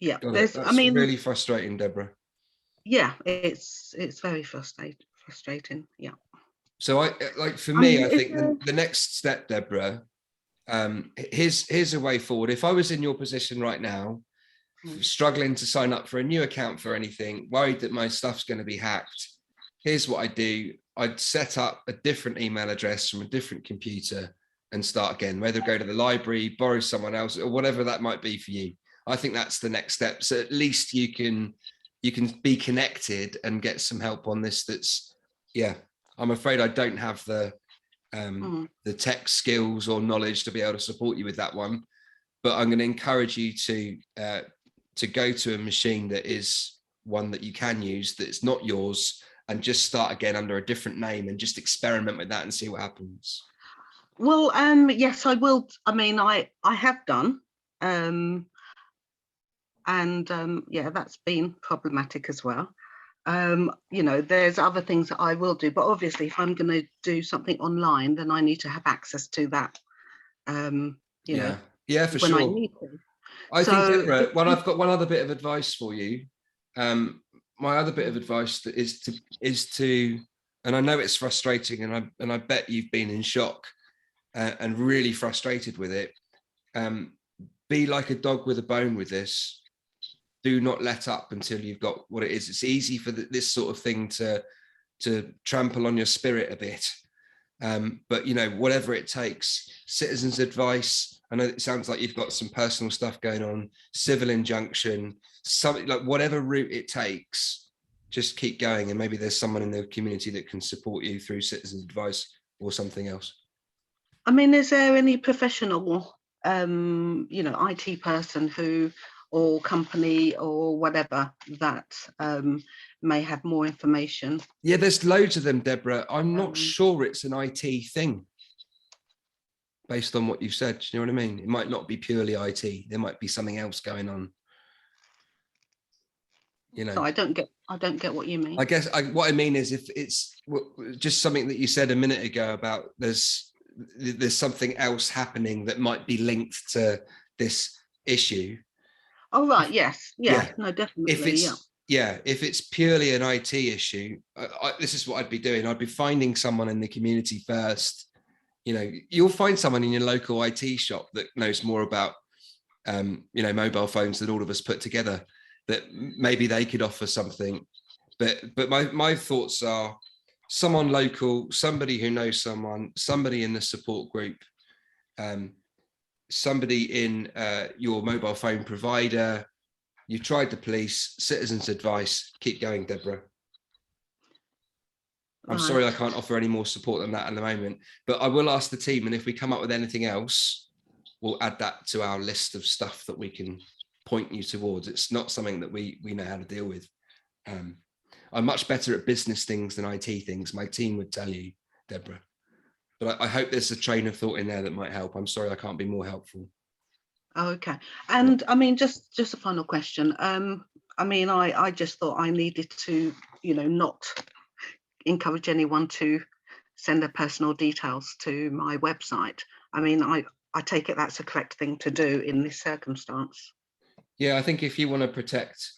That's really frustrating, Deborah. Yeah, it's very frustrating. Yeah. So for me, I think the next step, Deborah, here's a way forward. If I was in your position right now, struggling to sign up for a new account for anything, worried that my stuff's going to be hacked, here's what I do. I'd set up a different email address from a different computer and start again, whether go to the library, borrow someone else, or whatever that might be for you. I think that's the next step. So at least you can be connected and get some help on this. I'm afraid I don't have the tech skills or knowledge to be able to support you with that one, but I'm going to encourage you to go to a machine that is one that you can use, that's not yours, and just start again under a different name and just experiment with that and see what happens. Well, yes, I will. I have done, that's been problematic as well. There's other things that I will do, but obviously if I'm going to do something online, then I need to have access to that. For sure. I need to. I think, Deborah, I've got one other bit of advice for you. My other bit of advice is to, and I know it's frustrating, and I bet you've been in shock and really frustrated with it. Be like a dog with a bone with this. Do not let up until you've got what it is. It's easy for this sort of thing to trample on your spirit a bit. But, whatever it takes, citizens' advice. I know it sounds like you've got some personal stuff going on, civil injunction, something like whatever route it takes, just keep going. And maybe there's someone in the community that can support you through citizens' advice or something else. Is there any professional, IT person who or company or whatever that may have more information. Yeah, there's loads of them, Deborah. I'm not sure it's an IT thing based on what you've said. Do you know what I mean? It might not be purely IT. There might be something else going on. You know, so I don't get what you mean. I guess what I mean is, if it's just something that you said a minute ago about there's something else happening that might be linked to this issue. Oh, right. Yes. Yeah. No, definitely. If it's if it's purely an IT issue, this is what I'd be doing. I'd be finding someone in the community first. You know, you'll find someone in your local IT shop that knows more about, you know, mobile phones than all of us put together, that maybe they could offer something. But my thoughts are someone local, somebody who knows someone, somebody in the support group, somebody in your mobile phone provider. You've tried the police, citizens' advice. Keep going, Deborah. I'm sorry I can't offer any more support than that at the moment, but I will ask the team, and if we come up with anything else, we'll add that to our list of stuff that we can point you towards. It's not something that we know how to deal with. I'm much better at business things than IT things. My team would tell you, Deborah. But I hope there's a train of thought in there that might help. I'm sorry I can't be more helpful. Okay. And I mean, just a final question. I mean, I just thought I needed to, you know, not encourage anyone to send their personal details to my website. I mean, I take it that's a correct thing to do in this circumstance. Yeah, I think if you want to protect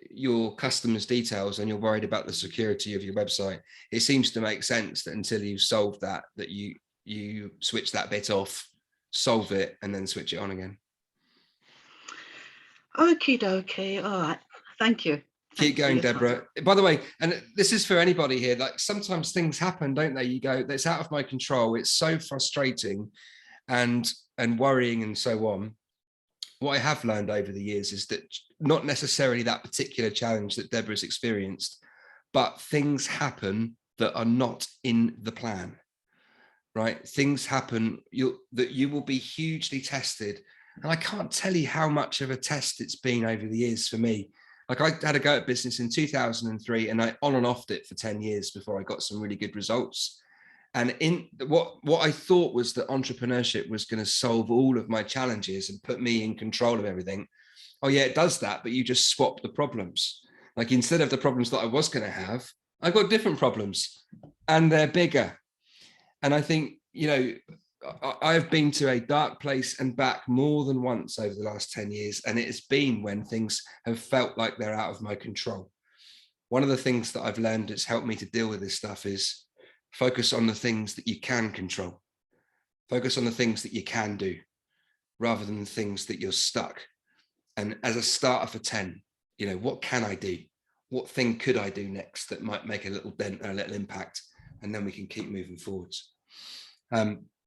your customers' details and you're worried about the security of your website, it seems to make sense that until you've solved that you switch that bit off, solve it, and then switch it on again. Okie dokie. All right. Thank you. Keep going, Deborah. By the way, and this is for anybody here, like sometimes things happen, don't they? You go, that's out of my control. It's so frustrating and worrying and so on. What I have learned over the years is that not necessarily that particular challenge that Deborah's experienced, but things happen that are not in the plan, right? Things happen that you will be hugely tested. And I can't tell you how much of a test it's been over the years for me. Like I had a go at business in 2003 and I on and offed it for 10 years before I got some really good results. And in what I thought was that entrepreneurship was going to solve all of my challenges and put me in control of everything. Oh yeah, it does that, but you just swap the problems. Like instead of the problems that I was going to have, I've got different problems and they're bigger. And I think, you know, I've been to a dark place and back more than once over the last 10 years. And it has been when things have felt like they're out of my control. One of the things that I've learned that's helped me to deal with this stuff is focus on the things that you can control. Focus on the things that you can do rather than the things that you're stuck. And as a starter for 10, you know, what can I do? What thing could I do next that might make a little dent or a little impact? And then we can keep moving forwards.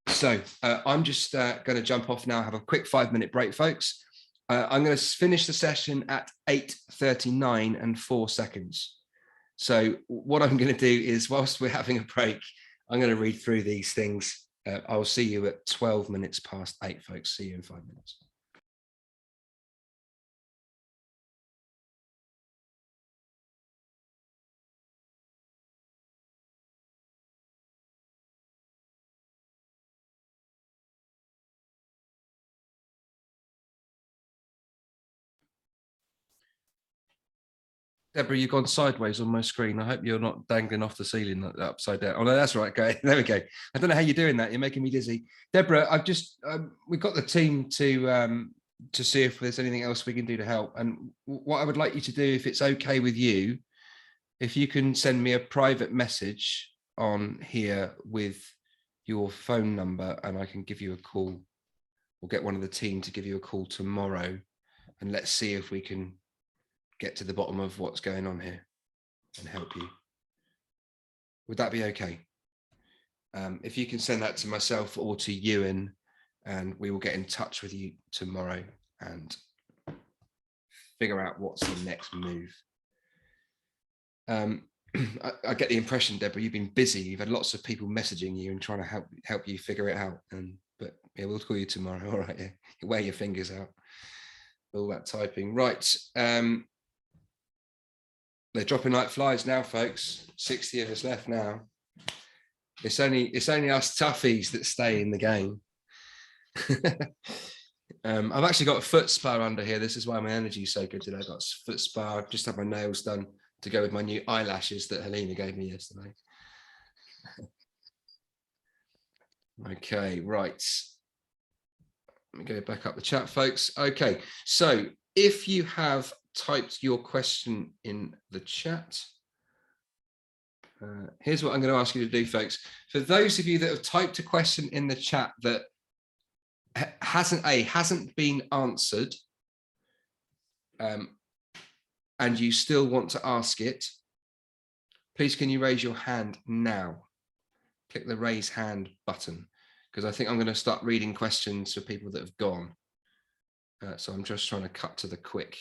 So I'm just going to jump off now, have a quick 5-minute break, folks. I'm going to finish the session at 8:39 and 4 seconds. So what I'm going to do is, whilst we're having a break, I'm going to read through these things. I'll see you at 12 minutes past 8, folks. See you in 5 minutes. Deborah, you've gone sideways on my screen. I hope you're not dangling off the ceiling upside down. Oh, no, that's right. Okay, there we go. I don't know how you're doing that. You're making me dizzy. Deborah, I've just, we've got the team to see if there's anything else we can do to help. And what I would like you to do, if it's okay with you, if you can send me a private message on here with your phone number and I can give you a call, or get one of the team to give you a call tomorrow, and let's see if we can get to the bottom of what's going on here and help you. Would that be okay? If you can send that to myself or to Ewan, and we will get in touch with you tomorrow and figure out what's the next move. I get the impression, Deborah, you've been busy. You've had lots of people messaging you and trying to help you figure it out. But yeah, we'll call you tomorrow. All right, yeah. Wear your fingers out. all that typing. Right. They're dropping like flies now, folks. 60 of us left now. It's only us toughies that stay in the game. I've actually got a foot spa under here. This is why my energy is so good today. I've got a foot spa. I've just had my nails done to go with my new eyelashes that Helena gave me yesterday. Okay, right. Let me go back up the chat, folks. Okay, so if you have typed your question in the chat, here's what I'm going to ask you to do, folks. For those of you that have typed a question in the chat that hasn't been answered, and you still want to ask it, please can you raise your hand now? Click the raise hand button, because I think I'm going to start reading questions for people that have gone. So I'm just trying to cut to the quick.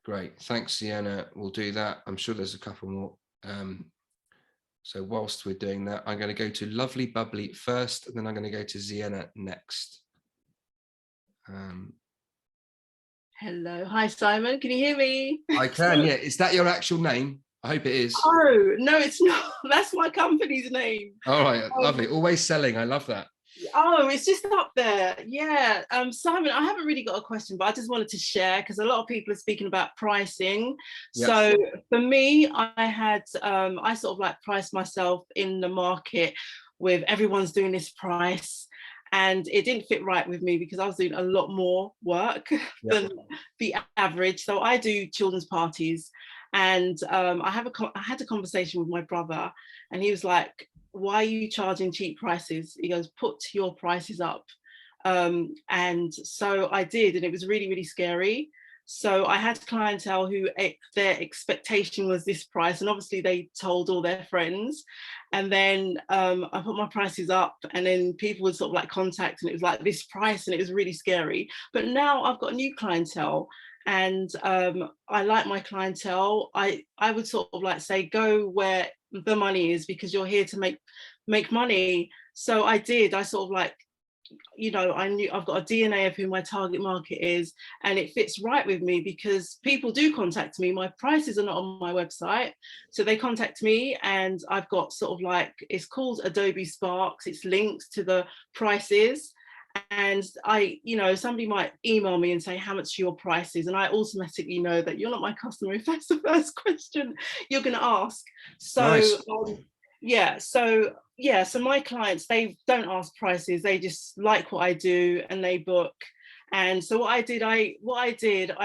Great, thanks, Sienna. We'll do that. I'm sure there's a couple more. So whilst we're doing that, I'm going to go to Lovely Bubbly first, and then I'm going to go to Sienna next. Hello, hi Simon, can you hear me? I can, yeah. Is that your actual name? I hope it is. Oh, no, it's not. That's my company's name. All right, lovely. Always selling. I love that. Oh, it's just up there. Yeah. Simon, I haven't really got a question, but I just wanted to share because a lot of people are speaking about pricing. Yep. So for me, I sort of like priced myself in the market with everyone's doing this price. And it didn't fit right with me because I was doing a lot more work than the average. So I do children's parties. And I had a conversation with my brother, and he was like, why are you charging cheap prices? He goes, put your prices up. And so I did, and it was really, really scary. So I had clientele who their expectation was this price, and obviously they told all their friends. And then I put my prices up, and then people would sort of like contact, and it was like this price, and it was really scary. But now I've got a new clientele. And I like my clientele. I would sort of like say, go where the money is, because you're here to make money. So I sort of like, you know, I knew I've got a DNA of who my target market is, and it fits right with me because people do contact me. My prices are not on my website, so they contact me, and I've got sort of like, it's called Adobe Sparks. It's linked to the prices. And you know, somebody might email me and say, how much are your prices? And I automatically know that you're not my customer if that's the first question you're going to ask. So, nice. So my clients, they don't ask prices. They just like what I do and they book. And so what I did, I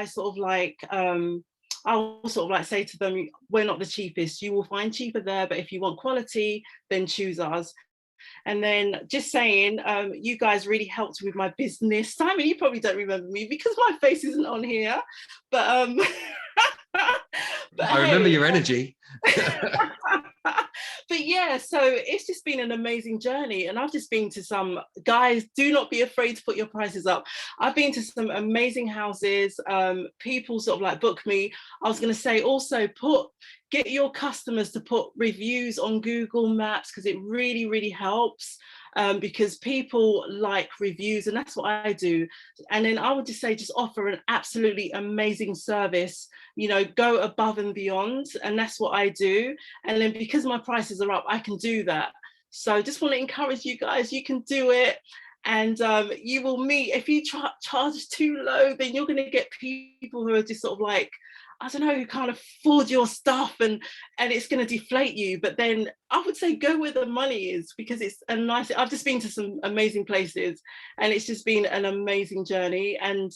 sort of like, I'll sort of like say to them, we're not the cheapest. You will find cheaper there, but if you want quality, then choose us. And then just saying, you guys really helped with my business. Simon, you probably don't remember me because my face isn't on here, but, but I remember your energy. But yeah, so it's just been an amazing journey. And I've just been to some, guys, do not be afraid to put your prices up. I've been to some amazing houses. People sort of like book me. I was going to say also get your customers to put reviews on Google Maps, because it really, really helps. Because people like reviews, and that's what I do. And then I would just say, just offer an absolutely amazing service, you know, go above and beyond. And that's what I do. And then because my prices are up, I can do that. So just want to encourage you guys, you can do it. And you will meet, if you charge too low, then you're going to get people who are just sort of like, I don't know, who can't afford your stuff, and it's going to deflate you. But then I would say go where the money is, because it's a nice, I've just been to some amazing places, and it's just been an amazing journey. And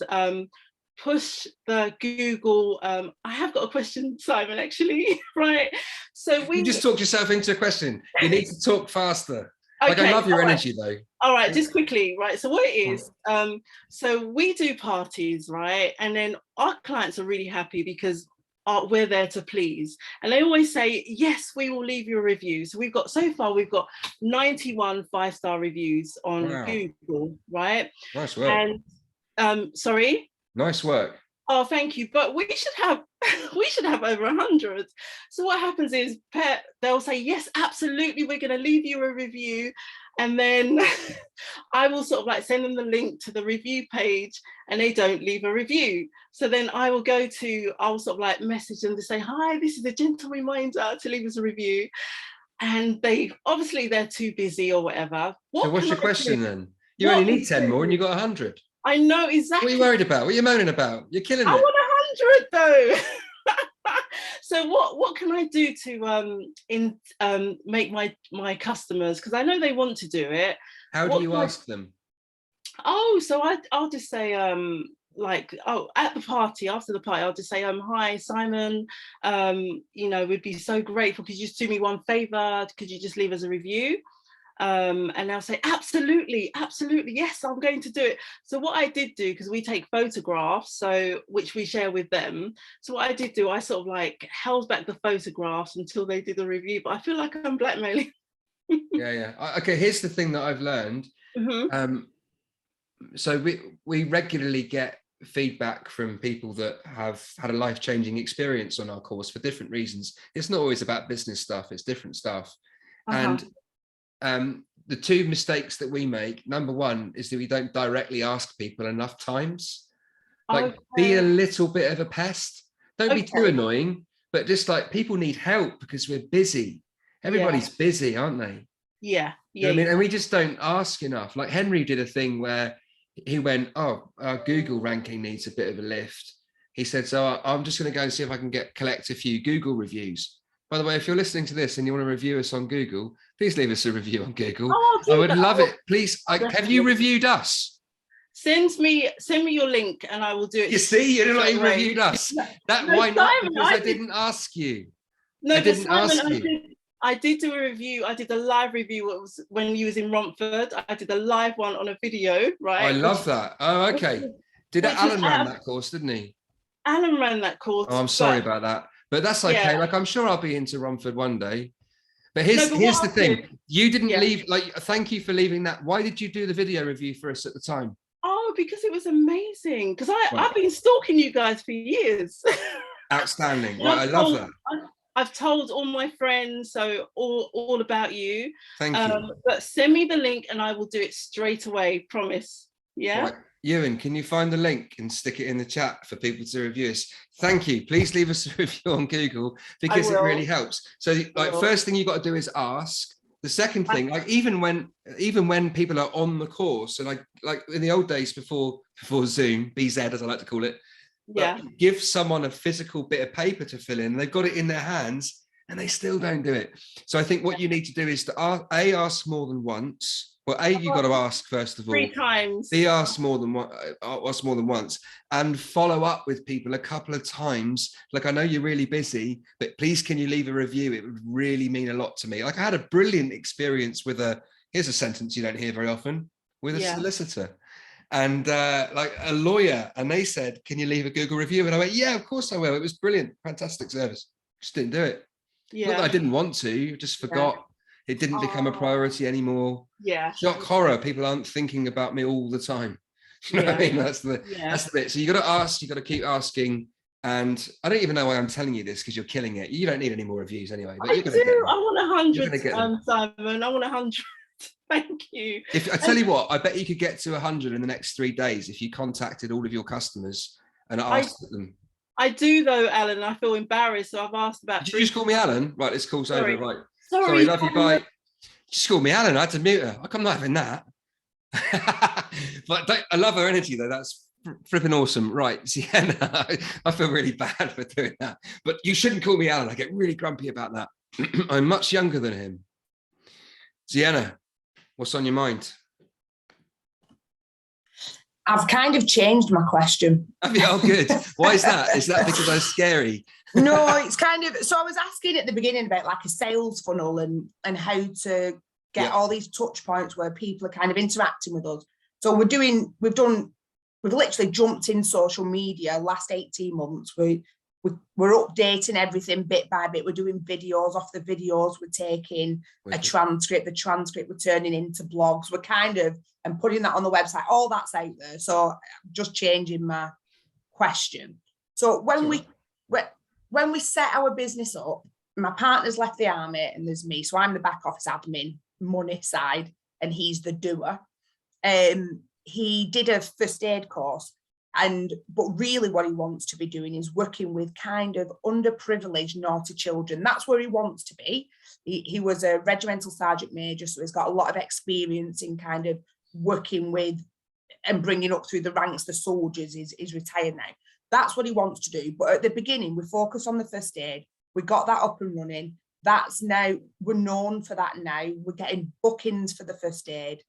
push the Google. I have got a question, Simon, actually, right? So you just talked yourself into a question. You need to talk faster. Like, okay, I love your energy though. All right, just quickly, right? So what it is, so we do parties, right? And then our clients are really happy because we're there to please. And they always say, yes, we will leave you a review. So so far we've got 91 5-star reviews on Google, right? Nice work. And sorry? Nice work. Oh, thank you. But we should have over 100. So what happens is they'll say, yes, absolutely, we're going to leave you a review. and then I will sort of like send them the link to the review page, and they don't leave a review. So then I'll sort of like message them to say, hi, this is a gentle reminder to leave us a review. And they're too busy or whatever. So what's your question then? You only need 10 more and you got 100. I know exactly. What are you worried about? What are you moaning about? You're killing it. I want 100 though. So what can I do to make my customers, because I know they want to do it. How do you ask them? Oh, so I'll just say at the party, after the party, I'll just say, hi Simon, we'd be so grateful, could you just do me one favor, could you just leave us a review? And they'll say, absolutely, yes, I'm going to do it. So what I did do, because we take photographs, which we share with them. So what I did do, I sort of like held back the photographs until they did the review, but I feel like I'm blackmailing. Yeah. Okay, here's the thing that I've learned. So we regularly get feedback from people that have had a life-changing experience on our course for different reasons. It's not always about business stuff, it's different stuff. And the two mistakes that we make, number one, is that we don't directly ask people enough times. Like, be a little bit of a pest. Don't be too annoying, but just like, people need help because we're busy. Everybody's busy, aren't they? Yeah. You know what I mean? And we just don't ask enough. Like Henry did a thing where he went, our Google ranking needs a bit of a lift. He said, so I'm just going to go and see if I can collect a few Google reviews. By the way, if you're listening to this and you want to review us on Google, please leave us a review on Google. I would love it. Please, have you reviewed us? Send me your link and I will do it. You see, you're not even reviewed us. Why not? Because I didn't ask you. No, I didn't ask you. I did do a review. I did a live review. It was when you was in Romford. I did a live one on a video, right? I love that. Oh, okay. Alan ran that course, didn't he? Alan ran that course. Oh, I'm sorry about that. But that's okay. Yeah. Like, I'm sure I'll be into Romford one day. But here's the thing. You didn't leave, like, thank you for leaving that. Why did you do the video review for us at the time? Oh, because it was amazing. Because I've been stalking you guys for years. Outstanding. Right, I love that. I've told all my friends all about you. Thank you. But send me the link and I will do it straight away. Promise. Yeah. Right. Ewan, can you find the link and stick it in the chat for people to review us? Thank you. Please leave us a review on Google because it really helps. So, like, first thing you got to do is ask. The second thing, like, even when people are on the course, so like in the old days before Zoom, BZ as I like to call it, give someone a physical bit of paper to fill in. They've got it in their hands and they still don't do it. So I think what you need to do is to ask more than once. Well, you got to ask first of all. 3 times. Ask more than once, and follow up with people a couple of times. Like, I know you're really busy, but please, can you leave a review? It would really mean a lot to me. Like, I had a brilliant experience with here's a sentence you don't hear very often, with a solicitor and like a lawyer, and they said, can you leave a Google review? And I went, yeah, of course I will. It was brilliant, fantastic service. Just didn't do it. Not that I didn't want to, just forgot. It didn't become a priority anymore. Shock horror. People aren't thinking about me all the time. You know what I mean? That's the bit. So you got to ask, you got to keep asking. And I don't even know why I'm telling you this because you're killing it. You don't need any more reviews anyway. But I do. I want 100, Simon. I want 100. Thank you. I tell you what, I bet you could get to 100 in the next 3 days if you contacted all of your customers and asked them. I do though, Alan. I feel embarrassed. So I've asked about. Did you just call me Alan? Right, this call's over. Right. Sorry, love you, bye. She called me Alan, I had to mute her. I'm not having that. But I love her energy though, that's flipping awesome. Right, Sienna, I feel really bad for doing that. But you shouldn't call me Alan, I get really grumpy about that. I'm much younger than him. Sienna, what's on your mind? I've kind of changed my question. Oh, good. Why is that? Is that because I'm scary? No, it's kind of, so I was asking at the beginning about like a sales funnel and how to get all these touch points where people are kind of interacting with us. So we've literally jumped in social media last 18 months. We're updating everything bit by bit. We're doing videos. Off the videos, we're taking a transcript. The transcript we're turning into blogs. We're kind of, and putting that on the website. All that's out there. So I'm just changing my question. So when we set our business up, my partner's left the army and there's me. So I'm the back office admin, money side. and he's the doer. He did a first aid course, but really what he wants to be doing is working with kind of underprivileged, naughty children. That's where he wants to be. He was a regimental sergeant major, so he's got a lot of experience in kind of working with and bringing up through the ranks the soldiers. He's retired now. That's what he wants to do. But at the beginning, we focus on the first aid. We got that up and running. That's now, we're known for that now. We're getting bookings for the first aid.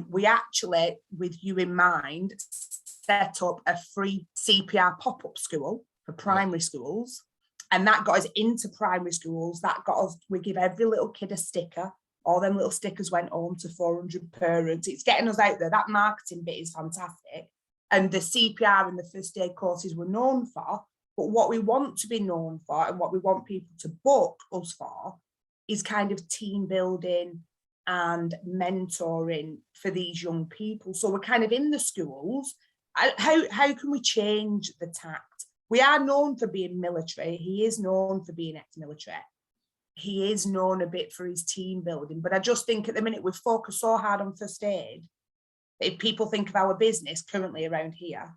We actually, with you in mind, set up a free CPR pop-up school for primary schools. And that got us into primary schools. That got us, we give every little kid a sticker. All them little stickers went home to 400 parents. It's getting us out there. That marketing bit is fantastic. And the CPR and the first aid courses we're known for. But what we want to be known for and what we want people to book us for is kind of team building and mentoring for these young people. So we're kind of in the schools. How can we change the tact? We are known for being military. He is known for being ex-military. He is known a bit for his team building. But I just think at the minute we focus so hard on first aid. If people think of our business currently around here,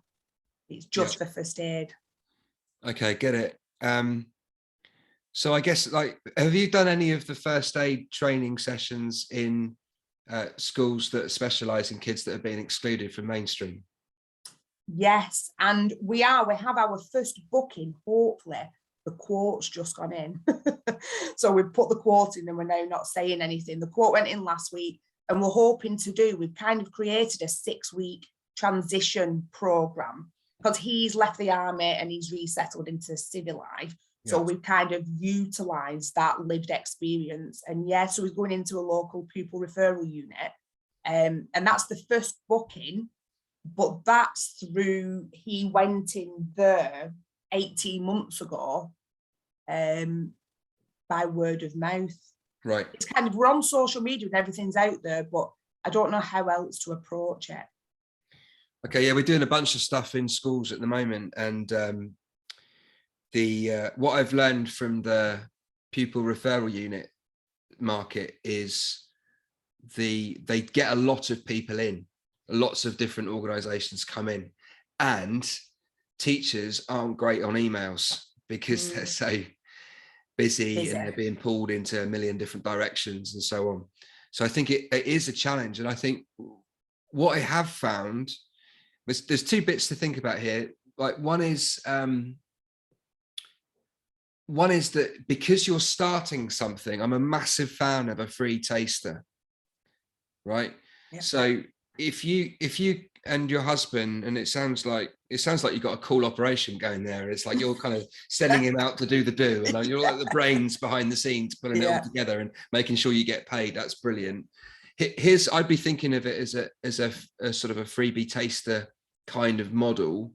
it's just for first aid. Okay, get it. So I guess, like, have you done any of the first aid training sessions in schools that specialise in kids that have been excluded from mainstream? Yes, and we have our first booking, hopefully. The quote's just gone in. So we've put the quote in and we're now not saying anything. The quote went in last week and we're hoping we've kind of created a 6-week transition programme because he's left the army and he's resettled into civil life. So we've kind of utilised that lived experience. And so he's going into a local pupil referral unit. And that's the first booking, but that's through, he went in there 18 months ago by word of mouth. Right. It's kind of, we're on social media and everything's out there, but I don't know how else to approach it. Okay, yeah, we're doing a bunch of stuff in schools at the moment, and what I've learned from the pupil referral unit market is they get a lot of people in, lots of different organizations come in, and teachers aren't great on emails because they're so busy and they're being pulled into a million different directions and so on. So I think it is a challenge. And I think what I have found, there's two bits to think about here. Like one is that because you're starting something, I'm a massive fan of a free taster, right? Yeah. So if you and your husband, and it sounds like you've got a cool operation going there. It's like you're kind of sending him out to do the do, and you're like the brains behind the scenes, putting it all together and making sure you get paid. That's brilliant. I'd be thinking of it as a sort of a freebie taster kind of model,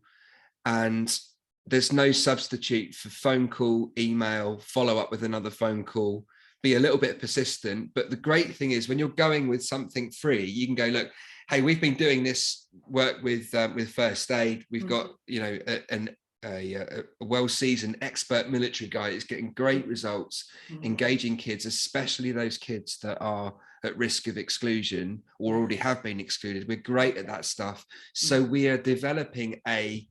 and there's no substitute for phone call, email, follow up with another phone call, be a little bit persistent. But the great thing is when you're going with something free, you can go, look, hey, we've been doing this work with first aid. We've got, a well-seasoned expert military guy that's getting great results, engaging kids, especially those kids that are at risk of exclusion or already have been excluded. We're great at that stuff. So we are developing a ...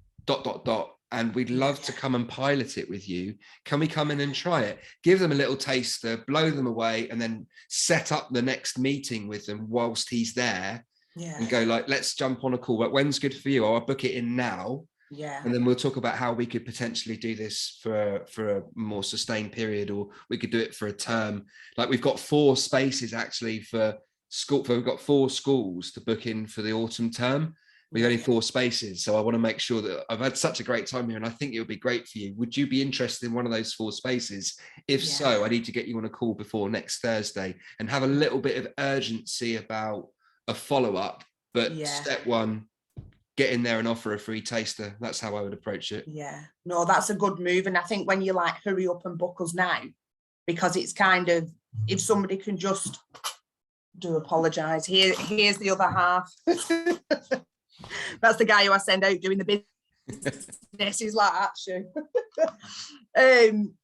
and we'd love to come and pilot it with you. Can we come in and try it? Give them a little taster, blow them away, and then set up the next meeting with them whilst he's there. And go like, let's jump on a call. But when's good for you? I'll book it in now. And then we'll talk about how we could potentially do this for a more sustained period, or we could do it for a term. Like we've got 4 spaces actually for school. We've got 4 schools to book in for the autumn term. We've only 4 spaces. So I want to make sure that I've had such a great time here and I think it would be great for you. Would you be interested in one of those 4 spaces? If so, I need to get you on a call before next Thursday and have a little bit of urgency about a follow-up. But step 1, get in there and offer a free taster. That's how I would approach it. Yeah, no, that's a good move. And I think when you like hurry up and book us now, because it's kind of, if somebody can just apologize. Here's the other half. That's the guy who I send out doing the business. He's like, actually.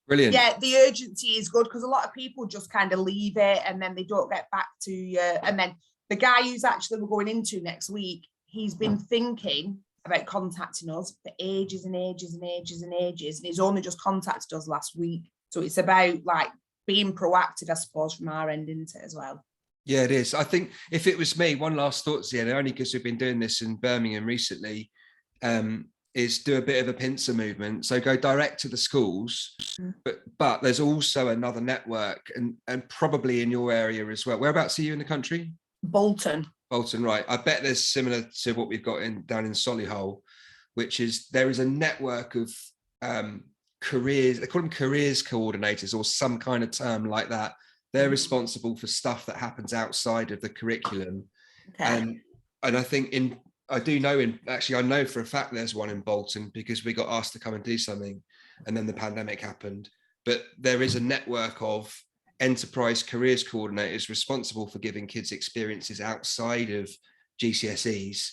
Brilliant. Yeah, the urgency is good because a lot of people just kind of leave it and then they don't get back to you. And then the guy who's actually we're going into next week, he's been thinking about contacting us for ages and ages and ages and ages, and he's only just contacted us last week. So it's about like being proactive, I suppose, from our end, isn't it, as well? Yeah, it is. I think if it was me, one last thought, Sienna, only because we've been doing this in Birmingham recently, is do a bit of a pincer movement. So go direct to the schools, but there's also another network, and probably in your area as well. Whereabouts are you in the country? Bolton. Bolton, right. I bet there's similar to what we've got down in Solihull, which is there is a network of careers, they call them careers coordinators or some kind of term like that. They're responsible for stuff that happens outside of the curriculum. And I think I know for a fact there's one in Bolton because we got asked to come and do something and then the pandemic happened. But there is a network of enterprise careers coordinators responsible for giving kids experiences outside of GCSEs.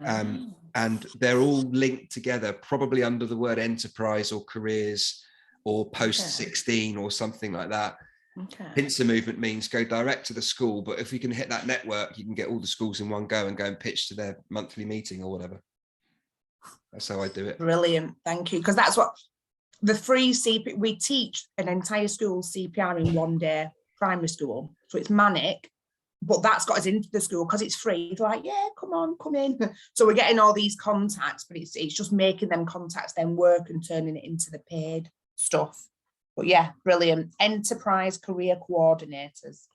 And they're all linked together, probably under the word enterprise or careers or post 16 or something like that. Pincer movement means go direct to the school, but if you can hit that network, you can get all the schools in one go and go and pitch to their monthly meeting or whatever. That's how I do it. Brilliant, thank you. Because that's what the free CP, we teach an entire school CPR in one day, primary school. So it's manic, but that's got us into the school because it's free. It's like, yeah, come on, come in. So we're getting all these contacts, but it's just making them contacts then work and turning it into the paid stuff. But yeah, brilliant. Enterprise career coordinators.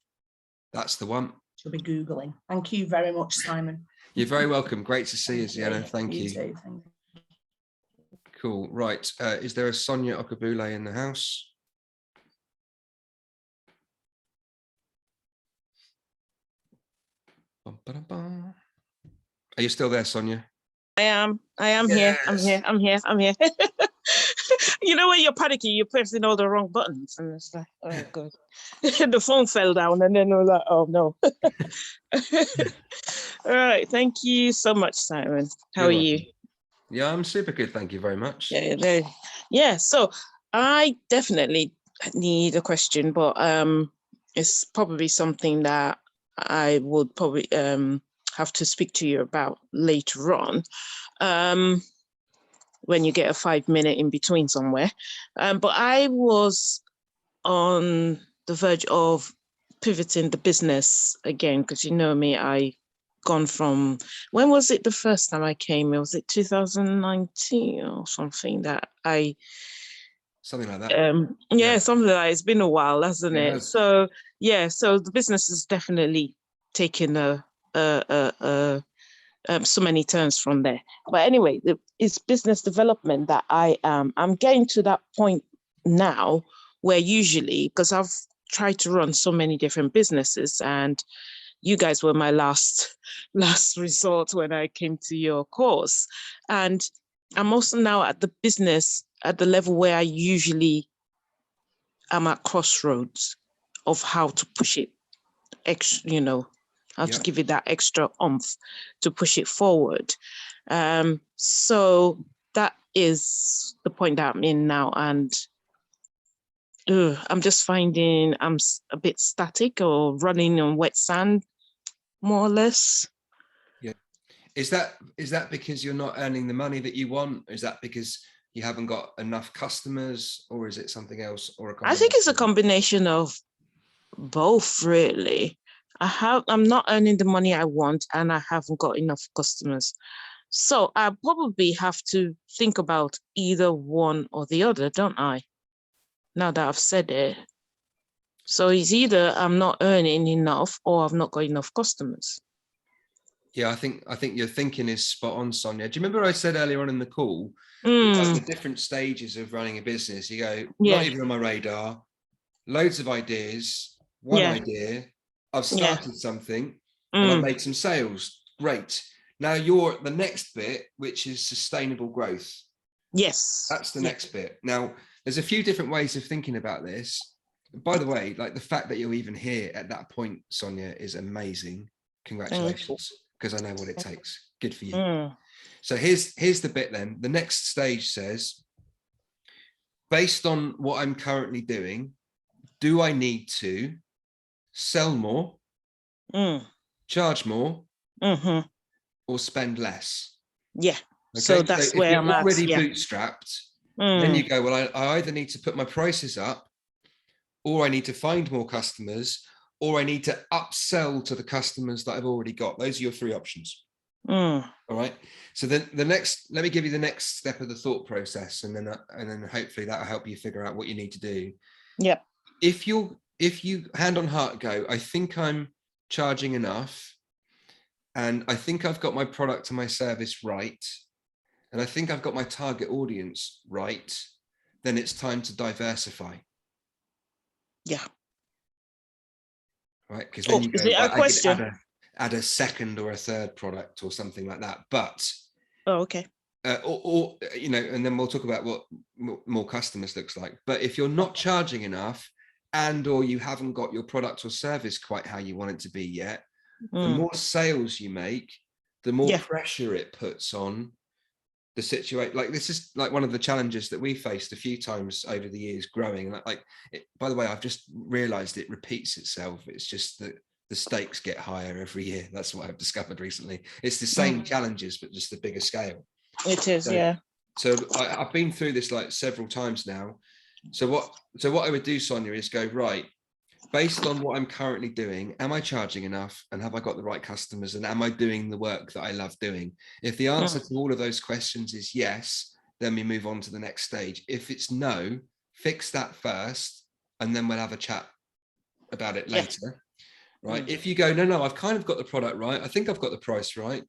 That's the one. She'll be Googling. Thank you very much, Simon. You're very welcome. Great to see you, Sienna. Thank you. You too. Thank you. Cool. Right. Is there a Sonia Okabule in the house? Are you still there, Sonia? I am Yes. here. I'm here. You know when you're panicking, you're pressing all the wrong buttons, and it's like, oh god, the phone fell down, and then I was like, oh no. All right, thank you so much, Simon. How are you? Yeah, I'm super good. Thank you very much. Yeah. So I definitely need a question, but it's probably something that I would probably have to speak to you about later on. When you get a 5-minute in between somewhere. But I was on the verge of pivoting the business again, because you know me, I gone from, when was it the first time I came? Was it 2019 or something that I... Something like that. Yeah, something like that. It's been a while, hasn't it? Has. So yeah, so the business has definitely taken so many turns from there. But anyway, it's business development that I'm getting to that point now where usually, because I've tried to run so many different businesses, and you guys were my last resort when I came to your course. And I'm also now at the business at the level where I usually am at crossroads of how to push it, how to give it that extra oomph to push it forward. So that is the point that I'm in now. And I'm just finding I'm a bit static or running on wet sand, more or less. Yeah. Is that because you're not earning the money that you want? Is that because you haven't got enough customers, or is it something else? I think it's a combination of both, really. I'm not earning the money I want, and I haven't got enough customers. So I probably have to think about either one or the other, don't I? Now that I've said it. So it's either I'm not earning enough or I've not got enough customers. Yeah, I think your thinking is spot on, Sonia. Do you remember I said earlier on in the call, like the different stages of running a business? You go, not even on my radar, loads of ideas, one idea, I've started something and I've made some sales. Great. Now you're at the next bit, which is sustainable growth. Yes. That's the next bit. Now, there's a few different ways of thinking about this. By the way, like the fact that you're even here at that point, Sonia, is amazing. Congratulations, because I know what it takes. Good for you. So here's the bit then. The next stage says, based on what I'm currently doing, do I need to sell more, charge more, Mm-hmm. or spend less. Yeah. Okay? So that's if where you're I'm already at. Yeah. bootstrapped, then you go, well, I either need to put my prices up, or I need to find more customers, or I need to upsell to the customers that I've already got. Those are your three options. All right. So then let me give you the next step of the thought process, and then hopefully that'll help you figure out what you need to do. Yep. If you hand on heart go, I think I'm charging enough, and I think I've got my product and my service right, and I think I've got my target audience right, then it's time to diversify. Yeah. Right. Because then you is go, it a question? I could add a second or a third product or something like that. But okay. Or and then we'll talk about what more customers looks like. But if you're not charging enough, and or you haven't got your product or service quite how you want it to be yet, the more sales you make, the more pressure it puts on the situation. Like, this is like one of the challenges that we faced a few times over the years growing. By the way, I've just realized it repeats itself. It's just that the stakes get higher every year. That's what I've discovered recently. It's the same challenges, but just a bigger scale. It is, So I've been through this like several times now. So what I would do, Sonia, is go, right, based on what I'm currently doing, am I charging enough, and have I got the right customers, and am I doing the work that I love doing? If the answer to all of those questions is yes, then we move on to the next stage. If it's no, fix that first, and then we'll have a chat about it later. Right? If you go, no, I've kind of got the product right, I think I've got the price right,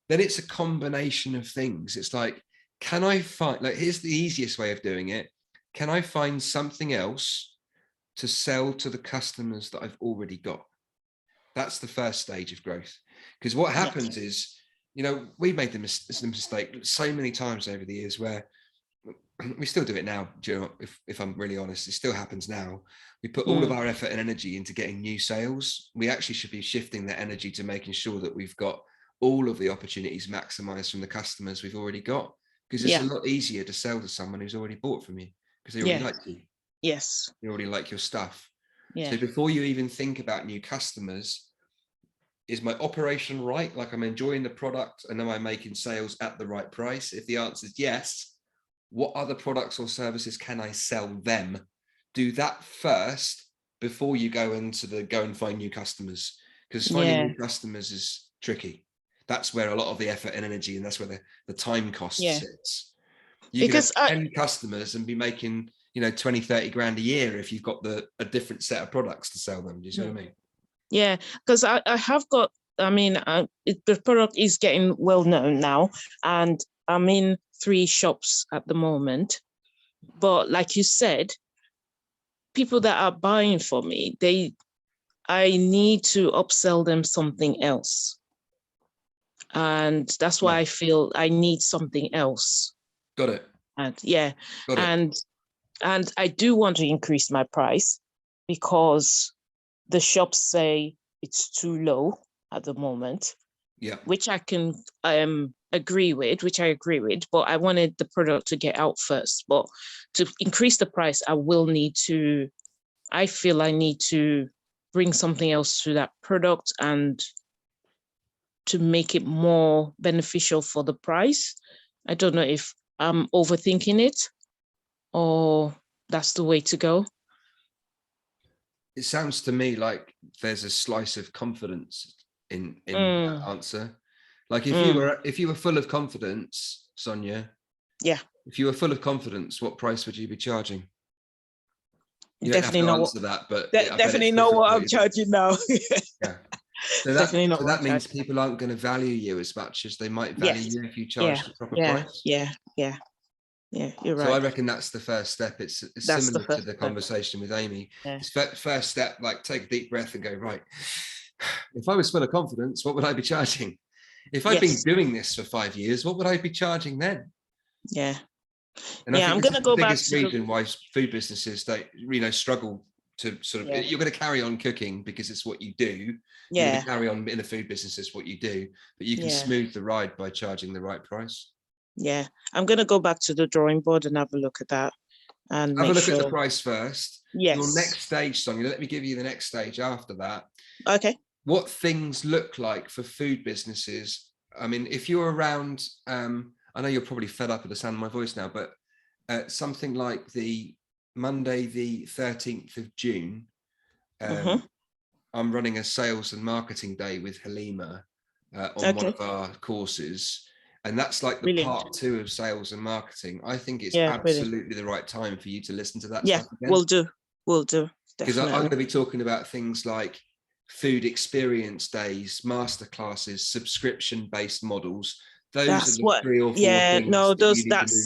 then it's a combination of things. It's like, can I find, like, here's the easiest way of doing it. Can I find something else to sell to the customers that I've already got? That's the first stage of growth. Because what happens is, we've made the mistake so many times over the years, where we still do it now. If I'm really honest, it still happens now. We put all of our effort and energy into getting new sales. We actually should be shifting that energy to making sure that we've got all of the opportunities maximized from the customers we've already got, because it's a lot easier to sell to someone who's already bought from you, because they already like you. Yes. They already like your stuff. Yeah. So before you even think about new customers, is my operation right? Like, I'm enjoying the product, and am I making sales at the right price? If the answer is yes, what other products or services can I sell them? Do that first before you go into go and find new customers, because finding new customers is tricky. That's where a lot of the effort and energy, and that's where the time cost sits. You can have 10 customers and be making 20, 30 grand a year if you've got a different set of products to sell them. Do you see what I mean? Yeah, because I have got, the product is getting well known now, and I'm in 3 shops at the moment. But like you said, people that are buying for me, I need to upsell them something else. And that's why I feel I need something else. Got it. And and I do want to increase my price, because the shops say it's too low at the moment. Yeah. Which I can agree with, but I wanted the product to get out first. But to increase the price, I feel I need to bring something else to that product, and to make it more beneficial for the price. I don't know if I'm overthinking it, or that's the way to go. It sounds to me like there's a slice of confidence in that answer. Like, if you were full of confidence, Sonia. Yeah. If you were full of confidence, what price would you be charging? You definitely don't have to know answer that, but definitely know what I'm charging now. Yeah. So that means people aren't going to value you as much as they might value you if you charge the proper price. Yeah, you're right. So I reckon that's the first step. It's similar to the conversation with Amy. It's first step, like, take a deep breath and go, right, if I was full of confidence, what would I be charging? If I've been doing this for 5 years, what would I be charging then? Yeah. And I'm going to go back to the biggest reason why food businesses struggle to sort of, you're going to carry on cooking because it's what you do. You're going to carry on in the food business, is what you do, but you can smooth the ride by charging the right price. Yeah, I'm going to go back to the drawing board and have a look at that. And have a look at the price first. Yes. Your next stage, Sonia, let me give you the next stage after that. Okay. what things look like for food businesses. I mean, if you're around, I know you're probably fed up with the sound of my voice now, but something like the Monday, the 13th of June, I'm running a sales and marketing day with Halima on one of our courses. And that's like the part 2 of sales and marketing. I think it's absolutely the right time for you to listen to that stuff again. We'll do. Because I'm going to be talking about things like food experience days, masterclasses, subscription-based models. Those are the 3 or 4 things that you need to move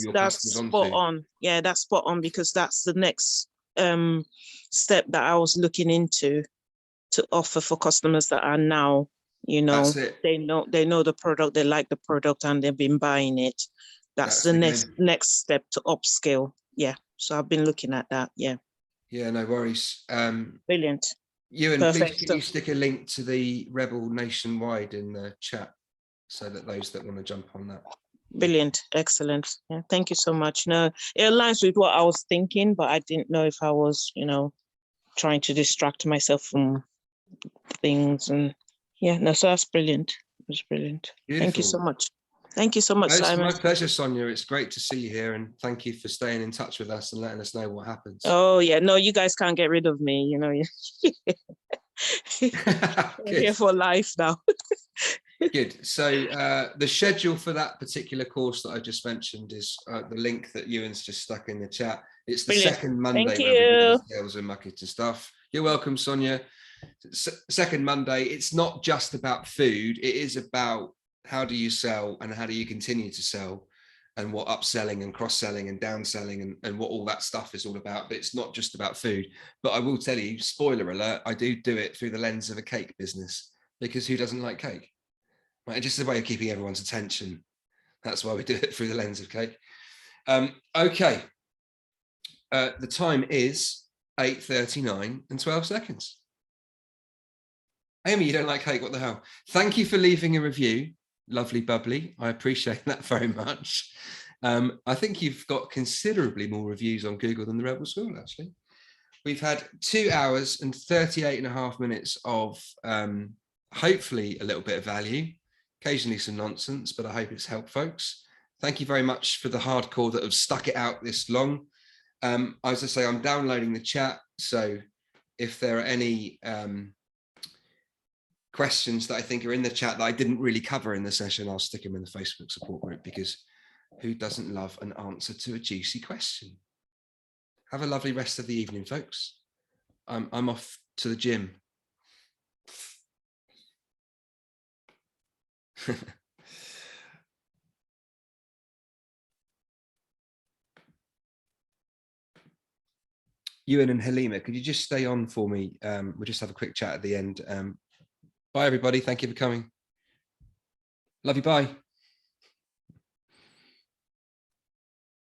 your customers spot onto. on. Yeah, that's spot on, because that's the next step that I was looking into to offer for customers that are now, you know, they know the product, they like the product, and they've been buying it. That's the next step to upscale. Yeah. So I've been looking at that. Yeah. Yeah, no worries. Brilliant. Ewan, please can you stick a link to the Rebel Nationwide in the chat so that those that want to jump on that. Brilliant. Excellent. Yeah, thank you so much. No, it aligns with what I was thinking, but I didn't know if I was, you know, trying to distract myself from things. And yeah, no, so that's brilliant. It was brilliant. Beautiful. Thank you so much. Thank you so much, Simon. It's my pleasure, Sonia. It's great to see you here, and thank you for staying in touch with us and letting us know what happens. Oh yeah, no, you guys can't get rid of me, you know. Here for life now. Good. So the schedule for that particular course that I just mentioned is the link that Ewan's just stuck in the chat. It's the second Monday where we do sales and marketing stuff. You're welcome, Sonia. Second Monday. It's not just about food. It is about how do you sell and how do you continue to sell, and what upselling and cross-selling and downselling and what all that stuff is all about. But it's not just about food. But I will tell you, spoiler alert, I do it through the lens of a cake business, because who doesn't like cake? Right? Just a way of keeping everyone's attention. That's why we do it through the lens of cake. Okay. The time is 8:39 and 12 seconds. Amy, you don't like cake? What the hell? Thank you for leaving a review. Lovely bubbly. I appreciate that very much. I think you've got considerably more reviews on Google than the Rebel School, actually. We've had 2 hours and 38.5 minutes of hopefully a little bit of value, occasionally some nonsense, but I hope it's helped folks. Thank you very much for the hardcore that have stuck it out this long. As I say, I'm downloading the chat, so if there are any questions that I think are in the chat that I didn't really cover in the session, I'll stick them in the Facebook support group, because who doesn't love an answer to a juicy question? Have a lovely rest of the evening, folks. I'm off to the gym. Ewan and Halima, could you just stay on for me? We'll just have a quick chat at the end. Bye, everybody. Thank you for coming. Love you. Bye.